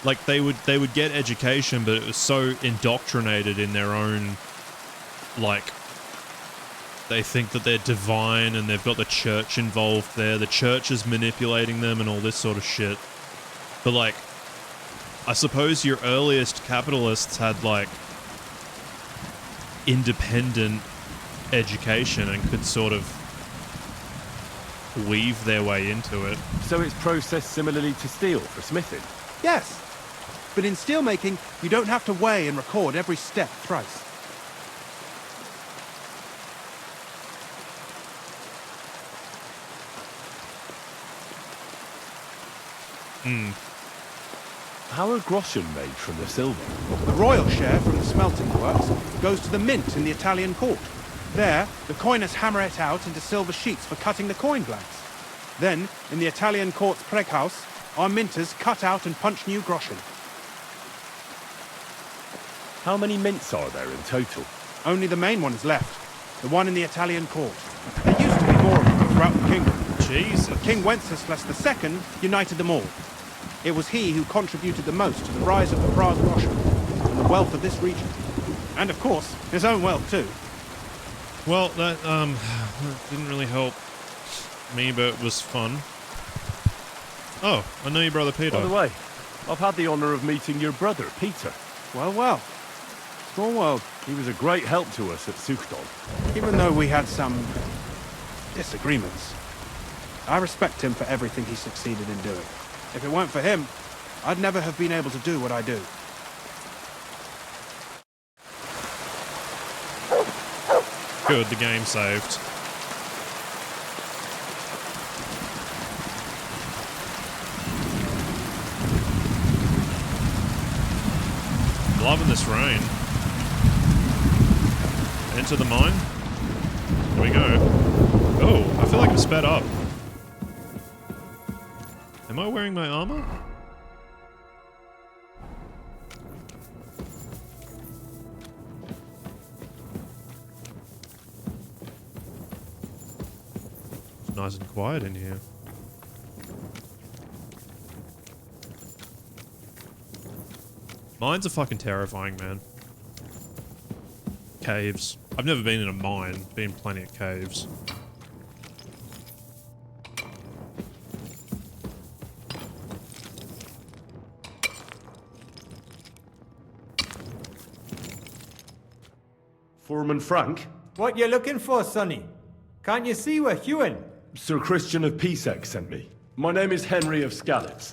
like they would get education, but it was so indoctrinated in their own, like, they think that they're divine and they've got the church involved there. The church is manipulating them and all this sort of shit. But like, I suppose your earliest capitalists had like independent education and could sort of weave their way into it. So it's processed similarly to steel for smithing? Yes. But in steelmaking, you don't have to weigh and record every step thrice. How are groschen made from the silver? The royal share from the smelting works goes to the mint in the Italian court. There, the coiners hammer it out into silver sheets for cutting the coin blanks. Then, in the Italian court's preghouse, our minters cut out and punch new groschen. How many mints are there in total? Only the main one is left, the one in the Italian court. There used to be more of them throughout the kingdom. Jesus. But King Wenceslas II united them all. It was he who contributed the most to the rise of the Prague groschen and the wealth of this region. And of course, his own wealth too. Well, that didn't really help me, but it was fun. Oh, I know your brother Peter. By the way, I've had the honour of meeting your brother, Peter. Well, well. Small world. He was a great help to us at Suchdol. Even though we had some disagreements, I respect him for everything he succeeded in doing. If it weren't for him, I'd never have been able to do what I do. Good, the game saved. Loving this rain. Enter the mine. Here we go. Oh, I feel like I'm sped up. Am I wearing my armor? It's nice and quiet in here. Mines are fucking terrifying, man. Caves. I've never been in a mine. Been in plenty of caves. Foreman Frank? What you looking for, Sonny? Can't you see we're hewing? Sir Christian of Pisek sent me. My name is Henry of Skalitz.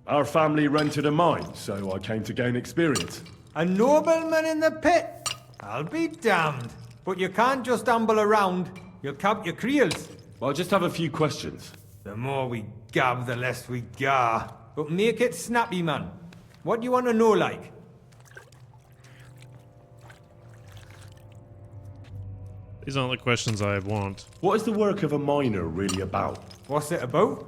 Our family rented a mine, so I came to gain experience. A nobleman in the pit? I'll be damned. But you can't just amble around. You'll cap your creels. I'll just have a few questions. The more we gab, the less we gar. But make it snappy, man. What do you want to know, like? These aren't the questions I want. What is the work of a miner really about? What's it about?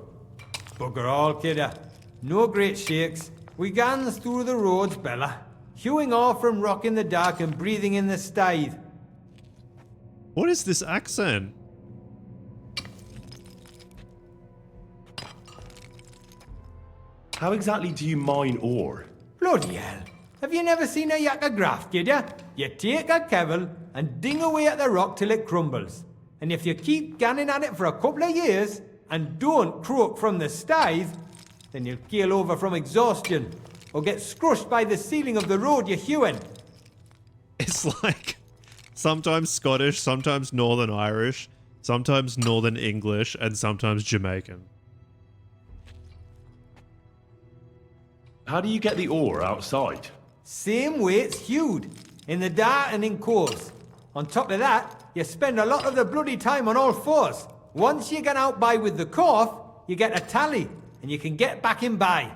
Bugger all, kidder. No great shakes. We gans through the roads, Bella. Hewing off from rock in the dark and breathing in the stithe. What is this accent? How exactly do you mine ore? Bloody hell. Have you never seen a yakka graft, kid ya? You take a kevel and ding away at the rock till it crumbles. And if you keep ganning at it for a couple of years and don't croak from the stithe, then you'll keel over from exhaustion or get scrushed by the ceiling of the road you're hewing. It's like sometimes Scottish, sometimes Northern Irish, sometimes Northern English, and sometimes Jamaican. How do you get the ore outside? Same way it's hewed, in the dark and in coals. On top of that, you spend a lot of the bloody time on all fours. Once you get out by with the cough, you get a tally, and you can get back in by.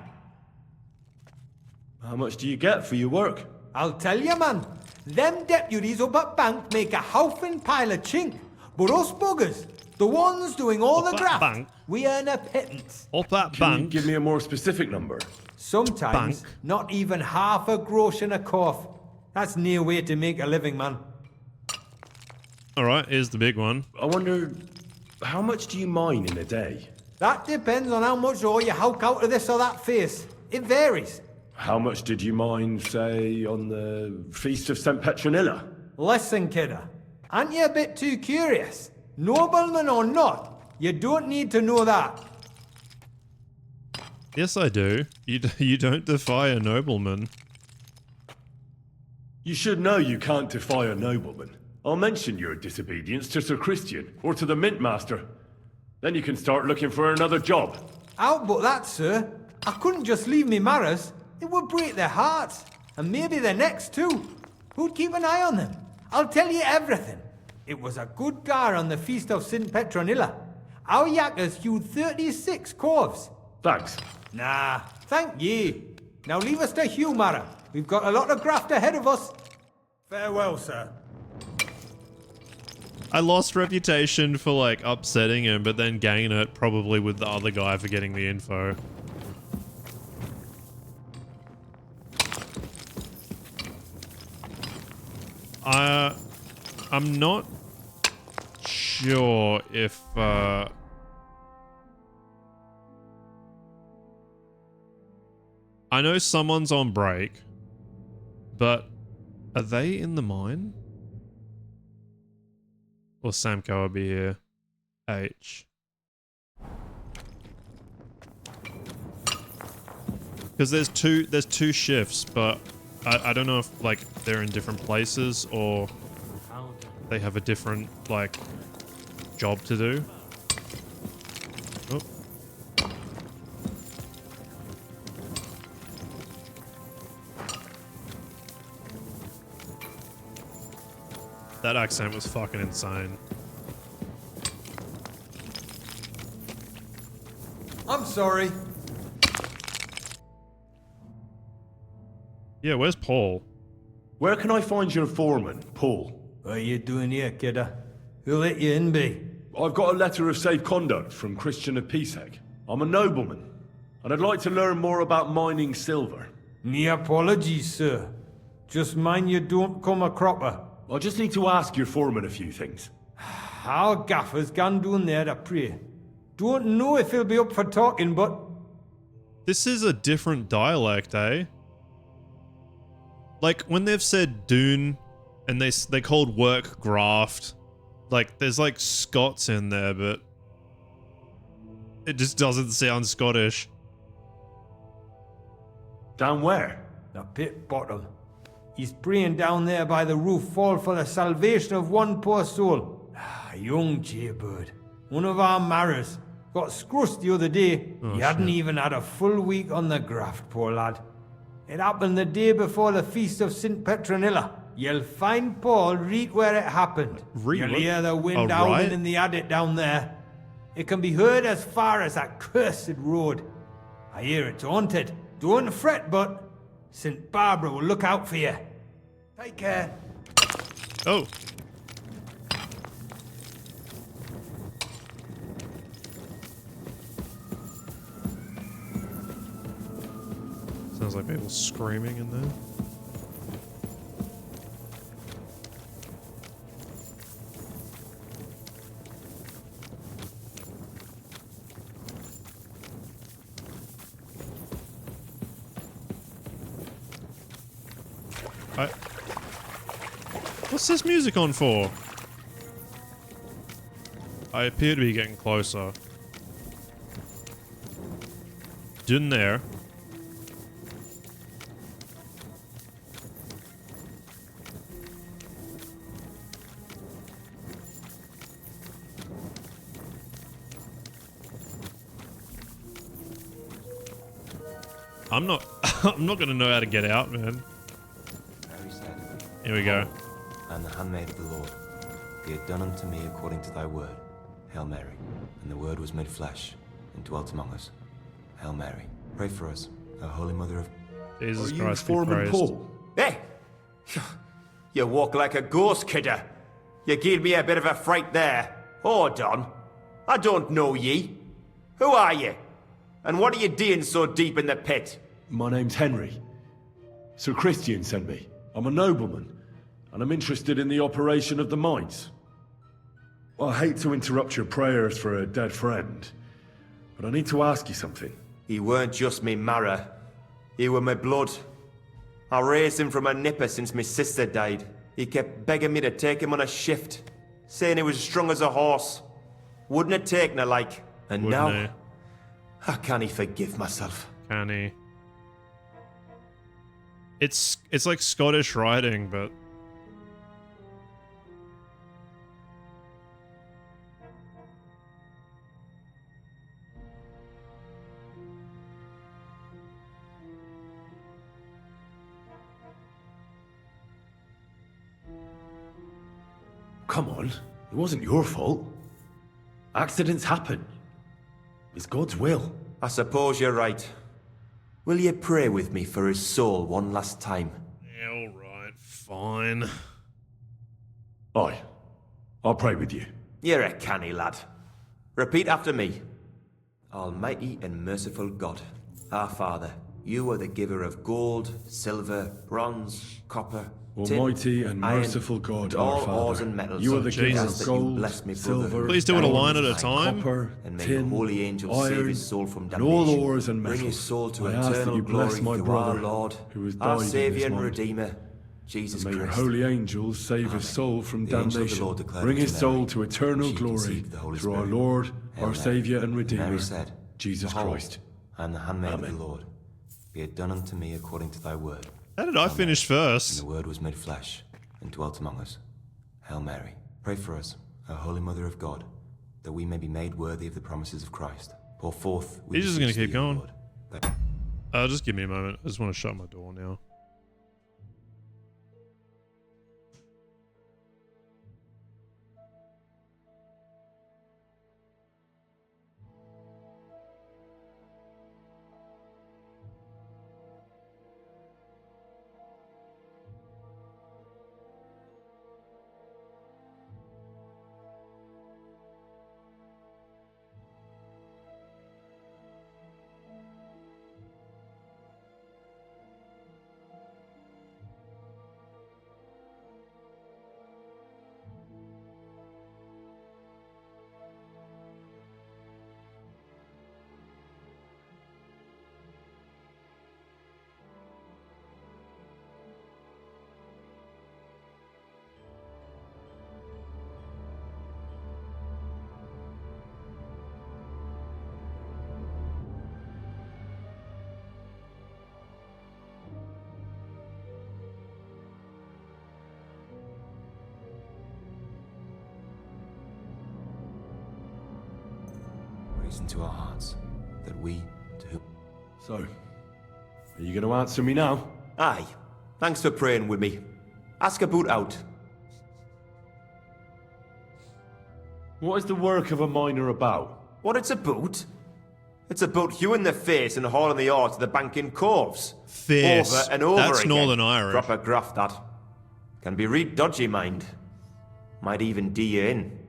How much do you get for your work? I'll tell you, man. Them deputies up at bank make a howfing pile of chink. But us buggers, the ones doing all the graft, we earn a pittance. Up at Can bank? you give me a more specific number? Sometimes, Bank. not even half a grosh and a cough. That's near way to make a living, man. Alright, here's the big one. I wonder, how much do you mine in a day? That depends on how much ore you howk out of this or that face. It varies. How much did you mine, say, on the Feast of St. Petronilla? Listen, kidder. Aren't you a bit too curious? Nobleman or not, you don't need to know that. Yes, I do. You don't defy a nobleman. You should know you can't defy a nobleman. I'll mention your disobedience to Sir Christian or to the Mint Master. Then you can start looking for another job. Out but that, sir. I couldn't just leave me marrows. It would break their hearts. And maybe their necks too. Who'd keep an eye on them? I'll tell you everything. It was a good gar on the Feast of St. Petronilla. Our yakkers hewed 36 corves. Thanks. Nah, thank ye. Now leave us to hew, Mara. We've got a lot of graft ahead of us. Farewell, sir. I lost reputation for, like, upsetting him, but then gain it probably with the other guy for getting the info. I'm not sure if, I know someone's on break, but are they in the mine? Or Samko will be here. H. Because there's two shifts, but I don't know if, like, they're in different places or they have a different, like, job to do. Oh. That accent was fucking insane. I'm sorry. Yeah, where's Paul? Where can I find your foreman, Paul? What are you doing here, kidder? Who let you in, be? I've got a letter of safe conduct from Christian of Pisek. I'm a nobleman, and I'd like to learn more about mining silver. Me apologies, sir. Just mind you don't come a cropper. I just need to ask your foreman a few things. Our gaffer's gone down there to pray. Don't know if he'll be up for talking, but... This is a different dialect, eh? Like, when they've said Dune, and they called work graft, like, there's like Scots in there, but it just doesn't sound Scottish. Down where? The pit bottom. He's praying down there by the roof fall for the salvation of one poor soul. A young jaybird. One of our marrows. Got scrussed the other day. He hadn't even had a full week on the graft, poor lad. It happened the day before the Feast of St. Petronilla. You'll find Paul right where it happened. You'll hear the wind howling in the adit down there. It can be heard as far as that cursed road. I hear it's haunted. Don't fret, but St. Barbara will look out for you. Take care. Oh. Sounds like people screaming in there. What's this music on for? I appear to be getting closer. Done there. I'm not gonna know how to get out, man. Mary said, Here we go. I am the handmaid of the Lord. Be it done unto me according to thy word. Hail Mary. And the word was made flesh and dwelt among us. Hail Mary. Pray for us, O Holy Mother of... Jesus Are you Christ, be Foreman praised. Paul? Hey! You walk like a ghost, kidder. You gave me a bit of a fright there. Hold on. I don't know ye. Who are ye? And what are you doing so deep in the pit? My name's Henry. Sir Christian sent me. I'm a nobleman, and I'm interested in the operation of the mines. I hate to interrupt your prayers for a dead friend, but I need to ask you something. He weren't just me marrow. He were my blood. I raised him from a nipper since my sister died. He kept begging me to take him on a shift, saying he was strong as a horse. Wouldn't it take no like? And Wouldn't now, he? how can he forgive myself? Can he? It's like Scottish writing, but Come on, it wasn't your fault. Accidents happen. It's God's will. I suppose you're right. Will you pray with me for his soul one last time? yeah, alright, fine. Aye, I'll pray with you. You're a canny lad. Repeat after me. Almighty and merciful God, our Father, you are the giver of gold, silver, bronze, copper, Almighty tin, and iron, merciful God, and our all Father, ores and metals. you are the giver Ask of that you gold, bless me, silver, brother, Please do it a line at a time. copper, and may tin, the holy angel save iron, his soul from and damnation. all ores and metals. Bring his soul to I ask that eternal you bless glory my through brother, our Lord, who has our died in Saviour this and mine. Redeemer, Jesus And may your Christ. holy angels save his soul from The angel of the damnation. Lord declared Bring unto his soul Mary, to eternal she glory conceived the Holy through our Spirit. Lord, Hail our Mary. Saviour and Redeemer, Mary said, Jesus Behold, Christ. I am the handmaid of Amen. the Lord. Be it done unto me according to thy word. How did I finish And first? the word was made flesh and dwelt among us. Hail Mary, pray for us, O Holy Mother of God, that we may be made worthy of the promises of Christ. Pour forth. we He's just gonna beseech keep thee, O going. Lord, that Just give me a moment. I just want to shut my door now. praise into our hearts, that we, to whom... So, are you going to answer me now? Aye. Thanks for praying with me. Ask about out. What is the work of a miner about? What it's about? It's about hewing the face and hauling the ore to the banking coves. Face. Over and over That's again. Northern Irish. Proper graft, that. Can be real dodgy, mind. Might even do you in.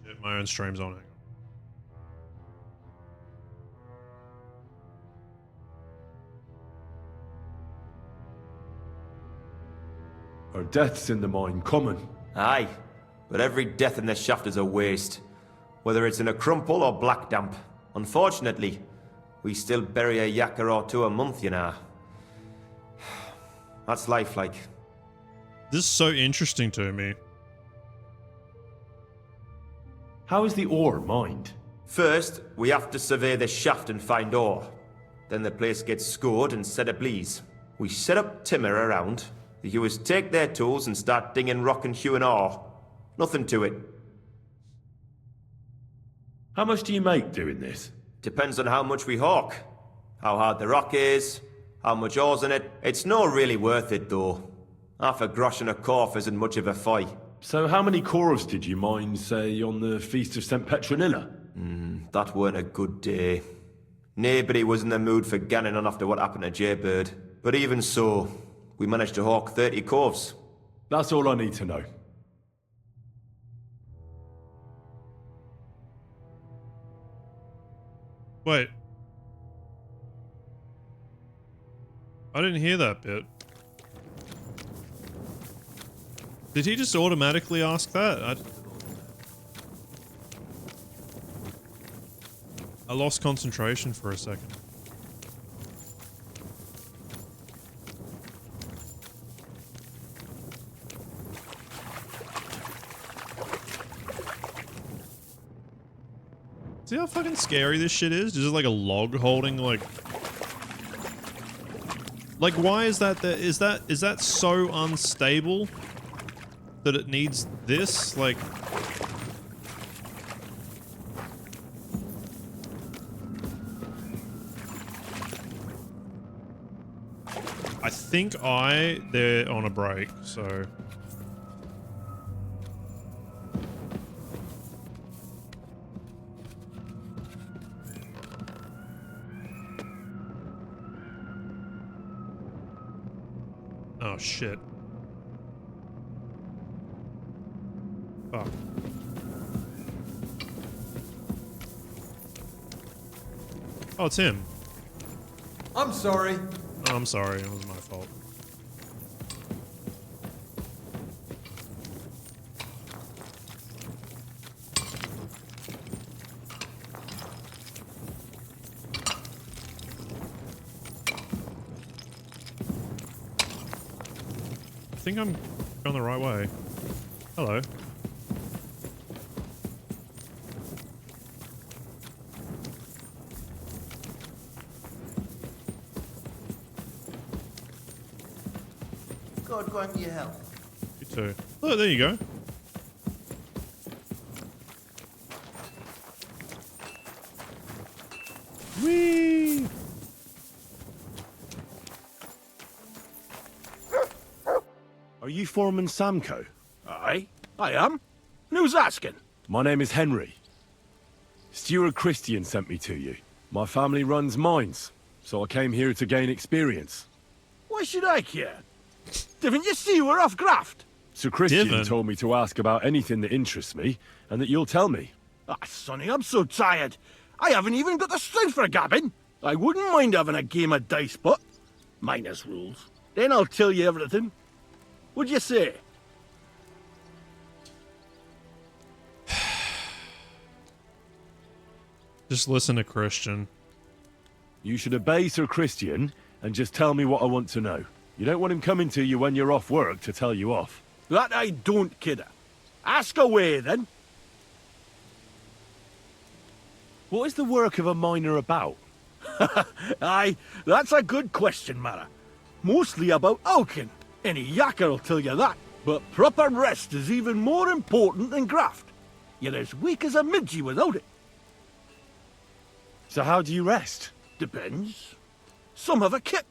Shit, my own stream's on it. Are deaths in the mine common? Aye. But every death in the shaft is a waste. Whether it's in a crumple or black damp. Unfortunately, we still bury a yakker or two a month, you know. That's life like. This is so interesting to me. How is the ore mined? First, we have to survey the shaft and find ore. Then the place gets scored and set ablaze. We set up timber around. The hewers take their tools and start dinging rock and hewing ore. Nothing to it. How much do you make doing this? Depends on how much we hawk. How hard the rock is, how much ore's in it. It's not really worth it, though. Half a grosh and a corf isn't much of a fight. So how many corves did you mine, say, on the Feast of St. Petronilla? That weren't a good day. Nobody was in the mood for ganning on after what happened to Jaybird. But even so, we managed to hawk 30 corves. That's all I need to know. Wait. I didn't hear that bit. Did he just automatically ask that? I lost concentration for a second. See how fucking scary this shit is? Is it like a log holding like why is that there? Is that so unstable that it needs this? Like I think they're on a break, so oh shit. Fuck. Oh, it's him. I'm sorry. Oh, I'm sorry, it was my fault. I think I'm going the right way. Hello. God grant you help. You too. Oh, there you go. Whee! Are you Foreman Samco? Aye, I am. And who's asking? My name is Henry. Steward Christian sent me to you. My family runs mines, so I came here to gain experience. Why should I care? Didn't you see we're off graft? Sir Christian Divin. told me to ask about anything that interests me, and that you'll tell me. Ah, Sonny, I'm so tired. I haven't even got the strength for gabbing. I wouldn't mind having a game of dice, but minus rules. Then I'll tell you everything. What'd you say? Just listen to Christian. You should obey Sir Christian and just tell me what I want to know. You don't want him coming to you when you're off work to tell you off. That I don't, kidder. Ask away, then. What is the work of a miner about? Aye, that's a good question, Mara. Mostly about oaking. Any yakker'll tell you that. But proper rest is even more important than graft. You're as weak as a midgie without it. So how do you rest? Depends. Some have a kip.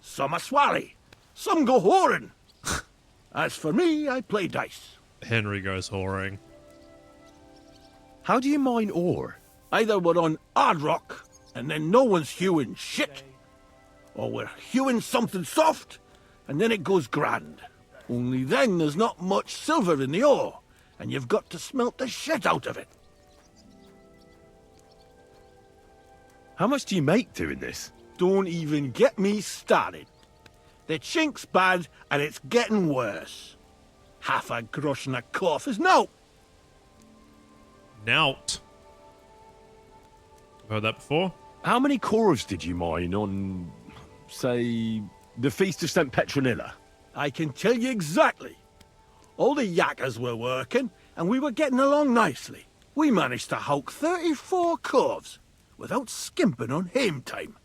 Some a swally. Some go whoring. As for me, I play dice. Henry goes whoring. How do you mine ore? Either we're on hard rock, and then no one's hewing shit. Or we're hewing something soft, and then it goes grand. Only then there's not much silver in the ore, and you've got to smelt the shit out of it. How much do you make doing this? Don't even get me started. The chink's bad, and it's getting worse. Half a grosh and a cough is no. Nout. I've heard that before. How many corves did you mine on, say, the Feast of St. Petronilla? I can tell you exactly. All the yakkers were working, and we were getting along nicely. We managed to howk 34 corves, without skimping on hame time.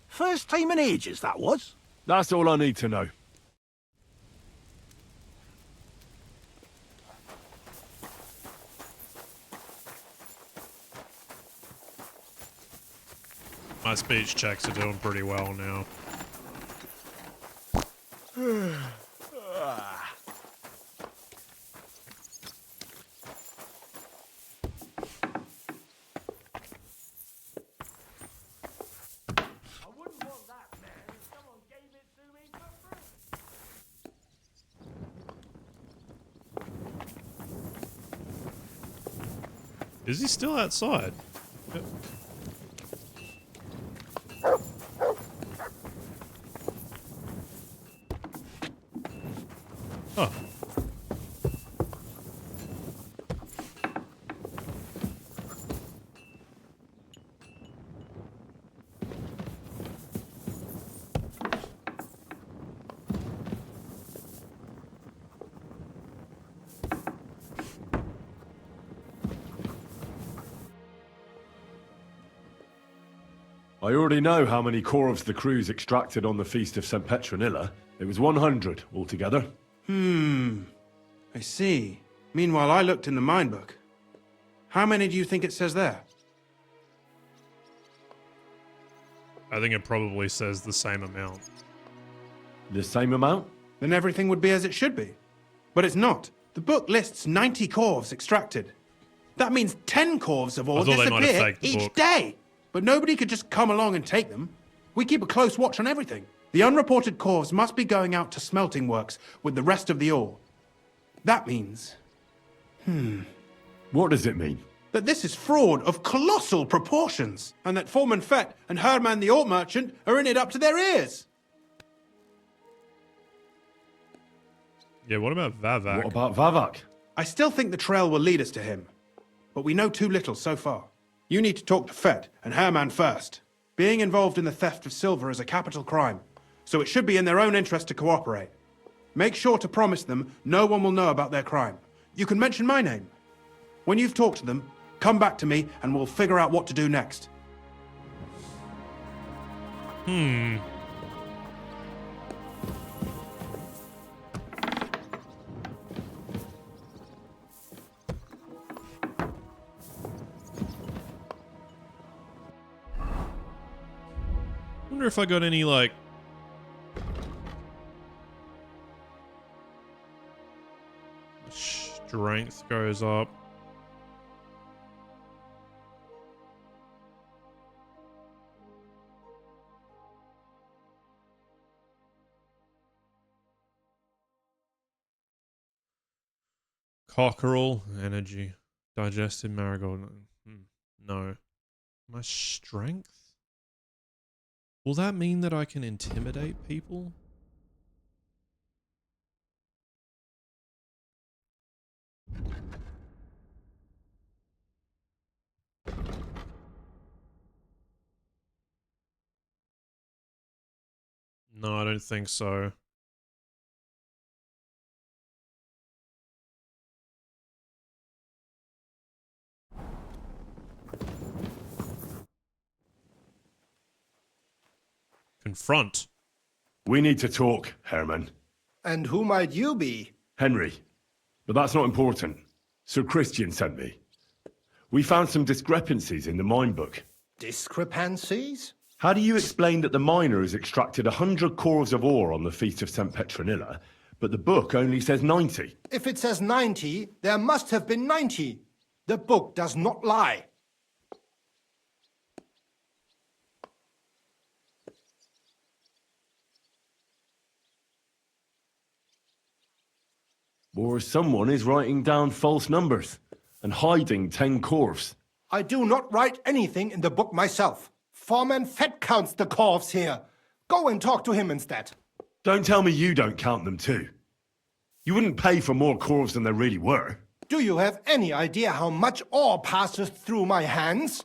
First time in ages, that was. That's all I need to know. My speech checks are doing pretty well now. Is he still outside? Oh. I already know how many corvs the crews extracted on the Feast of St. Petronilla. It was 100 altogether. I see. Meanwhile, I looked in the mine book. How many do you think it says there? I think it probably says the same amount. The same amount? Then everything would be as it should be. But it's not. The book lists 90 corvs extracted. That means 10 corvs of ore disappear each day. But nobody could just come along and take them. We keep a close watch on everything. The unreported corvs must be going out to smelting works with the rest of the ore. That means... What does it mean? That this is fraud of colossal proportions, and that Foreman Fett and Herman the ore merchant are in it up to their ears. Yeah, what about Vavak? What about Vavak? I still think the trail will lead us to him, but we know too little so far. You need to talk to Fett and Herman first. Being involved in the theft of silver is a capital crime, so it should be in their own interest to cooperate. Make sure to promise them no one will know about their crime. You can mention my name. When you've talked to them, come back to me and we'll figure out what to do next. I wonder if I got any, like... Strength goes up. Cockerel, energy. Digested marigold. No. My strength? Will that mean that I can intimidate people? No, I don't think so. Confront. We need to talk, Herman. And who might you be? Henry. But that's not important. Sir Christian sent me. We found some discrepancies in the mine book. Discrepancies? How do you explain that the miner has extracted 100 corvs of ore on the Feast of St. Petronilla, but the book only says 90? If it says 90, there must have been 90. The book does not lie. Or someone is writing down false numbers and hiding 10 corvs. I do not write anything in the book myself. Foreman Fett counts the corvs here. Go and talk to him instead. Don't tell me you don't count them too. You wouldn't pay for more corvs than there really were. Do you have any idea how much ore passes through my hands?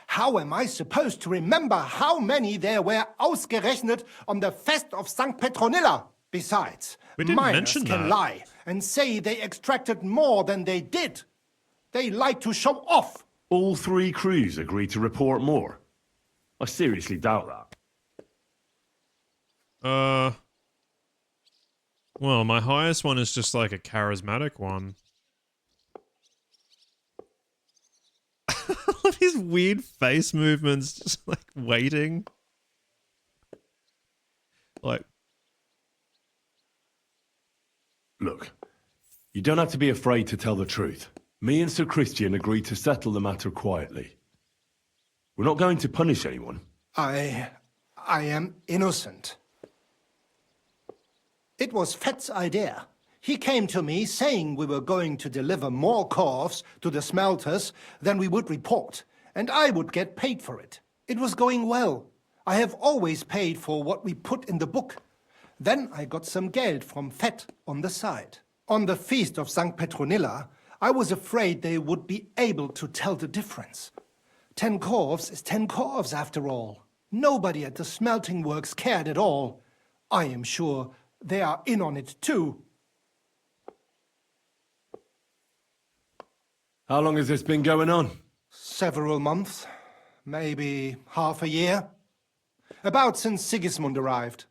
How am I supposed to remember how many there were ausgerechnet on the Fest of St. Petronilla? Besides, miners can lie and say they extracted more than they did. They like to show off. All 3 crews agreed to report more. I seriously doubt that. Well, my highest one is just like a charismatic one. All of his weird face movements, just like waiting. Like... Look, you don't have to be afraid to tell the truth. Me and Sir Christian agreed to settle the matter quietly. We're not going to punish anyone. I am innocent. It was Fett's idea. He came to me saying we were going to deliver more corvs to the smelters than we would report, and I would get paid for it. It was going well. I have always paid for what we put in the book. Then I got some geld from Fett on the side. On the feast of St. Petronilla, I was afraid they would be able to tell the difference. 10 corves is 10 corves after all. Nobody at the smelting works cared at all. I am sure they are in on it too. How long has this been going on? Several months, maybe half a year. About since Sigismund arrived.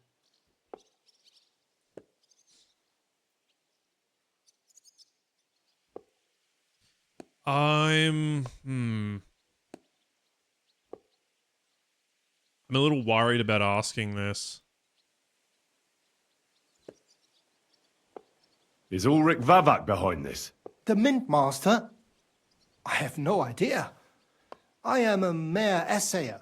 I'm a little worried about asking this. Is Ulrich Vavak behind this? The Mint Master? I have no idea. I am a mere assayer.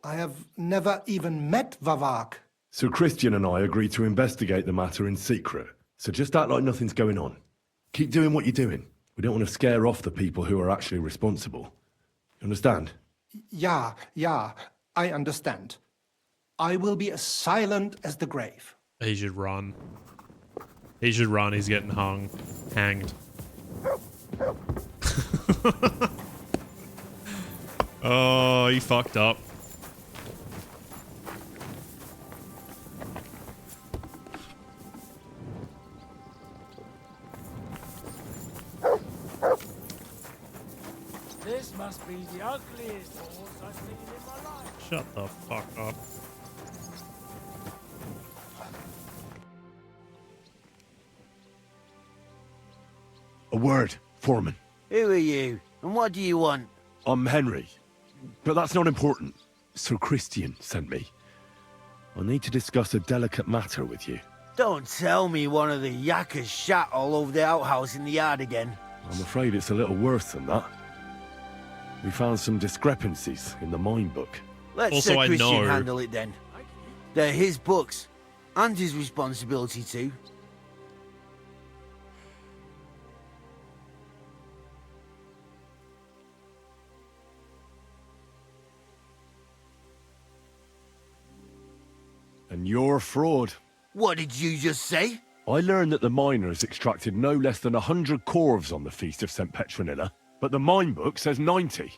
I have never even met Vavak. So Christian and I agreed to investigate the matter in secret. So just act like nothing's going on. Keep doing what you're doing. We don't want to scare off the people who are actually responsible. You understand? Yeah, I understand. I will be as silent as the grave. He should run. He should run, he's getting hanged. Oh, he fucked up. This must be the ugliest horse I've seen in my life. Shut the fuck up. A word, Foreman. Who are you? And what do you want? I'm Henry. But that's not important. Sir Christian sent me. I need to discuss a delicate matter with you. Don't tell me one of the yakkers shat all over the outhouse in the yard again. I'm afraid it's a little worse than that. We found some discrepancies in the mine book. Let Also, Sir I Christian know. handle it then. They're his books, and his responsibility too. And you're a fraud. What did you just say? I learned that the miners extracted no less than 100 corves on the Feast of St. Petronilla, but the mine book says 90.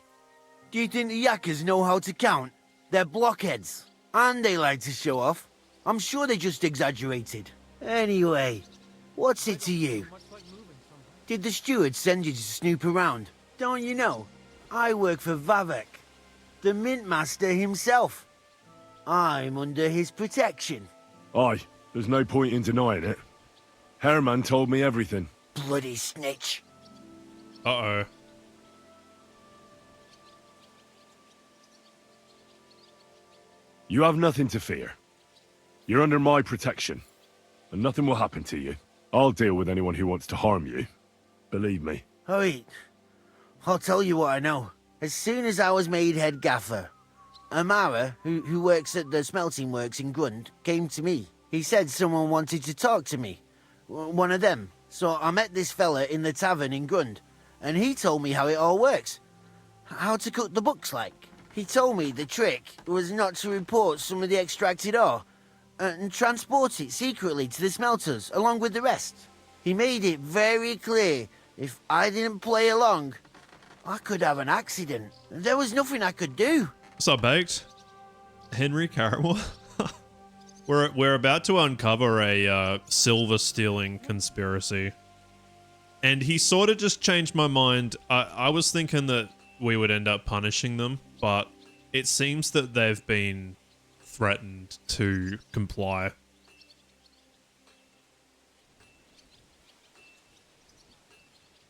Do you think the yakkers know how to count? They're blockheads, and they like to show off. I'm sure they just exaggerated. Anyway, what's it to you? Did the steward send you to snoop around? Don't you know? I work for Vavek, the mint master himself. I'm under his protection. Aye, there's no point in denying it. Herman told me everything. Bloody snitch. Uh-oh. You have nothing to fear. You're under my protection, and nothing will happen to you. I'll deal with anyone who wants to harm you. Believe me. Wait, I'll tell you what I know. As soon as I was made head gaffer, Amara, who works at the smelting works in Grund, came to me. He said someone wanted to talk to me. One of them. So I met this fella in the tavern in Grund, and he told me how it all works. How to cook the books like. He told me the trick was not to report some of the extracted ore, and transport it secretly to the smelters, along with the rest. He made it very clear, if I didn't play along, I could have an accident. There was nothing I could do. What's up, Baked? Henry Carrymore? We're about to uncover a silver stealing conspiracy. And he sort of just changed my mind. I was thinking that we would end up punishing them, but it seems that they've been threatened to comply.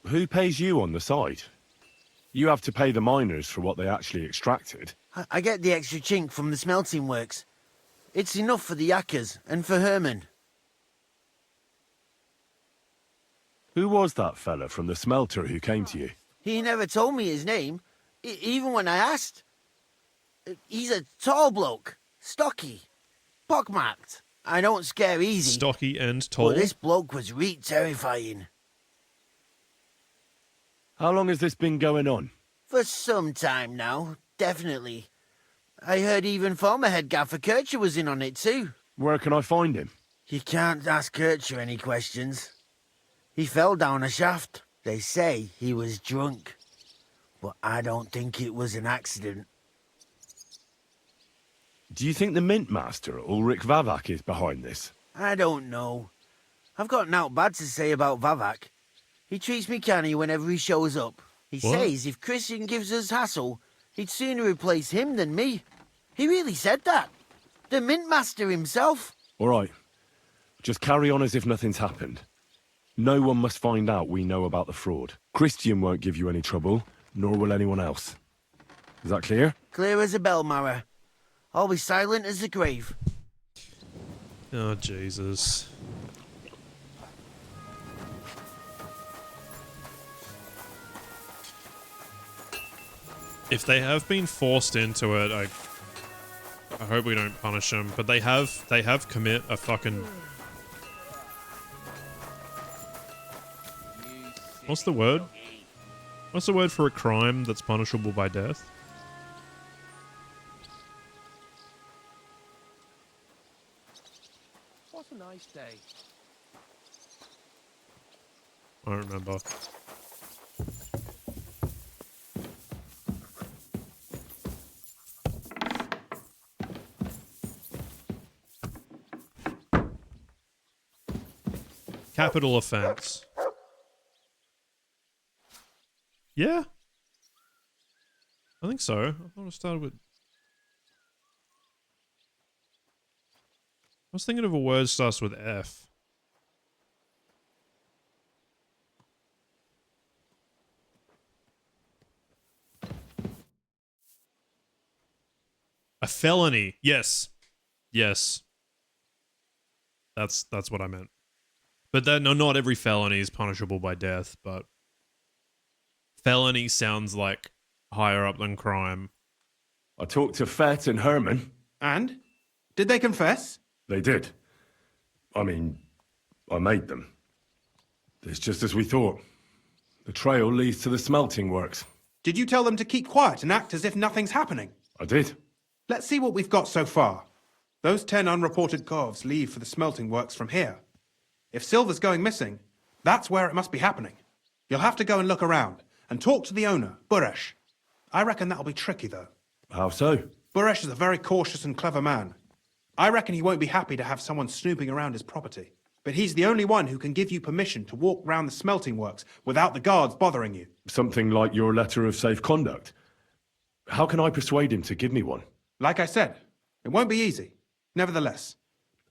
Who pays you on the side? You have to pay the miners for what they actually extracted. I get the extra chink from the smelting works. It's enough for the yakkers and for Herman. Who was that fella from the smelter who came to you? He never told me his name, even when I asked. He's a tall bloke, stocky, pockmarked. I don't scare easy. Stocky and tall? But this bloke was reet terrifying. How long has this been going on? For some time now, definitely. I heard even former head gaffer Kircher was in on it too. Where can I find him? You can't ask Kircher any questions. He fell down a shaft. They say he was drunk. But I don't think it was an accident. Do you think the Mint Master, Ulrich Vavak, is behind this? I don't know. I've got naught bad to say about Vavak. He treats me canny whenever he shows up. He says if Christian gives us hassle, he'd sooner replace him than me. He really said that. The Mint Master himself. All right. Just carry on as if nothing's happened. No one must find out we know about the fraud. Christian won't give you any trouble, nor will anyone else. Is that clear? Clear as a bell, Mara. I'll be silent as the grave. Oh, Jesus. If they have been forced into it, I hope we don't punish them. But they have commit a fucking... What's the word? What's the word for a crime that's punishable by death? What a nice day. I don't remember. Capital offense. Yeah. I think so. I thought it started with... I was thinking of a word that starts with F. A felony. Yes. Yes. That's what I meant. But then, no, not every felony is punishable by death, but felony sounds like higher up than crime. I talked to Fett and Herman. And? Did they confess? They did. I mean, I made them. It's just as we thought. The trail leads to the smelting works. Did you tell them to keep quiet and act as if nothing's happening? I did. Let's see what we've got so far. Those 10 unreported corves leave for the smelting works from here. If silver's going missing, that's where it must be happening. You'll have to go and look around and talk to the owner, Buresh. I reckon that'll be tricky, though. How so? Buresh is a very cautious and clever man. I reckon he won't be happy to have someone snooping around his property. But he's the only one who can give you permission to walk round the smelting works without the guards bothering you. Something like your letter of safe conduct. How can I persuade him to give me one? Like I said, it won't be easy. Nevertheless,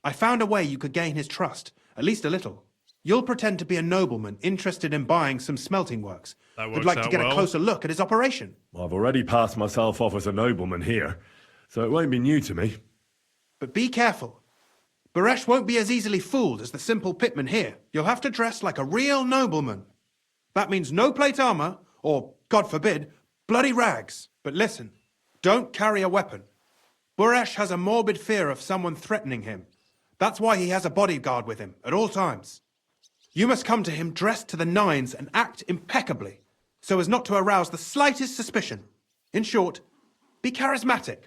I found a way you could gain his trust, at least a little. You'll pretend to be a nobleman interested in buying some smelting works. Would like to get a closer look at his operation. I've already passed myself off as a nobleman here, so it won't be new to me. But be careful. Buresh won't be as easily fooled as the simple pitman here. You'll have to dress like a real nobleman. That means no plate armor, or, God forbid, bloody rags. But listen, don't carry a weapon. Buresh has a morbid fear of someone threatening him. That's why he has a bodyguard with him at all times. You must come to him dressed to the nines and act impeccably, so as not to arouse the slightest suspicion. In short, be charismatic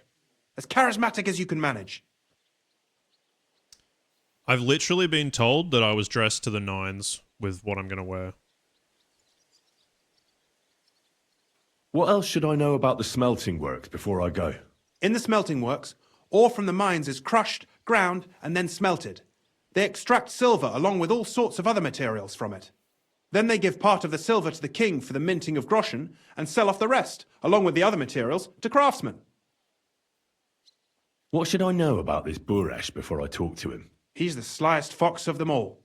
as you can manage. I've literally been told that I was dressed to the nines with what I'm going to wear. What else should I know about the smelting works before I go? In the smelting works, ore from the mines is crushed, ground, and then smelted. They extract silver along with all sorts of other materials from it. Then they give part of the silver to the king for the minting of groschen and sell off the rest, along with the other materials, to craftsmen. What should I know about this Buresh before I talk to him? He's the slyest fox of them all.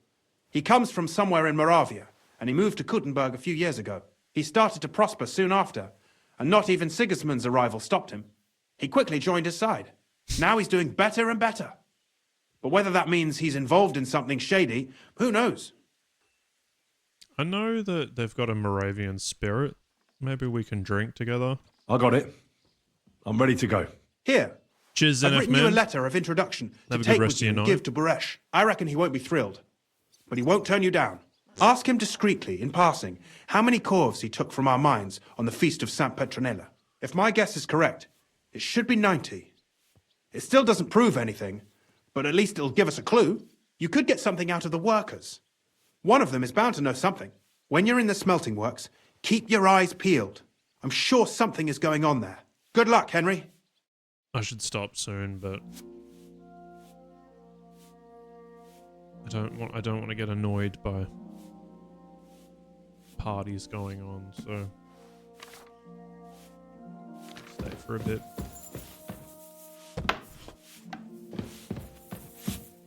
He comes from somewhere in Moravia, and he moved to Kuttenberg a few years ago. He started to prosper soon after, and not even Sigismund's arrival stopped him. He quickly joined his side. Now he's doing better and better. But whether that means he's involved in something shady, who knows? I know that they've got a Moravian spirit. Maybe we can drink together. I got it. I'm ready to go. Here. Cheers, I've written you a man. letter of introduction to Have a good take rest with of you your and night. give to Buresh. I reckon he won't be thrilled. But he won't turn you down. Ask him discreetly, in passing, how many corves he took from our mines on the feast of Saint Petronella. If my guess is correct, it should be 90. It still doesn't prove anything, but at least it'll give us a clue. You could get something out of the workers. One of them is bound to know something. When you're in the smelting works, keep your eyes peeled. I'm sure something is going on there. Good luck, Henry. I should stop soon, but I don't want to get annoyed by parties going on, so stay for a bit.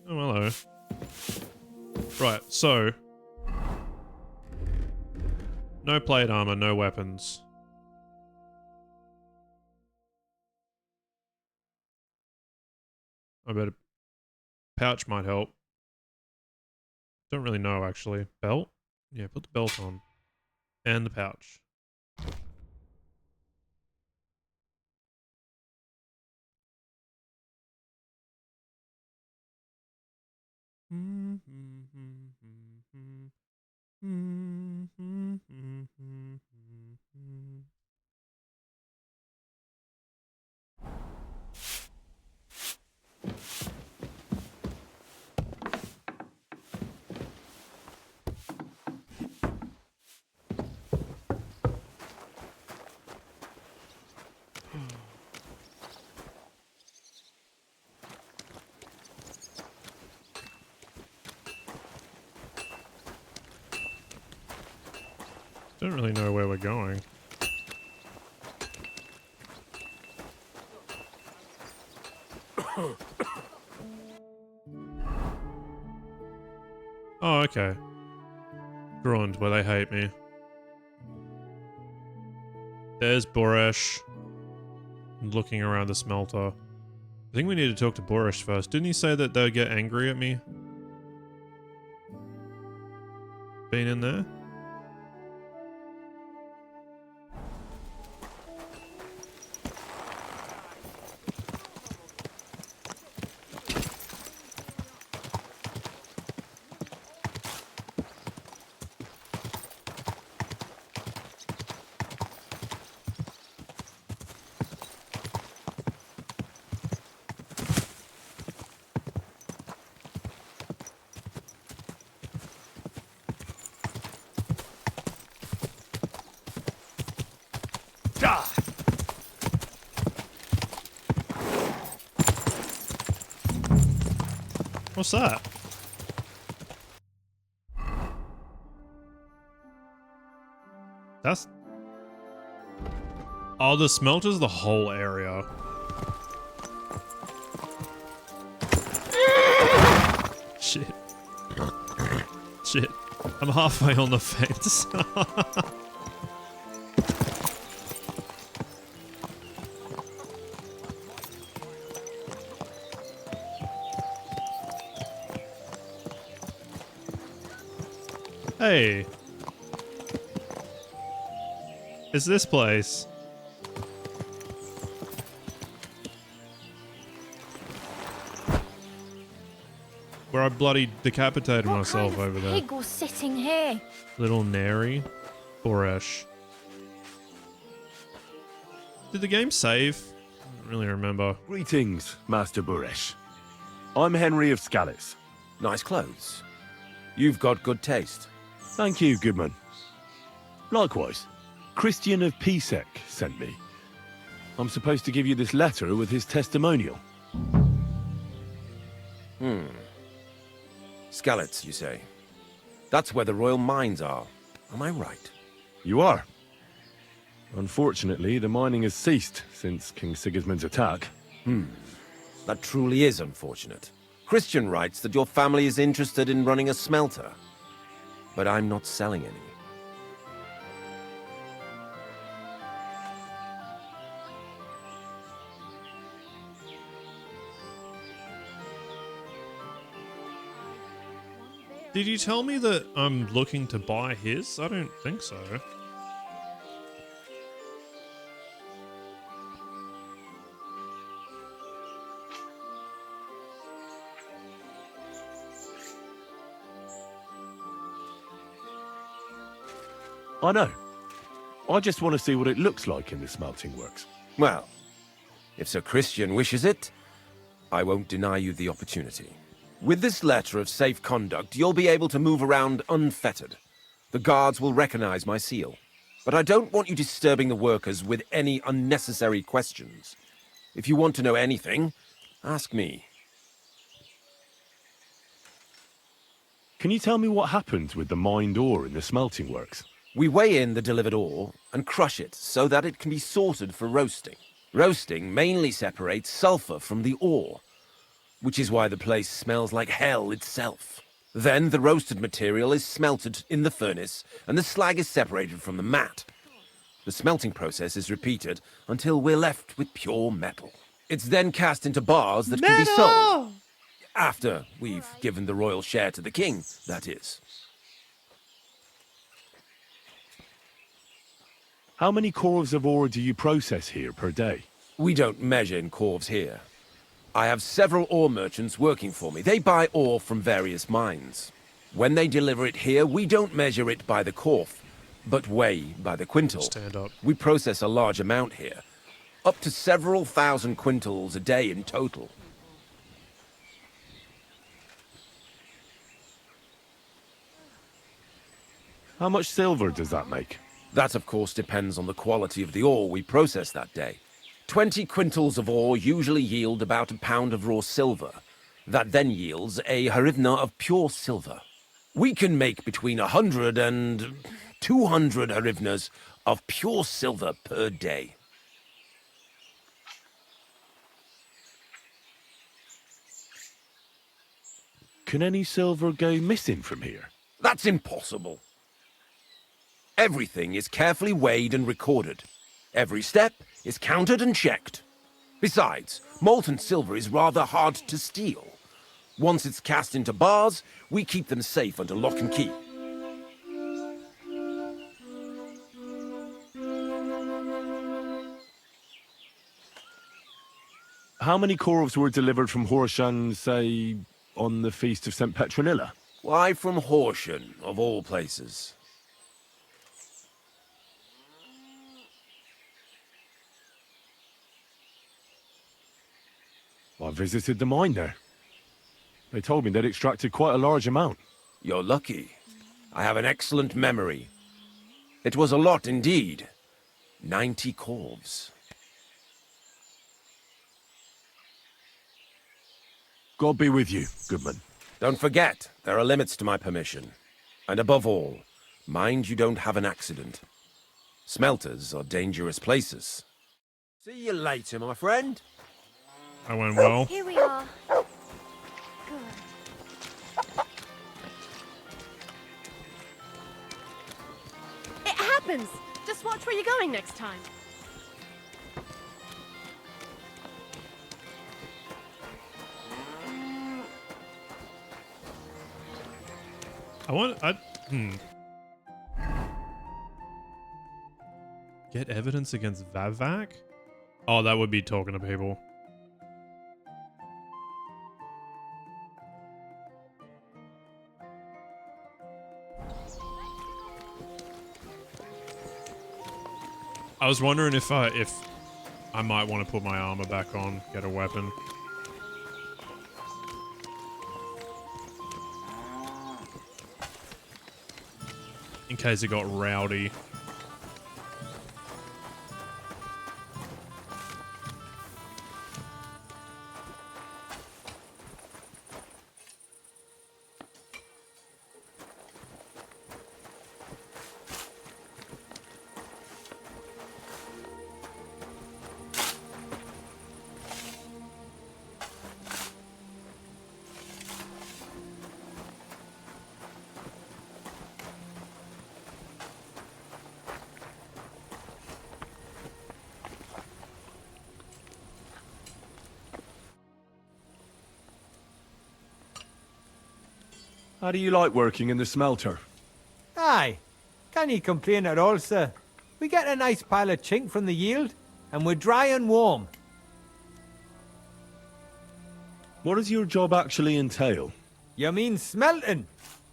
Oh, hello. Right, so no plate armor, no weapons. I bet a pouch might help. Don't really know, actually. Belt? Yeah, put the belt on. And the pouch. Don't really know where we're going. Oh, okay. Grund, where they hate me. There's Boresh. Looking around the smelter. I think we need to talk to Boresh first. Didn't he say that they'd get angry at me? Been in there? What's that? That's... Oh, the smelter's the whole area. Shit. Shit. I'm halfway on the fence. Hey. It's this place. Where I bloody decapitated myself over there. Pig was sitting here. Little Nary. Boresh. Did the game save? I don't really remember. Greetings, Master Boresh. I'm Henry of Scallis. Nice clothes. You've got good taste. Thank you, Goodman. Likewise, Christian of Pisek sent me. I'm supposed to give you this letter with his testimonial. Skalitz, you say? That's where the royal mines are. Am I right? You are. Unfortunately, the mining has ceased since King Sigismund's attack. That truly is unfortunate. Christian writes that your family is interested in running a smelter. But I'm not selling any. Did you tell me that I'm looking to buy his? I don't think so. I know. I just want to see what it looks like in the smelting works. Well, if Sir Christian wishes it, I won't deny you the opportunity. With this letter of safe conduct, you'll be able to move around unfettered. The guards will recognize my seal. But I don't want you disturbing the workers with any unnecessary questions. If you want to know anything, ask me. Can you tell me what happens with the mined ore in the smelting works? We weigh in the delivered ore and crush it so that it can be sorted for roasting. Roasting mainly separates sulfur from the ore, which is why the place smells like hell itself. Then the roasted material is smelted in the furnace and the slag is separated from the matte. The smelting process is repeated until we're left with pure metal. It's then cast into bars that can be sold. After we've given the royal share to the king, that is. How many corves of ore do you process here per day? We don't measure in corves here. I have several ore merchants working for me. They buy ore from various mines. When they deliver it here, we don't measure it by the corf, but weigh by the quintal. Stand up. We process a large amount here, up to several thousand quintals a day in total. How much silver does that make? That, of course, depends on the quality of the ore we process that day. 20 quintals of ore usually yield about a pound of raw silver. That then yields a harivna of pure silver. We can make between 100 and 200 harivnas of pure silver per day. Can any silver go missing from here? That's impossible. Everything is carefully weighed and recorded. Every step is counted and checked. Besides, molten silver is rather hard to steal. Once it's cast into bars, we keep them safe under lock and key. How many corves were delivered from Horshan, say, on the Feast of St. Petronilla? Why from Horshan, of all places? I visited the mine there. They told me they'd extracted quite a large amount. You're lucky. I have an excellent memory. It was a lot indeed. 90 corves. God be with you, goodman. Don't forget, there are limits to my permission. And above all, mind you don't have an accident. Smelters are dangerous places. See you later, my friend. I went well. Here we are. Good. It happens! Just watch where you're going next time. Get evidence against Vavak? Oh, that would be talking to people. I was wondering if I might want to put my armor back on, get a weapon. In case it got rowdy. How do you like working in the smelter? Aye. Can you complain at all, sir? We get a nice pile of chink from the yield, and we're dry and warm. What does your job actually entail? You mean smelting?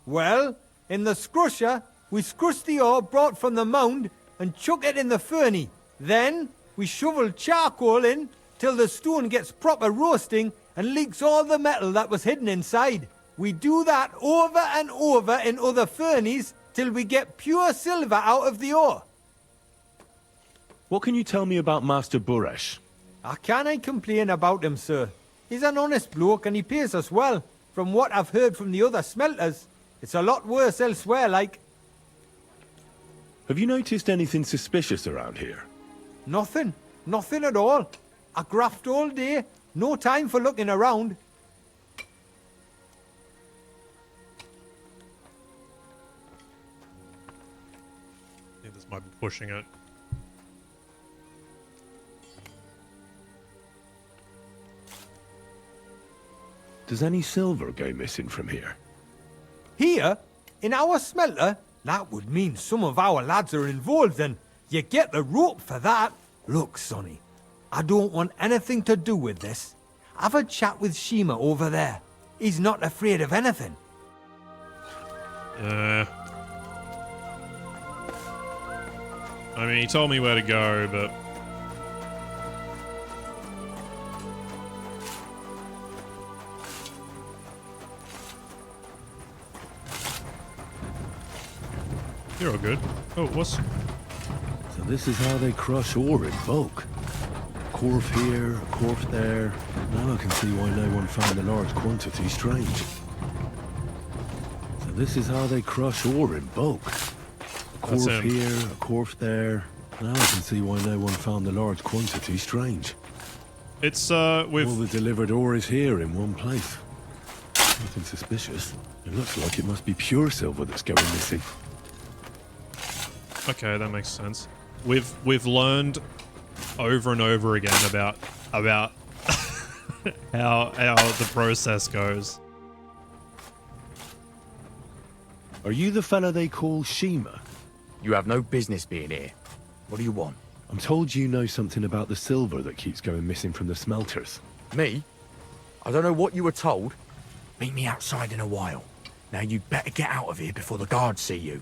Well, in the scrusher, we scrush the ore brought from the mound and chuck it in the furnace. Then, we shovel charcoal in till the stone gets proper roasting and leaks all the metal that was hidden inside. We do that over and over in other furnaces till we get pure silver out of the ore. What can you tell me about Master Buresh? I can't complain about him, sir. He's an honest bloke and he pays us well. From what I've heard from the other smelters, it's a lot worse elsewhere, like. Have you noticed anything suspicious around here? Nothing. Nothing at all. I graft all day. No time for looking around. I think this might be pushing it. Does any silver go missing from here? Here, in our smelter, that would mean some of our lads are involved and you get the rope for that. Look, Sonny, I don't want anything to do with this. Have a chat with Shima over there. He's not afraid of anything. I mean, he told me where to go, but... You're all good. Oh, what's... So this is how they crush ore in bulk. A corf here, a corf there. Now I can see why no one found a large quantity strange. So this is how they crush ore in bulk. A corf here, a corf there. Now I can see why no one found a large quantity strange. It's, with... All the delivered ore is here in one place. Nothing suspicious. It looks like it must be pure silver that's going missing. Okay, that makes sense. We've learned over and over again about how the process goes. Are you the fella they call Shima? You have no business being here. What do you want? I'm told you know something about the silver that keeps going missing from the smelters. Me? I don't know what you were told. Meet me outside in a while. Now you'd better get out of here before the guards see you.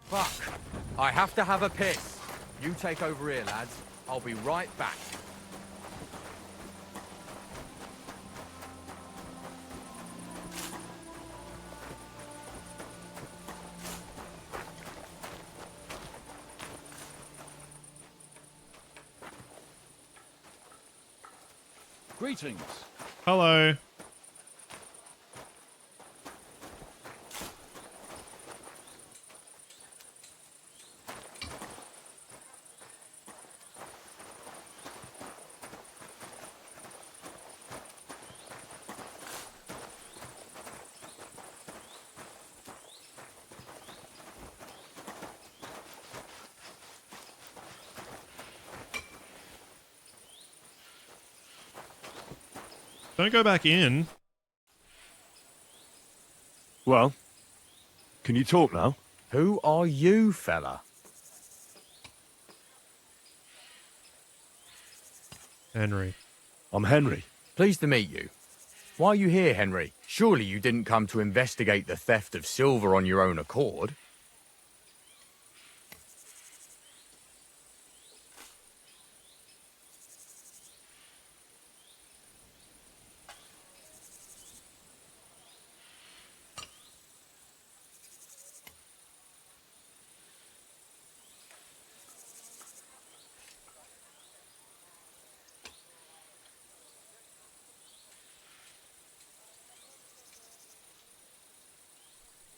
Fuck. I have to have a piss. You take over here, lads. I'll be right back. Greetings. Hello. Don't go back in. Well, can you talk now? Who are you, fella? Henry. I'm Henry. Pleased to meet you. Why are you here, Henry? Surely you didn't come to investigate the theft of silver on your own accord?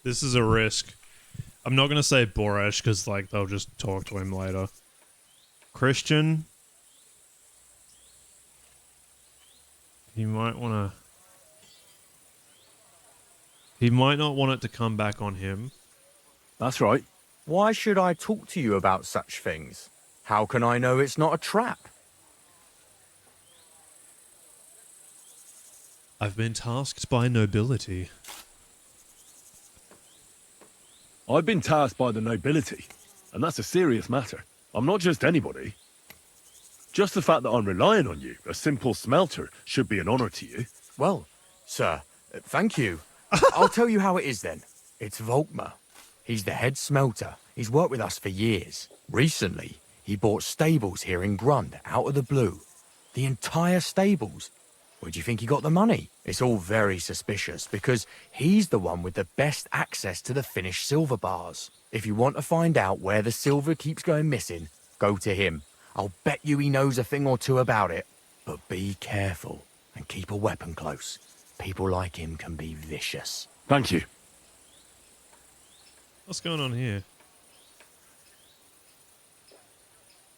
This is a risk. I'm not gonna say Boresh because like they'll just talk to him later. Christian. He might wanna. He might not want it to come back on him. That's right. Why should I talk to you about such things? How can I know it's not a trap? I've been tasked by nobility. I've been tasked by the nobility, and that's a serious matter. I'm not just anybody. Just the fact that I'm relying on you, a simple smelter, should be an honor to you. Well, sir, thank you. I'll tell you how it is then. It's Volkmar. He's the head smelter. He's worked with us for years. Recently, he bought stables here in Grund, out of the blue. The entire stables. Where do you think he got the money? It's all very suspicious because he's the one with the best access to the finished silver bars. If you want to find out where the silver keeps going missing, go to him. I'll bet you he knows a thing or two about it. But be careful and keep a weapon close. People like him can be vicious. Thank you. What's going on here?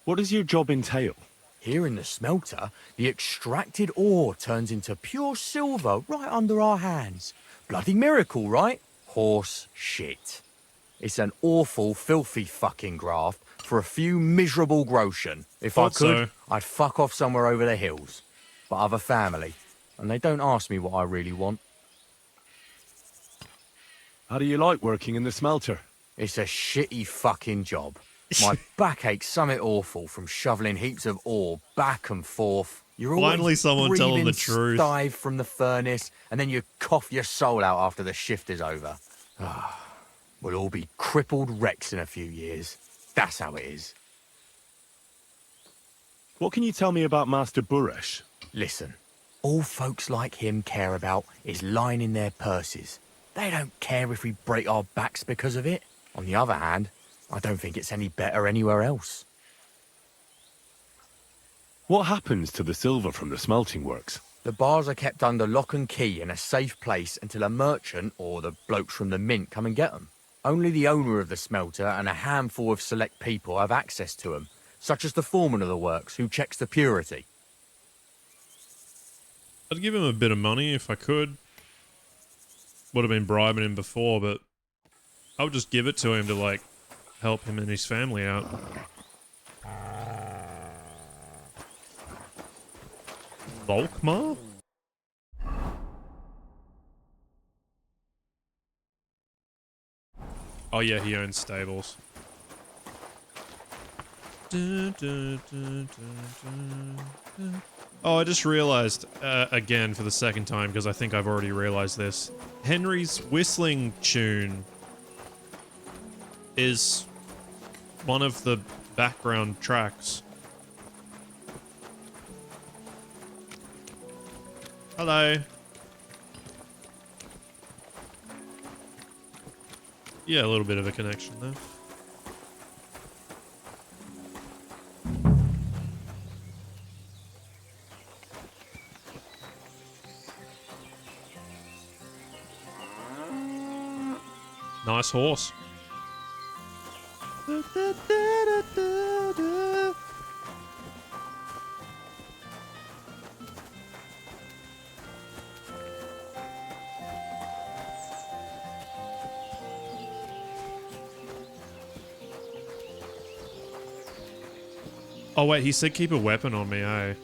What does your job entail? Here in the smelter, the extracted ore turns into pure silver right under our hands. Bloody miracle, right? Horse shit. It's an awful, filthy fucking graft for a few miserable groschen. If I could, I'd fuck off somewhere over the hills. But I've a family, and they don't ask me what I really want. How do you like working in the smelter? It's a shitty fucking job. My back aches something awful from shoveling heaps of ore back and forth. You're always Finally someone telling the truth. Dive from the furnace, and then you cough your soul out after the shift is over. We'll all be crippled wrecks in a few years. That's how it is. What can you tell me about Master Buresh? Listen, all folks like him care about is lining their purses. They don't care if we break our backs because of it. On the other hand, I don't think it's any better anywhere else. What happens to the silver from the smelting works? The bars are kept under lock and key in a safe place until a merchant or the blokes from the mint come and get them. Only the owner of the smelter and a handful of select people have access to them, such as the foreman of the works who checks the purity. I'd give him a bit of money if I could. Would have been bribing him before, but I would just give it to him to, like, help him and his family out. Volkmar? Oh yeah, he owns stables. Oh, I just realized, again for the second time, because I think I've already realized this. Henry's whistling tune is one of the background tracks. Hello. Yeah, a little bit of a connection there. Nice horse. Oh wait, he said keep a weapon on me, eh?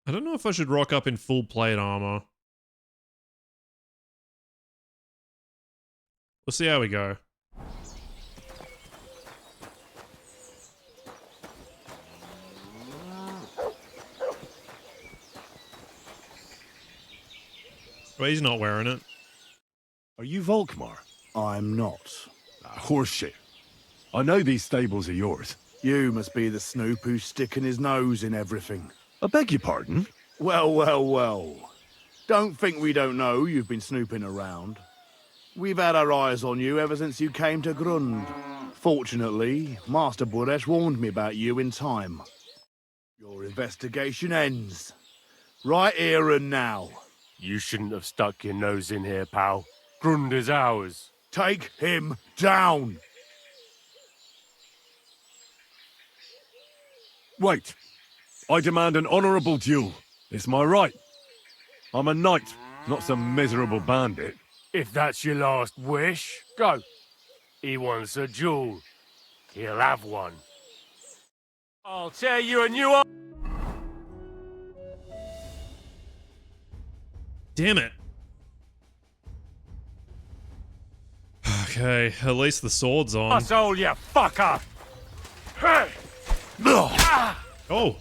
I don't know if I should rock up in full plate armor. We'll see how we go. Well, he's not wearing it. Are you Volkmar? I'm not. Horseshit. I know these stables are yours. You must be the snoop who's sticking his nose in everything. I beg your pardon? Well, well, well. Don't think we don't know you've been snooping around. We've had our eyes on you ever since you came to Grund. Fortunately, Master Buresh warned me about you in time. Your investigation ends. Right here and now. You shouldn't have stuck your nose in here, pal. Grund is ours. Take him down! Wait. I demand an honourable duel. It's my right. I'm a knight, not some miserable bandit. If that's your last wish, go. He wants a duel. He'll have one. I'll tear you a new... Damn it. Okay, at least the sword's on. Asshole, you fucker! Hey! Oh!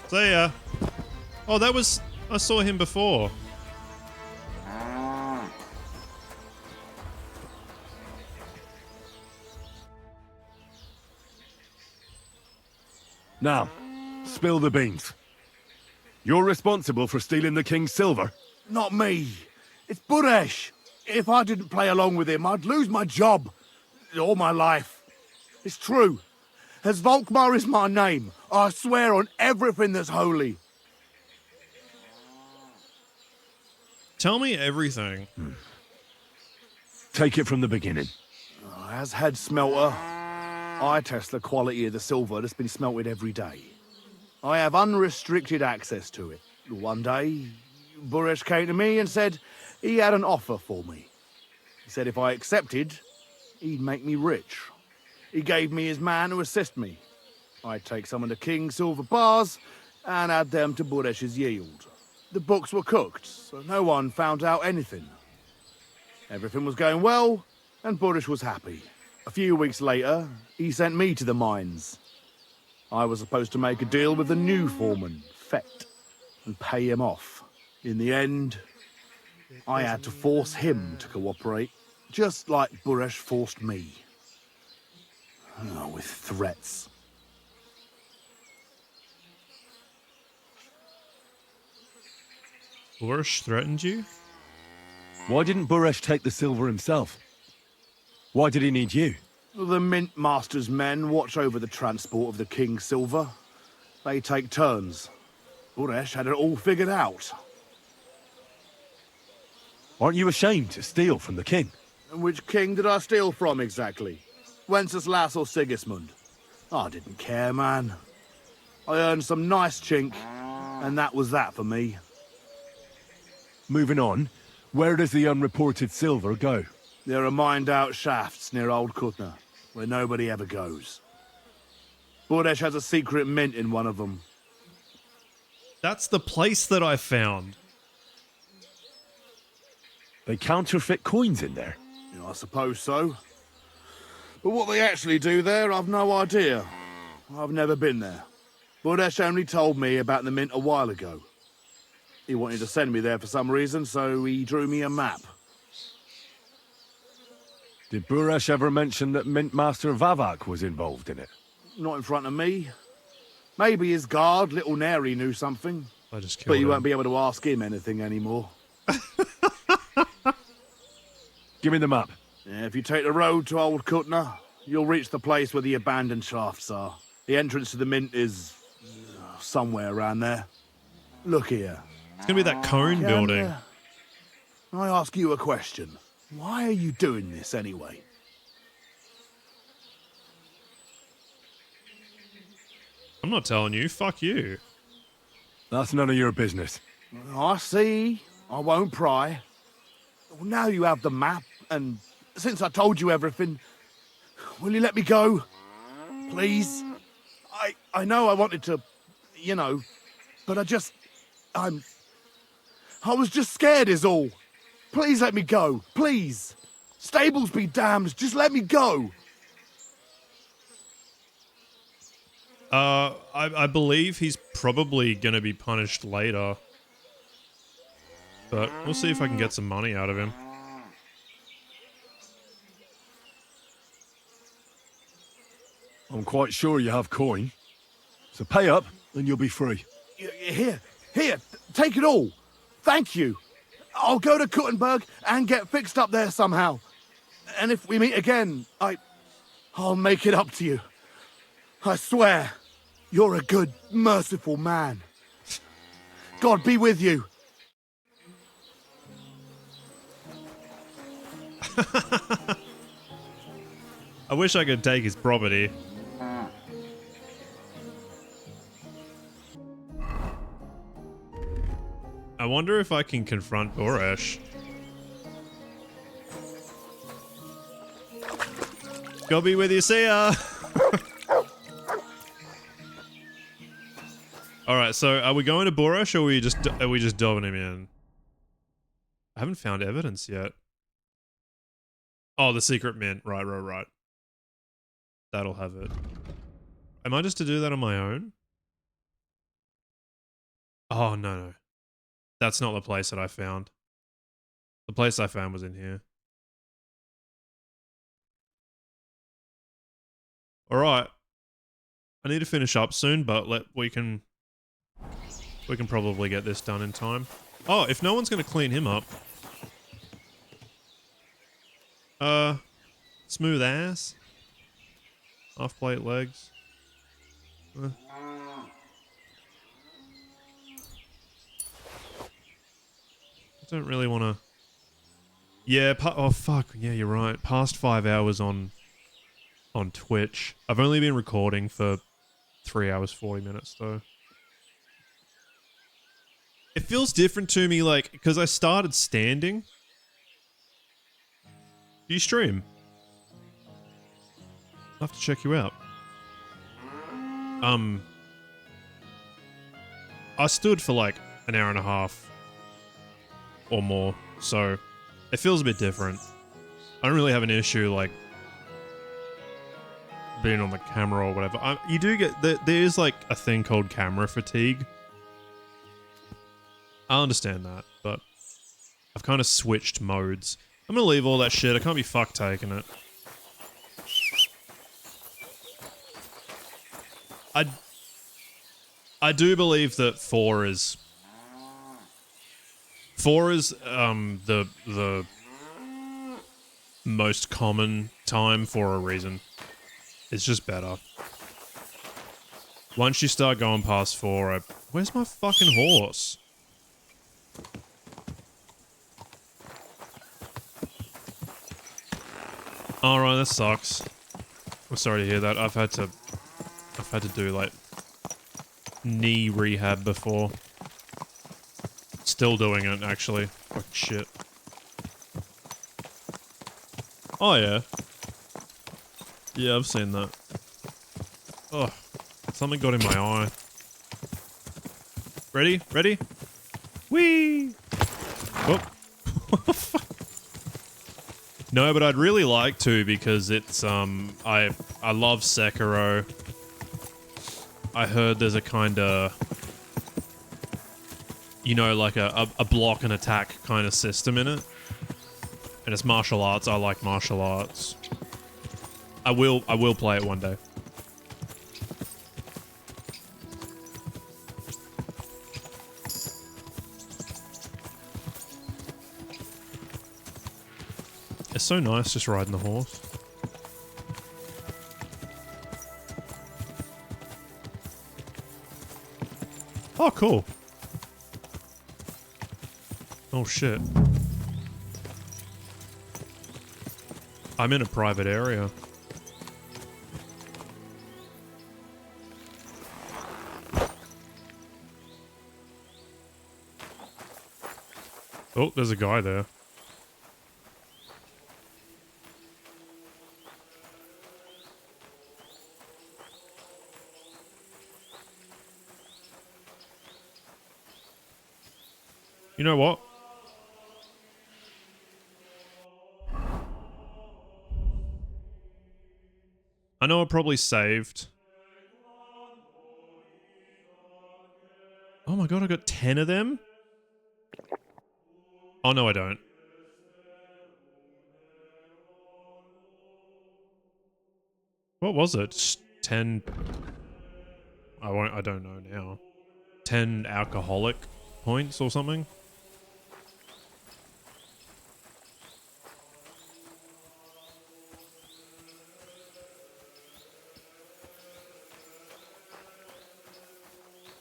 See ya. Oh, that was... I saw him before. Now, spill the beans. You're responsible for stealing the king's silver? Not me. It's Buresh. If I didn't play along with him, I'd lose my job. All my life. It's true. As Volkmar is my name, I swear on everything that's holy. Tell me everything. Take it from the beginning. As head smelter, I test the quality of the silver that's been smelted every day. I have unrestricted access to it. One day, Buresh came to me and said he had an offer for me. He said if I accepted, he'd make me rich. He gave me his man to assist me. I'd take some of the king's silver bars and add them to Buresh's yield. The books were cooked, so no one found out anything. Everything was going well, and Buresh was happy. A few weeks later, he sent me to the mines. I was supposed to make a deal with the new foreman, Fett, and pay him off. In the end, I had to force him to cooperate, just like Buresh forced me. With threats. Buresh threatened you? Why didn't Buresh take the silver himself? Why did he need you? The Mint Master's men watch over the transport of the king's silver. They take turns. Buresh had it all figured out. Aren't you ashamed to steal from the king? And which king did I steal from exactly? Wenceslas or Sigismund? I didn't care, man. I earned some nice chink, and that was that for me. Moving on, where does the unreported silver go? There are mined-out shafts near Old Kutna, where nobody ever goes. Buresh has a secret mint in one of them. That's the place that I found. They counterfeit coins in there? I suppose so. But what they actually do there, I've no idea. I've never been there. Buresh only told me about the mint a while ago. He wanted to send me there for some reason, so he drew me a map. Did Buresh ever mention that Mint Master Vavak was involved in it? Not in front of me. Maybe his guard, Little Neri, knew something. I just killed But you him. won't be able to ask him anything anymore. Give me the map. Yeah, if you take the road to Old Kutna, you'll reach the place where the abandoned shafts are. The entrance to the mint is somewhere around there. Look here. It's gonna be that cone building. I ask you a question. Why are you doing this anyway? I'm not telling you. Fuck you. That's none of your business. I see. I won't pry. Well, now you have the map, and since I told you everything, will you let me go? Please? I know I wanted to, but I was just scared is all. Please let me go, please. Stables be damned, just let me go. I believe he's probably gonna be punished later. But we'll see if I can get some money out of him. I'm quite sure you have coin. So pay up, and you'll be free. Here, take it all. Thank you. I'll go to Kuttenberg and get fixed up there somehow. And if we meet again, I'll make it up to you. I swear, you're a good, merciful man. God be with you. I wish I could take his property. I wonder if I can confront Buresh. Go be with you, see ya! Alright, so are we going to Buresh or are we just delving him in? I haven't found evidence yet. Oh, the secret mint. Right. That'll have it. Am I just to do that on my own? Oh, no. That's not the place that I found. The place I found was in here. All right. I need to finish up soon, but we can probably get this done in time. Oh, if no one's going to clean him up. Smooth ass. Half plate legs. I don't really want to... Yeah, oh fuck, yeah, you're right. Past 5 hours on Twitch. I've only been recording for 3 hours, 40 minutes, though. It feels different to me, like, because I started standing. Do you stream? I'll have to check you out. I stood for like an hour and a half or more, so it feels a bit different. I don't really have an issue like being on the camera or whatever. You do get there is like a thing called camera fatigue. I understand that, but I've kind of switched modes. I'm gonna leave all that shit. I can't be fucked taking it. I do believe that 4 is the most common time for a reason. It's just better. Once you start going past 4, where's my fucking horse? Alright, that sucks. I'm sorry to hear that. I've had to do like knee rehab before. Still doing it, actually. Fuck shit. Oh yeah. Yeah, I've seen that. Oh, something got in my eye. Ready? Ready? Whee! Whoop. No, but I'd really like to because it's, I love Sekiro. I heard there's a kinda, you know, like a block and attack kind of system in it. And it's martial arts. I like martial arts. I will play it one day. It's so nice just riding the horse. Oh, cool. Oh, shit. I'm in a private area. Oh, there's a guy there. You know what? I know I probably saved. Oh my god, I got 10 of them? Oh no, I don't. What was it? Just 10... I don't know now. 10 alcoholic points or something?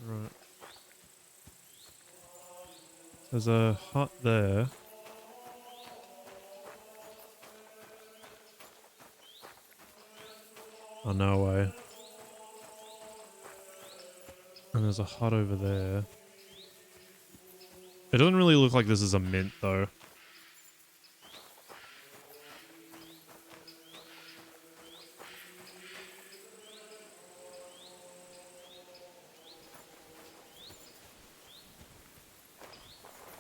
Right. There's a hut there. Oh, no way. And there's a hut over there. It doesn't really look like this is a mint, though.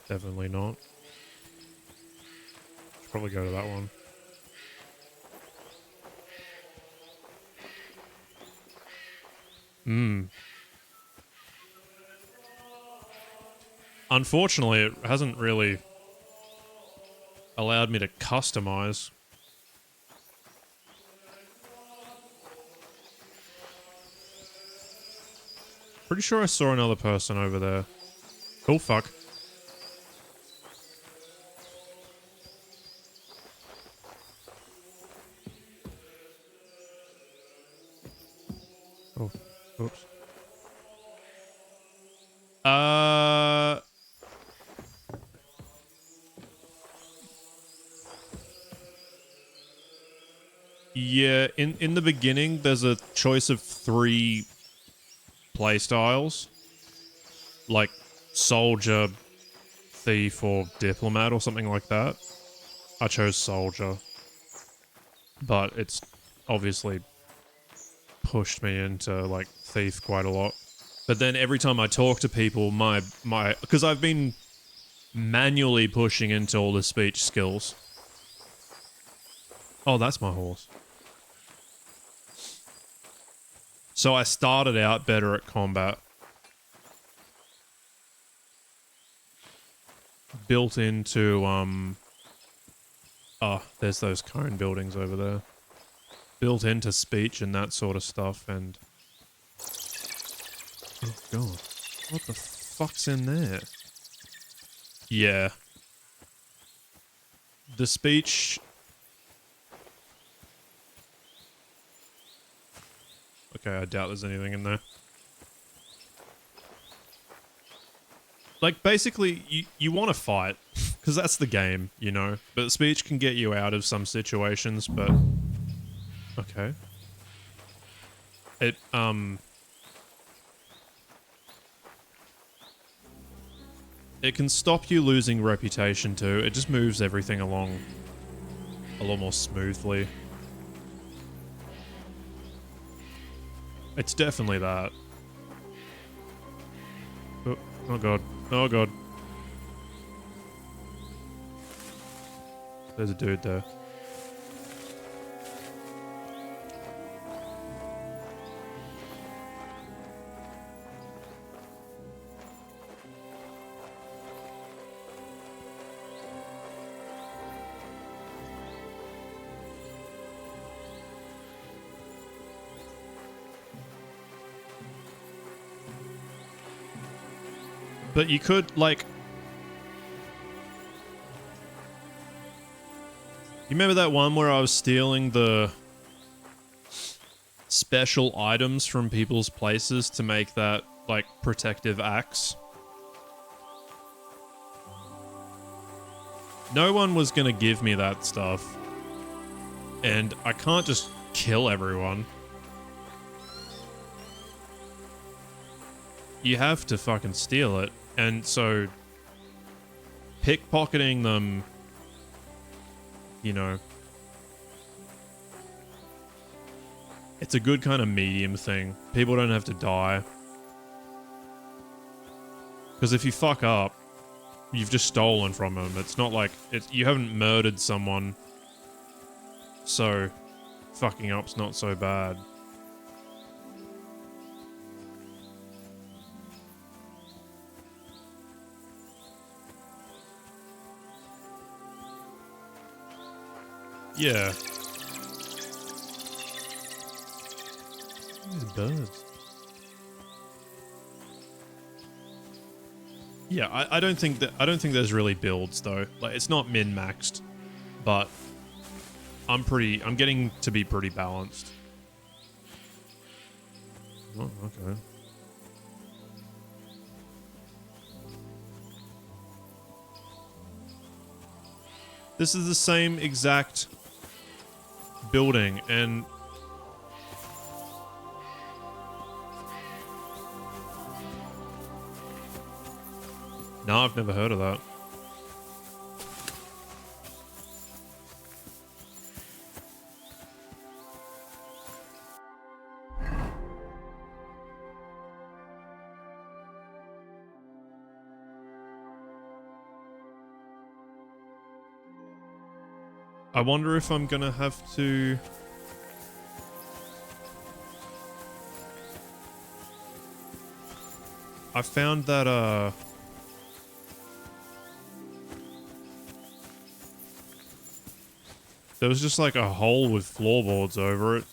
Definitely not. Should probably go to that one. Hmm. Unfortunately, it hasn't really allowed me to customize. Pretty sure I saw another person over there. Oh, fuck. Oh, oops. Yeah, in the beginning, there's a choice of 3 playstyles. Like soldier, thief, or diplomat, or something like that. I chose soldier. But it's obviously pushed me into, like, thief quite a lot. But then every time I talk to people, because I've been manually pushing into all the speech skills. Oh, that's my horse. So I started out better at combat. Built into, oh, there's those cone buildings over there. Built into speech and that sort of stuff, and... Oh, God. What the fuck's in there? Yeah. The speech... Okay, I doubt there's anything in there. Like, basically, you want to fight, because that's the game, you know? But speech can get you out of some situations, but... Okay. It can stop you losing reputation, too. It just moves everything along a lot more smoothly. It's definitely that. Oh, oh god. Oh god. There's a dude there. But you could, like... You remember that one where I was stealing the special items from people's places to make that, like, protective axe? No one was gonna give me that stuff. And I can't just kill everyone. You have to fucking steal it. And so, pickpocketing them, you know, it's a good kind of medium thing. People don't have to die. Because if you fuck up, you've just stolen from them. It's not like, you haven't murdered someone, so fucking up's not so bad. Yeah. These birds. Yeah, I don't think there's really builds though. Like, it's not min-maxed, but I'm getting to be pretty balanced. Oh, okay. This is the same exact building, and no, I've never heard of that. I wonder if I'm gonna have to... I found that, There was just like a hole with floorboards over it.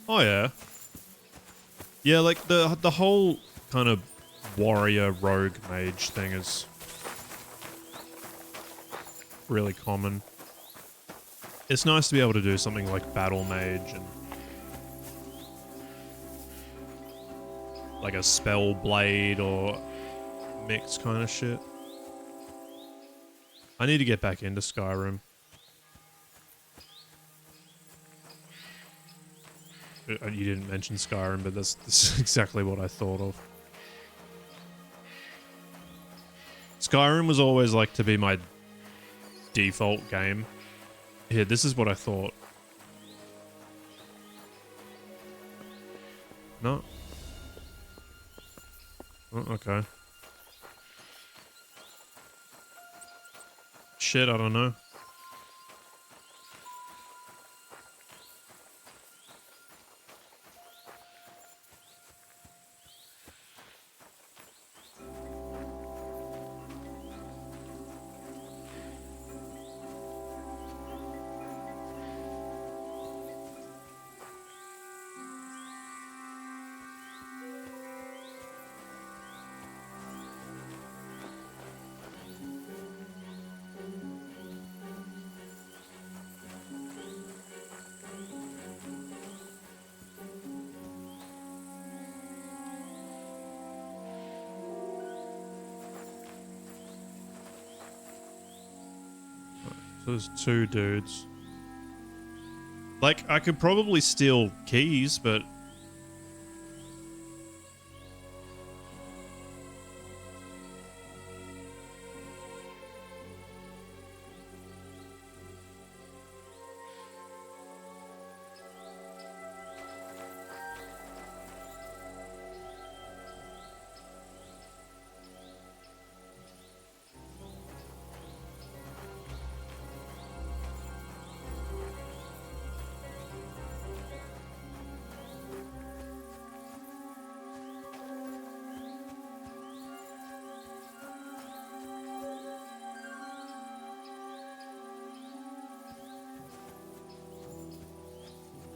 Oh yeah. Yeah, like the whole kind of warrior rogue mage thing is really common. It's nice to be able to do something like battle mage and like a spell blade or mixed kind of shit. I need to get back into Skyrim. You didn't mention Skyrim, but that's exactly what I thought of. Skyrim was always like to be my default game. Here, this is what I thought. No. Oh, okay. Shit, I don't know. So there's two dudes. Like, I could probably steal keys, but...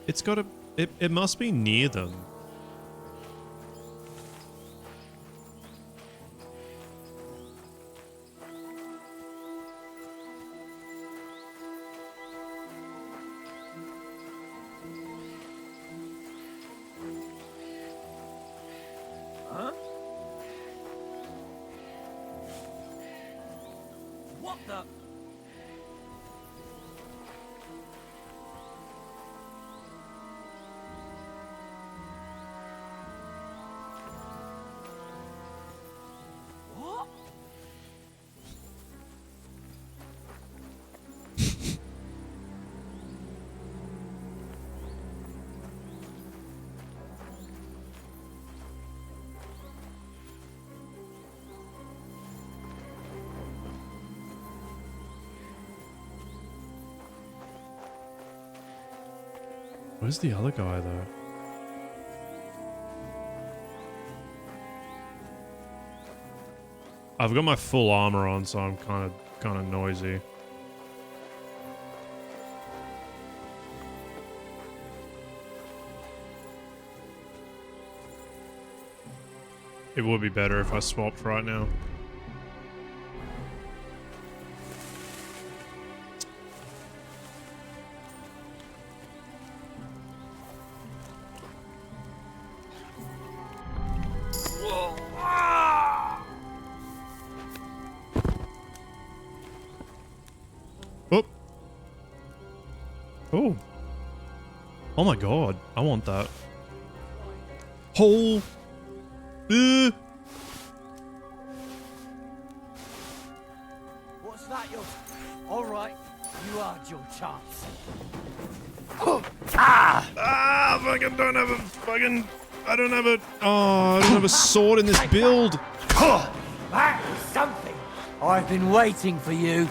It's gotta... It must be near them. Huh? What the? What? Where's the other guy, though? I've got my full armor on, so I'm kind of noisy. It would be better if I swapped right now. Oh. Oh. Oh my god. I want that. Hole. What's that? All right, you had your chance. Fucking don't have a fucking... I don't have a... Oh, I don't have a sword in this build. That is something. I've been waiting for you.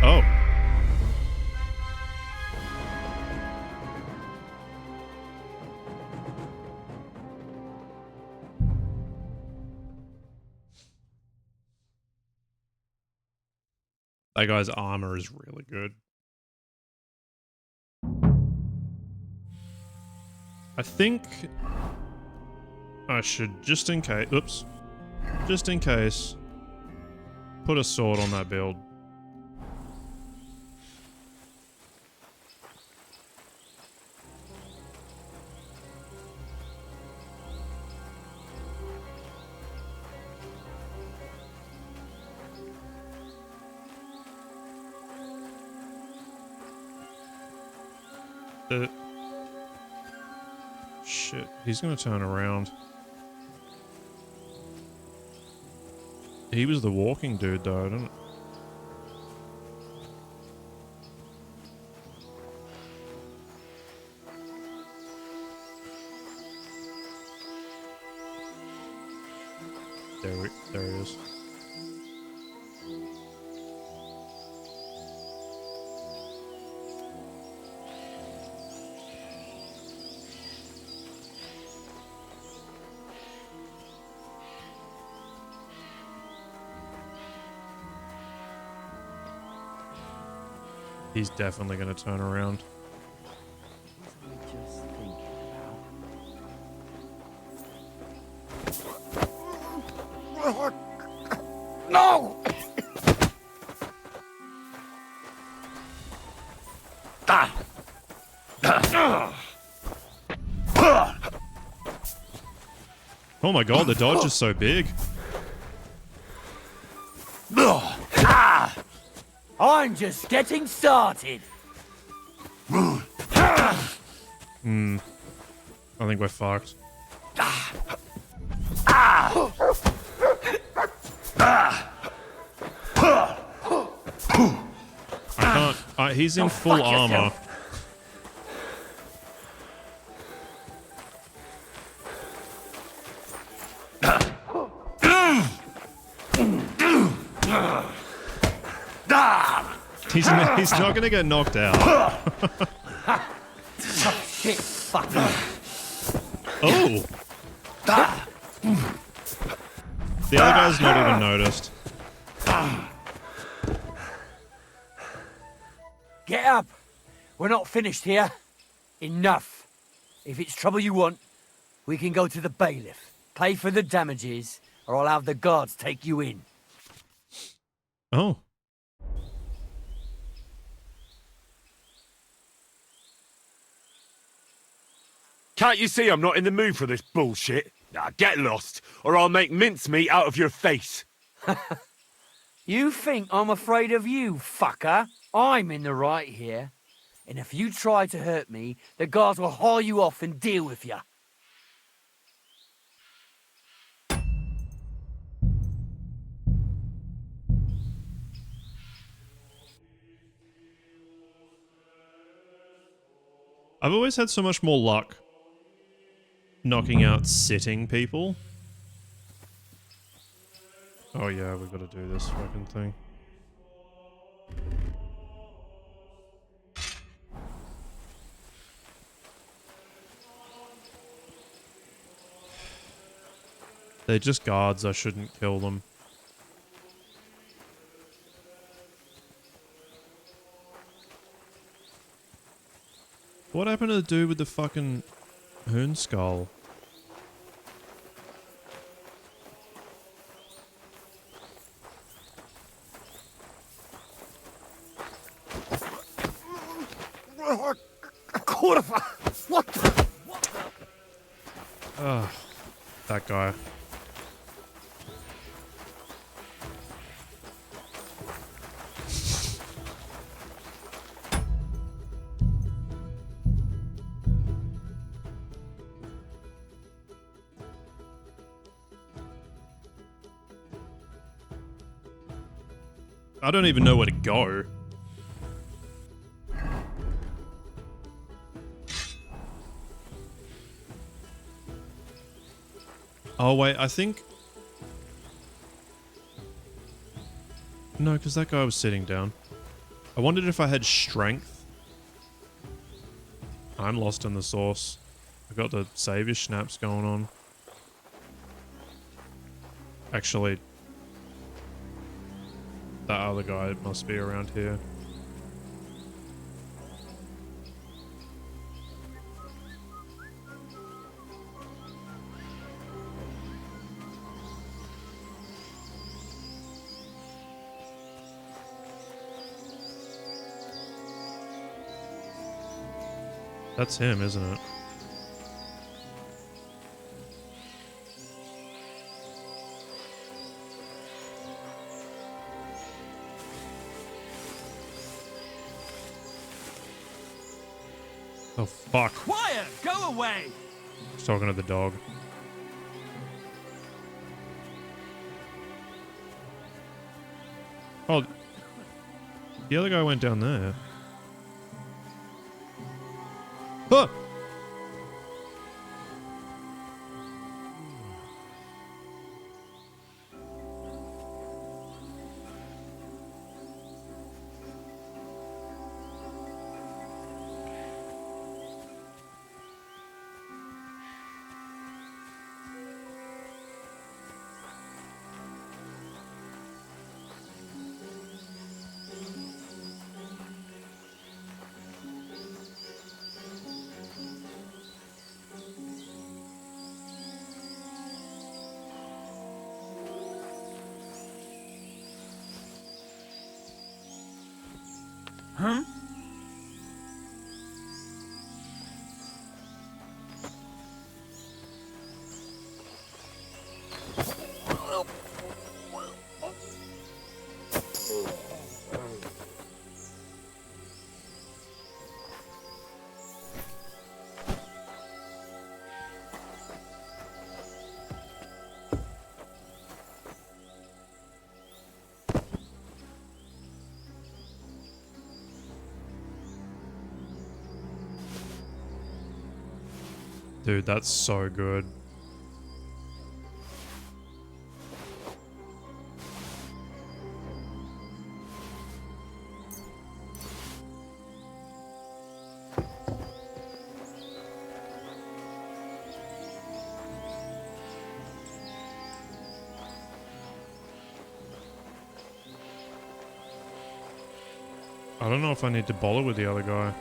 Oh. That guy's armor is really good. I think I should, just in case, oops, just in case, put a sword on that build. Shit, he's gonna turn around. He was the walking dude though, I don't... There he is. He's definitely going to turn around. No! Oh my god, the dodge is so big. I'm just getting started. I think we're fucked. I can't. He's in full armor. He's not gonna get knocked out. Shit, fucker. Oh. The other guy's not even noticed. Get up. We're not finished here. Enough. If it's trouble you want, we can go to the bailiff, pay for the damages, or I'll have the guards take you in. Oh. Can't you see I'm not in the mood for this bullshit? Nah, get lost, or I'll make mincemeat out of your face. You think I'm afraid of you, fucker? I'm in the right here. And if you try to hurt me, the guards will haul you off and deal with you. I've always had so much more luck knocking out sitting people. Oh yeah, we've got to do this fucking thing. They're just guards, I shouldn't kill them. What happened to the dude with the fucking hoon skull? What the? Ugh, that guy. I don't even know where to go. Oh wait, I think... No, because that guy was sitting down. I wondered if I had strength. I'm lost in the sauce. I got the savior snaps going on. That other guy must be around here. That's him, isn't it? Oh, fuck. Quiet! Go away! He's talking to the dog. Oh, the other guy went down there. Huh! Huh? Dude, that's so good. I don't know if I need to bother with the other guy.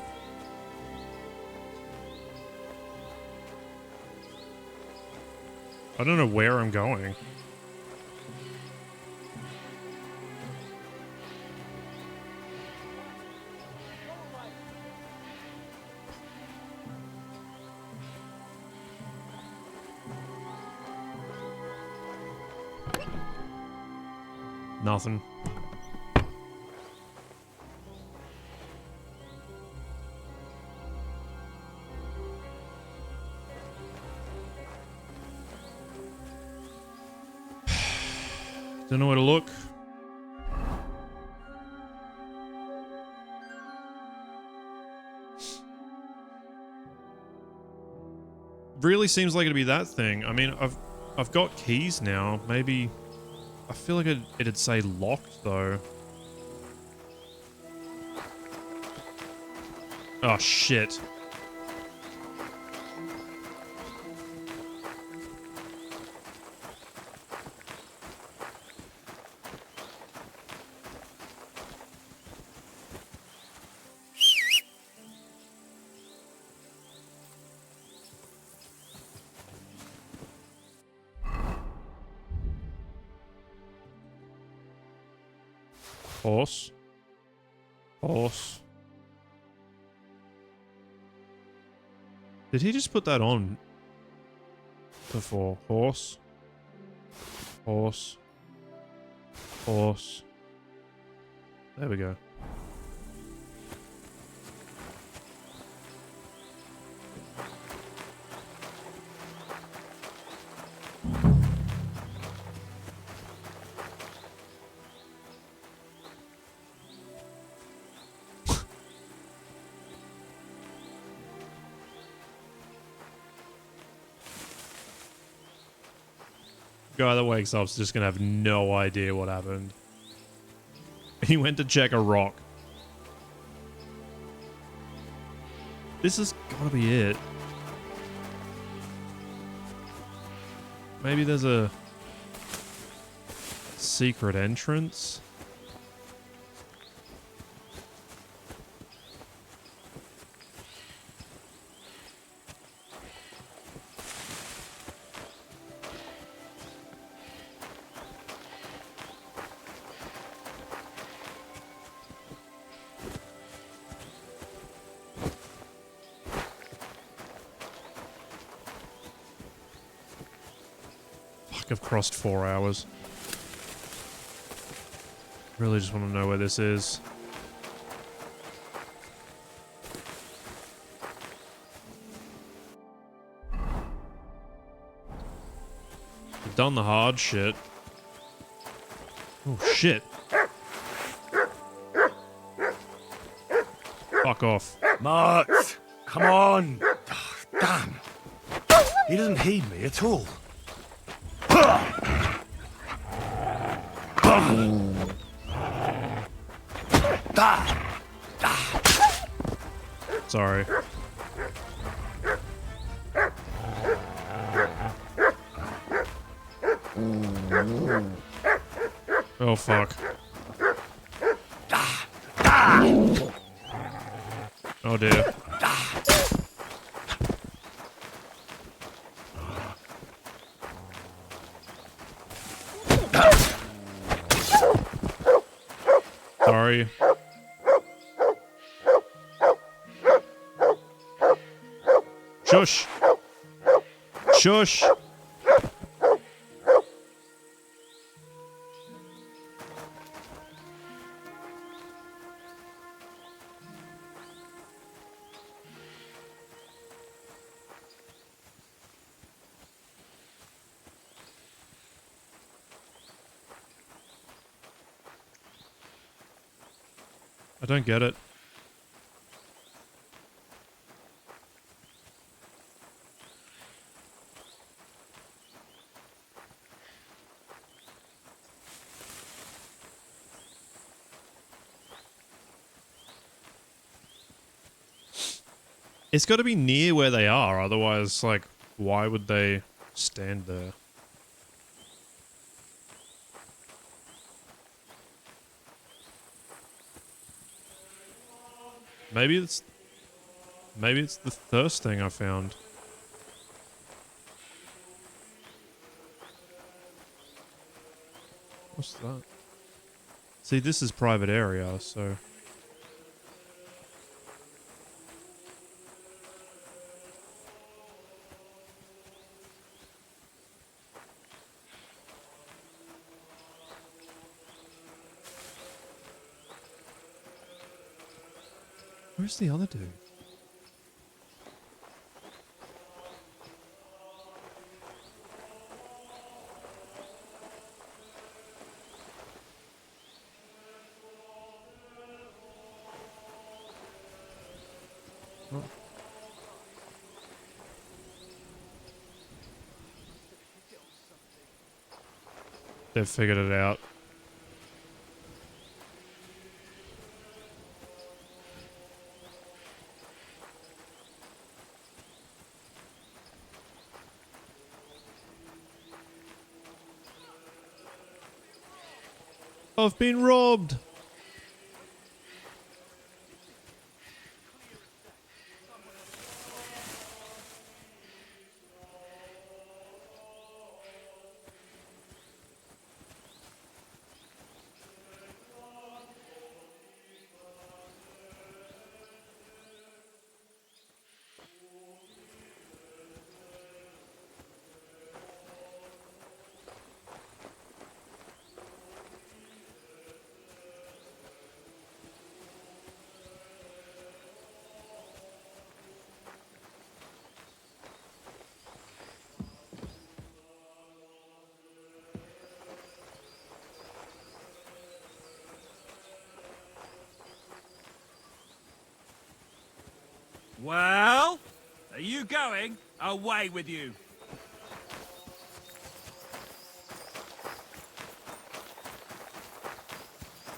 I don't know where I'm going. Nothing. Don't know where to look. Really seems like it'd be that thing. I mean, I've got keys now. Maybe I feel like it'd say locked though. Oh shit. Horse. Horse. Did he just put that on before? Horse. Horse. Horse. There we go. Guy that wakes up is just gonna have no idea what happened. He went to check a rock. This has gotta be it. Maybe there's a secret entrance? Like I've crossed 4 hours. Really just want to know where this is. I've done the hard shit. Oh shit. Fuck off. Mart! Come on! Damn! He doesn't heed me at all. Sorry. Oh fuck. Oh dear. Sorry. Shush. Shush. I don't get it. It's got to be near where they are, otherwise, like, why would they stand there? Maybe it's the thirst thing I found. What's that? See, this is private area, so... Where's the other dude? Oh. They've figured it out. I've been robbed. Well, are you going? Away with you.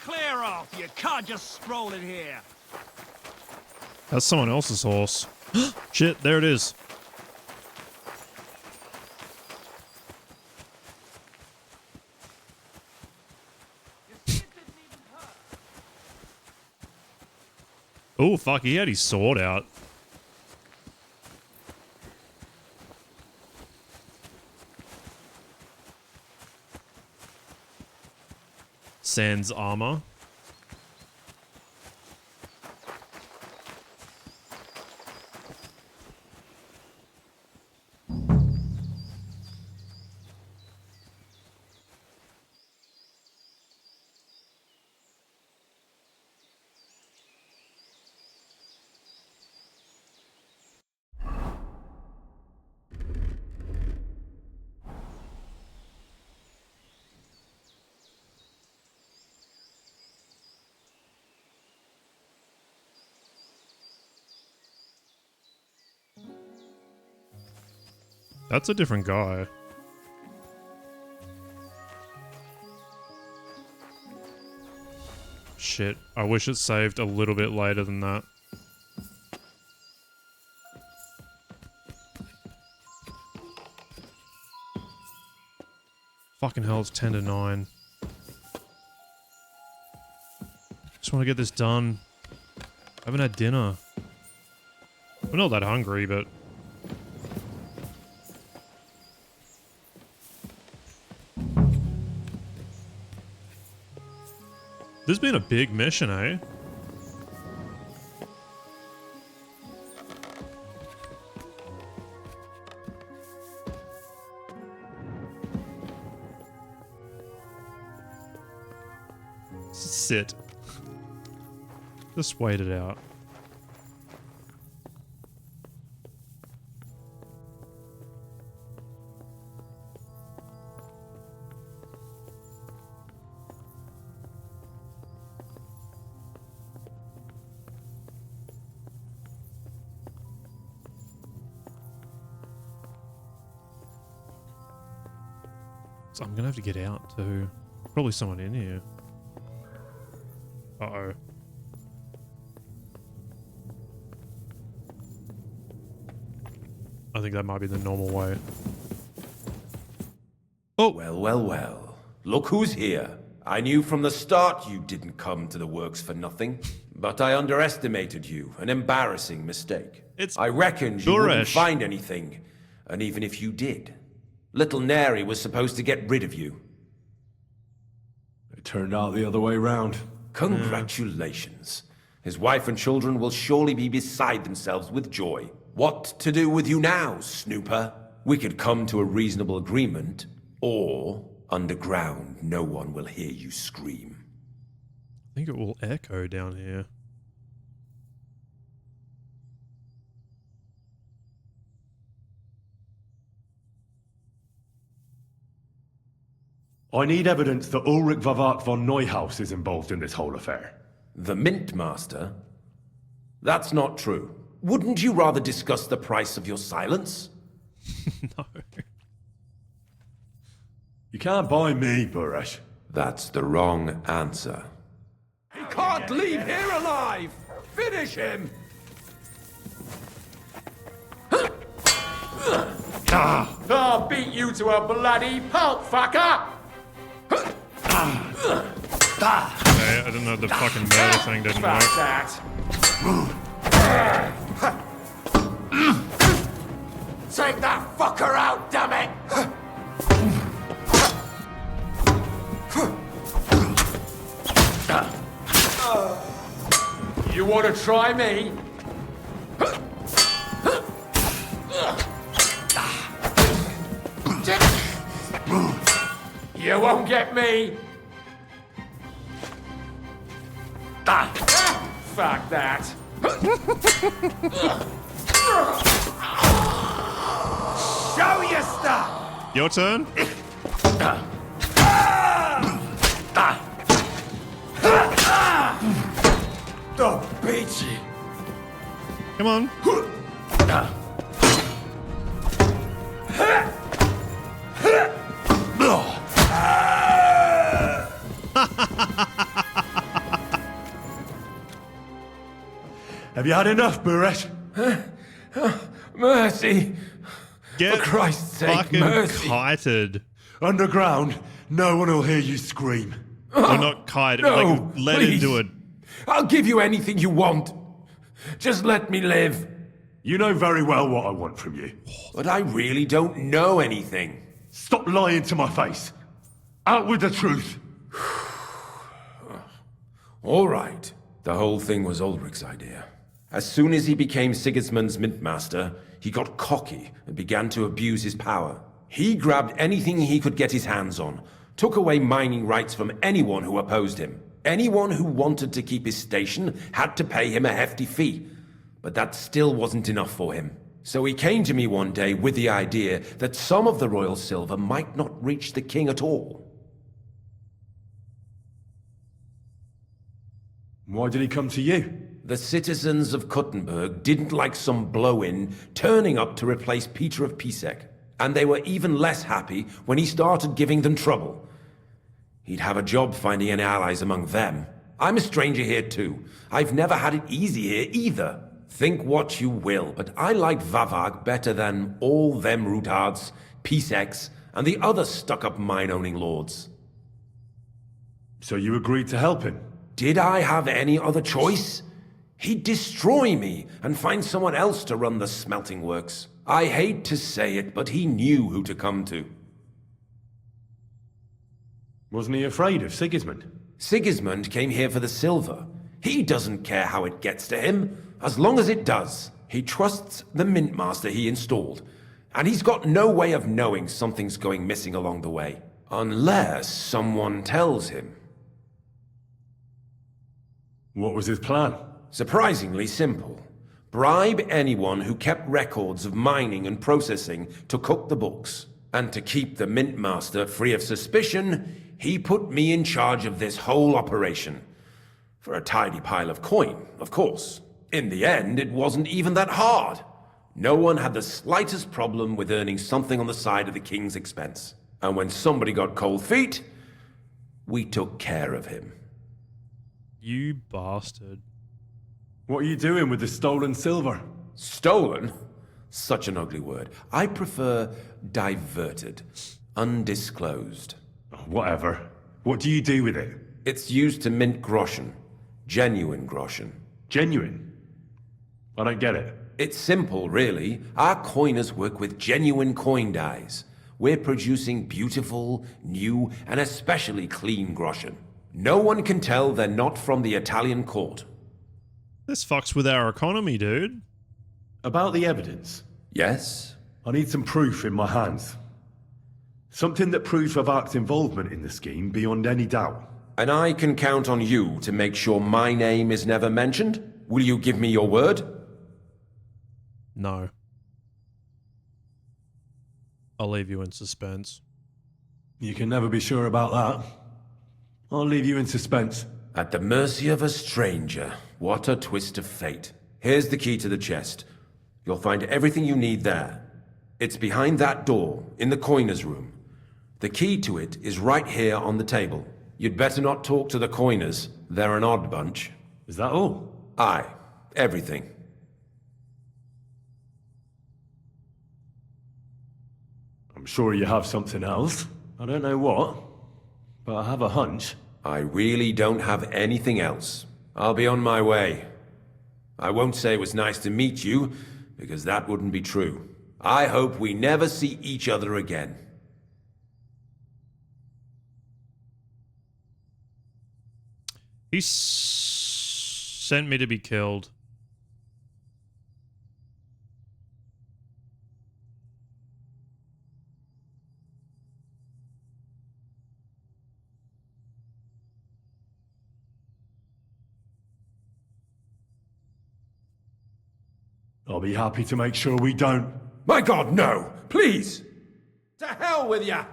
Clear off, you can't just stroll in here. That's someone else's horse. Shit, there it is. Oh, fuck, he had his sword out. Sans armor. That's a different guy. Shit, I wish it saved a little bit later than that. Fucking hell, it's 10 to 9. Just want to get this done. I haven't had dinner. We're not that hungry, but... This has been a big mission, eh? Sit. Just wait it out. So I'm gonna have to get out too. Probably someone in here. Uh-oh. I think that might be the normal way. Oh! Well, well, well. Look who's here. I knew from the start you didn't come to the works for nothing. But I underestimated you. An embarrassing mistake. I reckoned you wouldn't find anything. And even if you did, little Neri was supposed to get rid of you. It turned out the other way round. Congratulations. His wife and children will surely be beside themselves with joy. What to do with you now, Snooper? We could come to a reasonable agreement, or underground no one will hear you scream. I think it will echo down here. I need evidence that Ulrich Vavart von Neuhaus is involved in this whole affair. The Mint Master? That's not true. Wouldn't you rather discuss the price of your silence? No. You can't buy me, Buresh. That's the wrong answer. He can't leave here alive! Finish him! I'll beat you to a bloody pulp, fucker! Okay, I didn't know the fucking murder thing didn't work. Take that fucker out, damn it! You want to try me? You won't get me! Fuck that! Show your stuff! Your turn? The bitch! Come on. Have you had enough, Buresh? Mercy! Get For Christ's sake, fucking mercy! kited. Underground, no one will hear you scream. Or not kited, No, like, let him please. do it. I'll give you anything you want. Just let me live. You know very well what I want from you. But I really don't know anything. Stop lying to my face. Out with the truth. All right. The whole thing was Ulrich's idea. As soon as he became Sigismund's Mint Master, he got cocky and began to abuse his power. He grabbed anything he could get his hands on, took away mining rights from anyone who opposed him. Anyone who wanted to keep his station had to pay him a hefty fee. But that still wasn't enough for him. So he came to me one day with the idea that some of the royal silver might not reach the king at all. Why did he come to you? The citizens of Kuttenberg didn't like some blow-in turning up to replace Peter of Pisek. And they were even less happy when he started giving them trouble. He'd have a job finding any allies among them. I'm a stranger here too. I've never had it easy here either. Think what you will, but I like Vavag better than all them Rutards, Peace-X, and the other stuck-up mine-owning lords. So you agreed to help him? Did I have any other choice? He'd destroy me and find someone else to run the smelting works. I hate to say it, but he knew who to come to. Wasn't he afraid of Sigismund? Sigismund came here for the silver. He doesn't care how it gets to him, as long as it does. He trusts the Mint Master he installed, and he's got no way of knowing something's going missing along the way. Unless someone tells him. What was his plan? Surprisingly simple. Bribe anyone who kept records of mining and processing to cook the books. And to keep the Mint Master free of suspicion, he put me in charge of this whole operation. For a tidy pile of coin, of course. In the end, it wasn't even that hard. No one had the slightest problem with earning something on the side of the king's expense. And when somebody got cold feet, we took care of him. You bastard. What are you doing with the stolen silver? Stolen? Such an ugly word. I prefer diverted. Undisclosed. Whatever. What do you do with it? It's used to mint groschen. Genuine groschen. Genuine? I don't get it. It's simple, really. Our coiners work with genuine coin dyes. We're producing beautiful, new, and especially clean groschen. No one can tell they're not from the Italian court. This fucks with our economy, dude. About the evidence? Yes? I need some proof in my hands. Something that proves Vavak's involvement in the scheme beyond any doubt. And I can count on you to make sure my name is never mentioned? Will you give me your word? No. I'll leave you in suspense. You can never be sure about that. I'll leave you in suspense. At the mercy of a stranger. What a twist of fate. Here's the key to the chest. You'll find everything you need there. It's behind that door, in the coiner's room. The key to it is right here on the table. You'd better not talk to the coiners. They're an odd bunch. Is that all? Aye. Everything. I'm sure you have something else. I don't know what, but I have a hunch. I really don't have anything else. I'll be on my way. I won't say it was nice to meet you, because that wouldn't be true. I hope we never see each other again. He sent me to be killed. I'll be happy to make sure we don't. My God, no! Please! To hell with ya!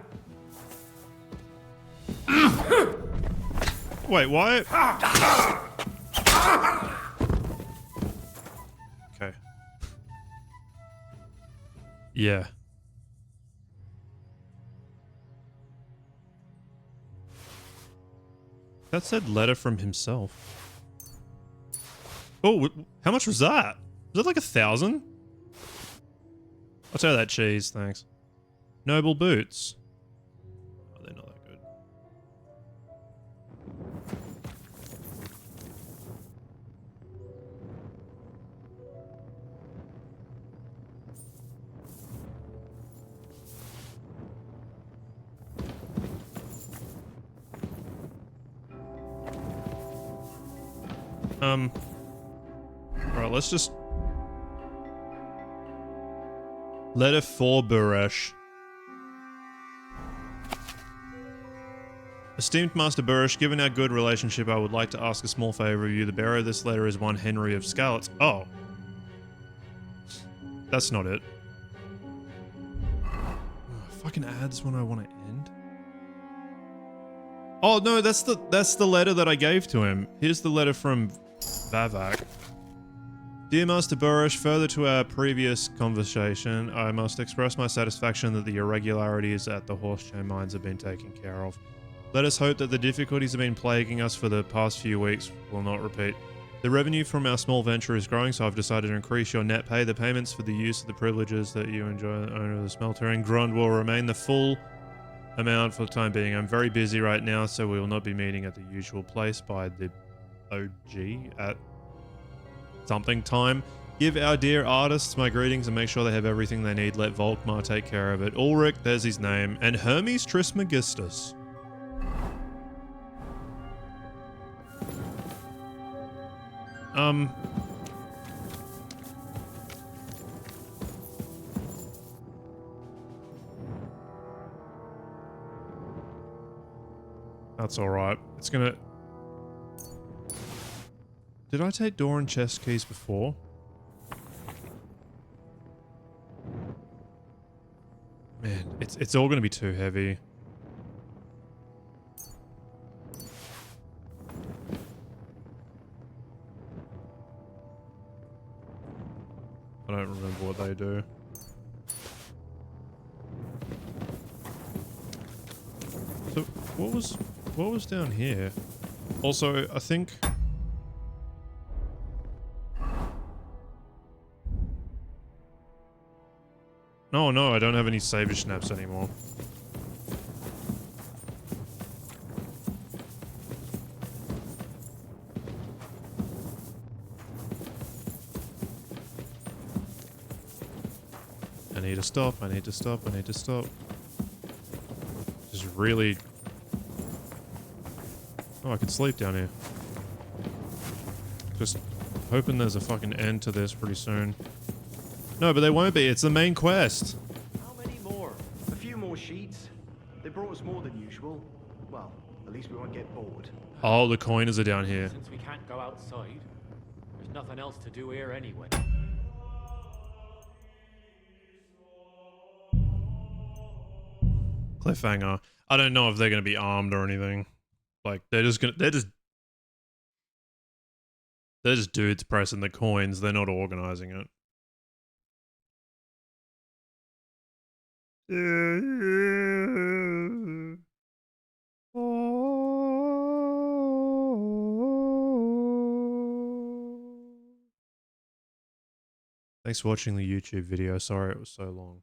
Wait, why? Okay. Yeah. That said letter from himself. Oh, how much was that? Was it like 1,000? I'll tell you that cheese, thanks. Noble boots. Oh, they're not that good. Alright, let's just... Letter for Buresh. Esteemed Master Buresh, given our good relationship, I would like to ask a small favor of you. The bearer of this letter is one Henry of Skalitz. Oh. That's not it. Oh, fucking ads when I want to end. Oh no, that's the letter that I gave to him. Here's the letter from Vavak. Dear Master Burish, further to our previous conversation, I must express my satisfaction that the irregularities at the Horsechain mines have been taken care of. Let us hope that the difficulties that have been plaguing us for the past few weeks will not repeat. The revenue from our small venture is growing, so I've decided to increase your net pay. The payments for the use of the privileges that you enjoy the owner of the smelter in Grund will remain the full amount for the time being. I'm very busy right now, so we will not be meeting at the usual place by the OG at something time. Give our dear artists my greetings and make sure they have everything they need. Let Volkmar take care of it. Ulrich, there's his name, and Hermes Trismegistus. That's alright. It's gonna... Did I take door and chest keys before? Man, it's all gonna be too heavy. I don't remember what they do. So, what was down here? Also, I think... No, I don't have any saber snaps anymore. I need to stop, I need to stop, I need to stop. Just really... Oh, I could sleep down here. Just hoping there's a fucking end to this pretty soon. No, but there won't be. It's the main quest. How many more? A few more sheets. They brought us more than usual. Well, at least we won't get bored. Oh, the coiners are down here. Since we can't go outside, there's nothing else to do here anyway. Cliffhanger. I don't know if they're going to be armed or anything. Like, they're just dudes pressing the coins. They're not organizing it. Thanks for watching the YouTube video. Sorry it was so long.